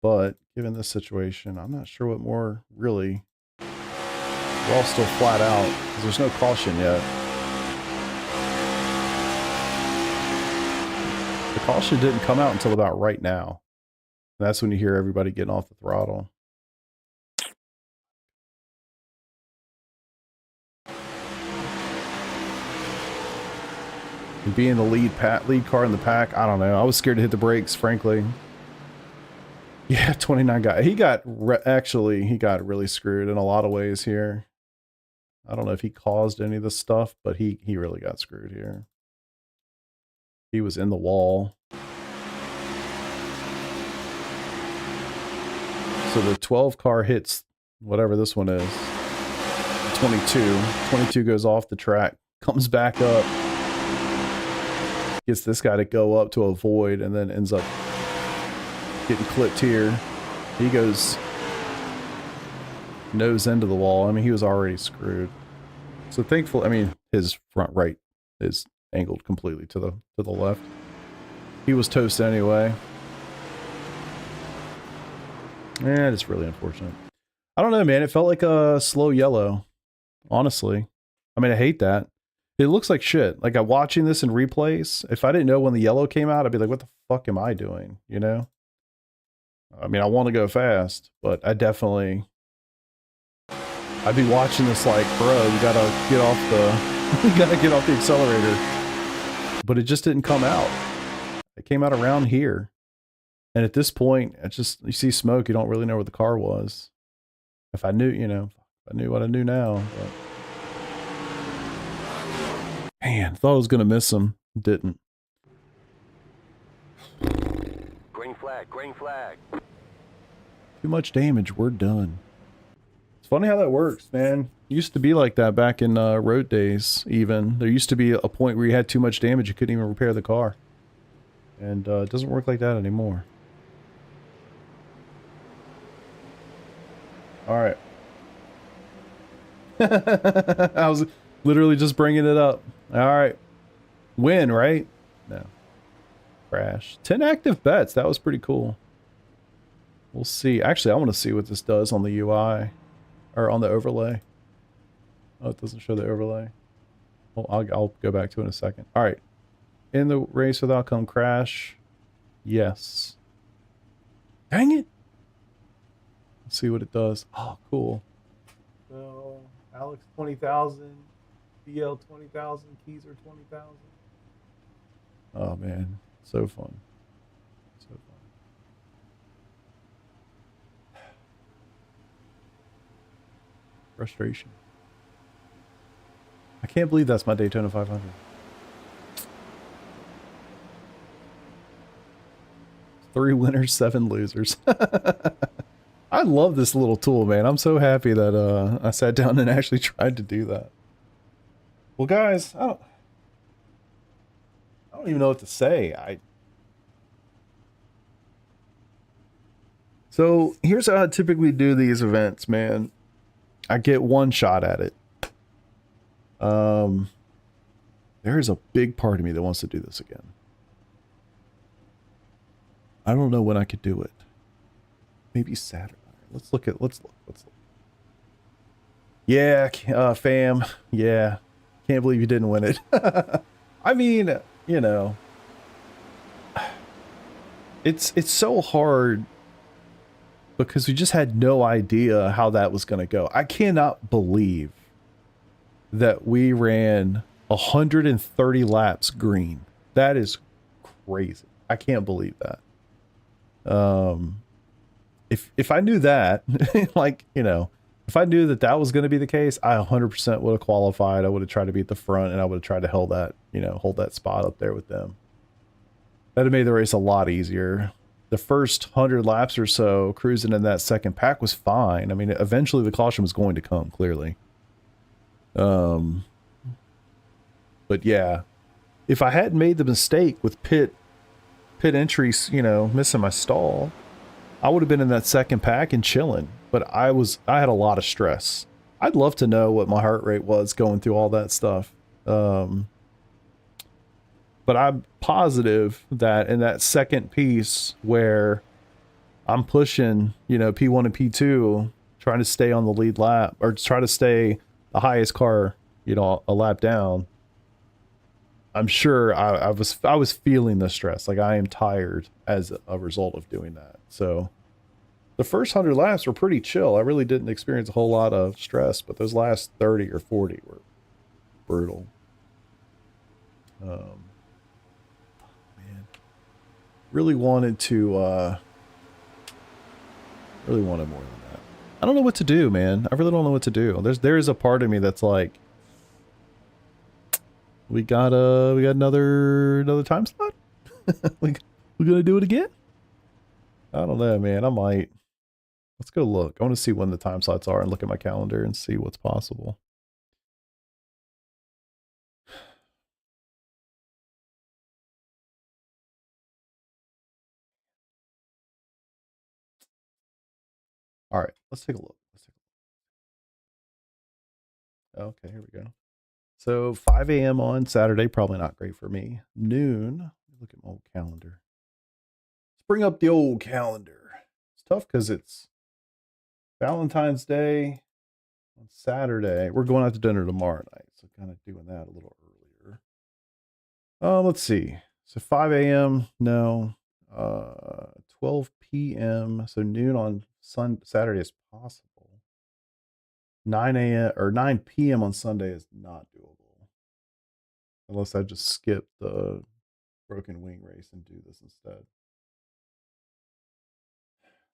But given this situation, I'm not sure what more really. We're all still flat out because there's no caution yet. The caution didn't come out until about right now. And that's when you hear everybody getting off the throttle. And being the lead car in the pack, I don't know. I was scared to hit the brakes, frankly. Yeah, 29 guy. He got he got really screwed in a lot of ways here. I don't know if he caused any of this stuff, but he really got screwed here. He was in the wall. So the 12 car hits whatever this one is. 22. 22 goes off the track, comes back up, gets this guy to go up to avoid, and then ends up getting clipped here. He goes nose into the wall. I mean, he was already screwed. So thankfully, I mean, his front right is angled completely to the left. He was toast anyway. Yeah, it's really unfortunate. I don't know, man. It felt like a slow yellow, honestly. I mean, I hate that. It looks like shit. Like, I'm watching this in replays. If I didn't know when the yellow came out, I'd be like, what the fuck am I doing? You know? I mean, I want to go fast, but I'd be watching this like, bro, you gotta get off the, you gotta get off the accelerator. But it just didn't come out. It came out around here. And at this point, it's just, you see smoke, you don't really know where the car was. If I knew, you know, if I knew what I knew now. But... Man, thought I was going to miss him. Didn't. Green flag, green flag. Too much damage, we're done. It's funny how that works, man. It used to be like that back in road days, even. There used to be a point where you had too much damage, you couldn't even repair the car. And it doesn't work like that anymore. All right. I was literally just bringing it up. All right. Win, right? No. Crash. 10 active bets. That was pretty cool. We'll see. Actually, I want to see what this does on the UI. Or on the overlay. Oh, it doesn't show the overlay. Well, I'll go back to it in a second. All right. In the race with outcome crash. Yes. Dang it. Let's see what it does. Oh, cool. So, Alex 20,000. DL 20,000, Keezer 20,000. Oh man, so fun. So fun. Frustration. I can't believe that's my Daytona 500. Three winners, 7 losers. I love this little tool, man. I'm so happy that I sat down and actually tried to do that. Well, guys, I don't even know what to say. So here's how I typically do these events, man. I get one shot at it. There's a big part of me that wants to do this again. I don't know when I could do it. Maybe Saturday. Let's look. Yeah, fam. Yeah. Can't believe you didn't win it. I mean, you know, it's so hard because we just had no idea how that was going to go. I cannot believe that we ran 130 laps green. That is crazy. I can't believe that. If I knew that, like, you know, if I knew that that was going to be the case, I 100% would have qualified. I would have tried to be at the front, and I would have tried to hold that spot up there with them. That'd have made the race a lot easier. The first 100 laps or so, cruising in that second pack was fine. I mean, eventually the caution was going to come, clearly. But yeah, if I hadn't made the mistake with pit entries, you know, missing my stall, I would have been in that second pack and chilling. But I had a lot of stress. I'd love to know what my heart rate was going through all that stuff. But I'm positive that in that second piece where I'm pushing, you know, P1 and P2, trying to stay on the lead lap, or try to stay the highest car, you know, a lap down, I'm sure I was feeling the stress. Like, I am tired as a result of doing that. So the first 100 laps were pretty chill. I really didn't experience a whole lot of stress, but those last 30 or 40 were brutal. Man, really wanted more than that. I don't know what to do, man. I really don't know what to do. There is a part of me that's like, we got another time slot. we gonna do it again? I don't know, man. I might. Let's go look. I want to see when the time slots are and look at my calendar and see what's possible. All right, let's take a look. Okay, here we go. So 5 a.m. on Saturday, probably not great for me. Noon, look at my old calendar. Let's bring up the old calendar. It's tough because it's Valentine's Day on Saturday. We're going out to dinner tomorrow night, so kind of doing that a little earlier. Let's see. So 5 a.m. No. 12 p.m. So noon on Saturday is possible. 9 a.m. or 9 p.m. on Sunday is not doable. Unless I just skip the broken wing race and do this instead.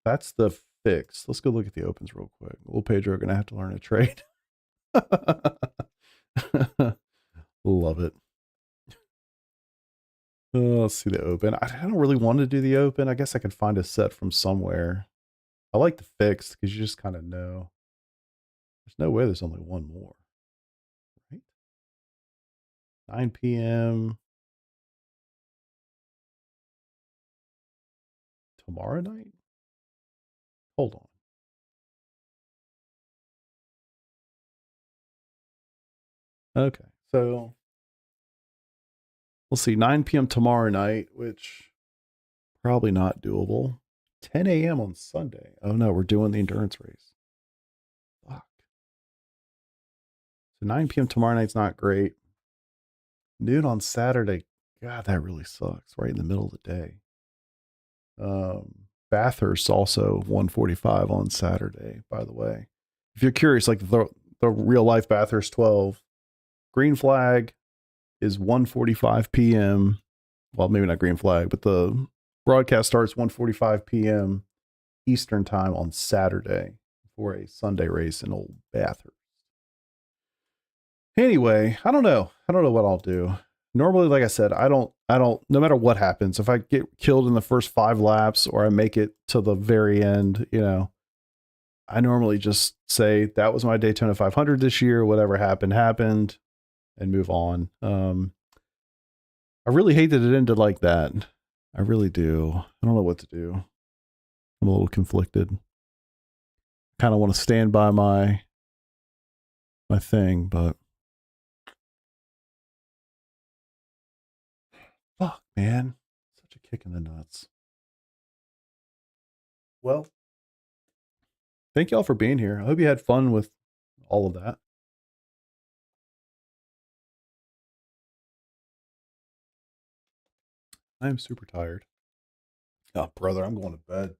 That's the fix. Let's go look at the opens real quick. Little Pedro gonna have to learn a trade. Love it. Let's see the open. I don't really want to do the open. I guess I could find a set from somewhere. I like the fixed because you just kind of know. There's no way there's only one more. Right? 9 p.m. tomorrow night? Hold on. Okay, so we'll see. 9 p.m. tomorrow night, which probably not doable. 10 a.m. on Sunday. Oh no, we're doing the endurance race. Fuck. So 9 p.m. tomorrow night's not great. Noon on Saturday. God, that really sucks. Right in the middle of the day. Bathurst also 1:45 on Saturday, by the way. If you're curious, like the real life Bathurst 12 green flag is 1:45 p.m. Well, maybe not green flag, but the broadcast starts 1:45 p.m. Eastern time on Saturday for a Sunday race in Old Bathurst. Anyway, I don't know what I'll do. Normally, like I said, I don't, no matter what happens, if I get killed in the first 5 laps or I make it to the very end, you know, I normally just say that was my Daytona 500 this year. Whatever happened, happened, and move on. I really hate that it ended like that. I really do. I don't know what to do. I'm a little conflicted. Kind of want to stand by my thing, but fuck, man. Such a kick in the nuts. Well, thank y'all for being here. I hope you had fun with all of that. I am super tired. Oh, brother, I'm going to bed.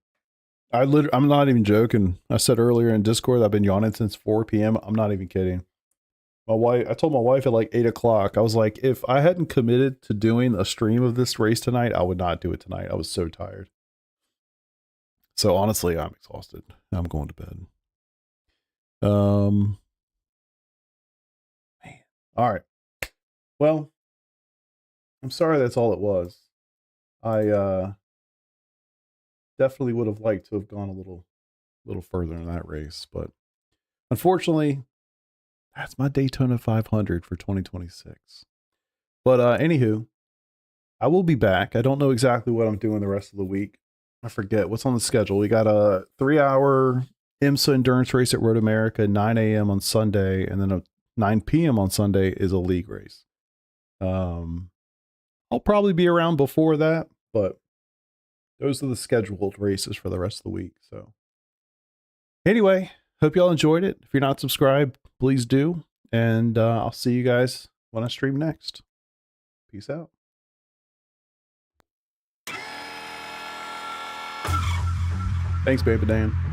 I'm not even joking. I said earlier in Discord, I've been yawning since 4 p.m. I'm not even kidding. I told my wife at like 8 o'clock, I was like, if I hadn't committed to doing a stream of this race tonight, I would not do it tonight. I was so tired. So honestly, I'm exhausted. I'm going to bed. Man. All right. Well, I'm sorry that's all it was. I definitely would have liked to have gone a little further in that race, but unfortunately, that's my Daytona 500 for 2026. But anywho, I will be back. I don't know exactly what I'm doing the rest of the week. I forget what's on the schedule. We got a 3-hour IMSA endurance race at Road America, 9 a.m. on Sunday, and then a 9 p.m. on Sunday is a league race. I'll probably be around before that, but those are the scheduled races for the rest of the week. So anyway, hope y'all enjoyed it. If you're not subscribed, please do. And I'll see you guys when I stream next. Peace out. Thanks, Baby Dan.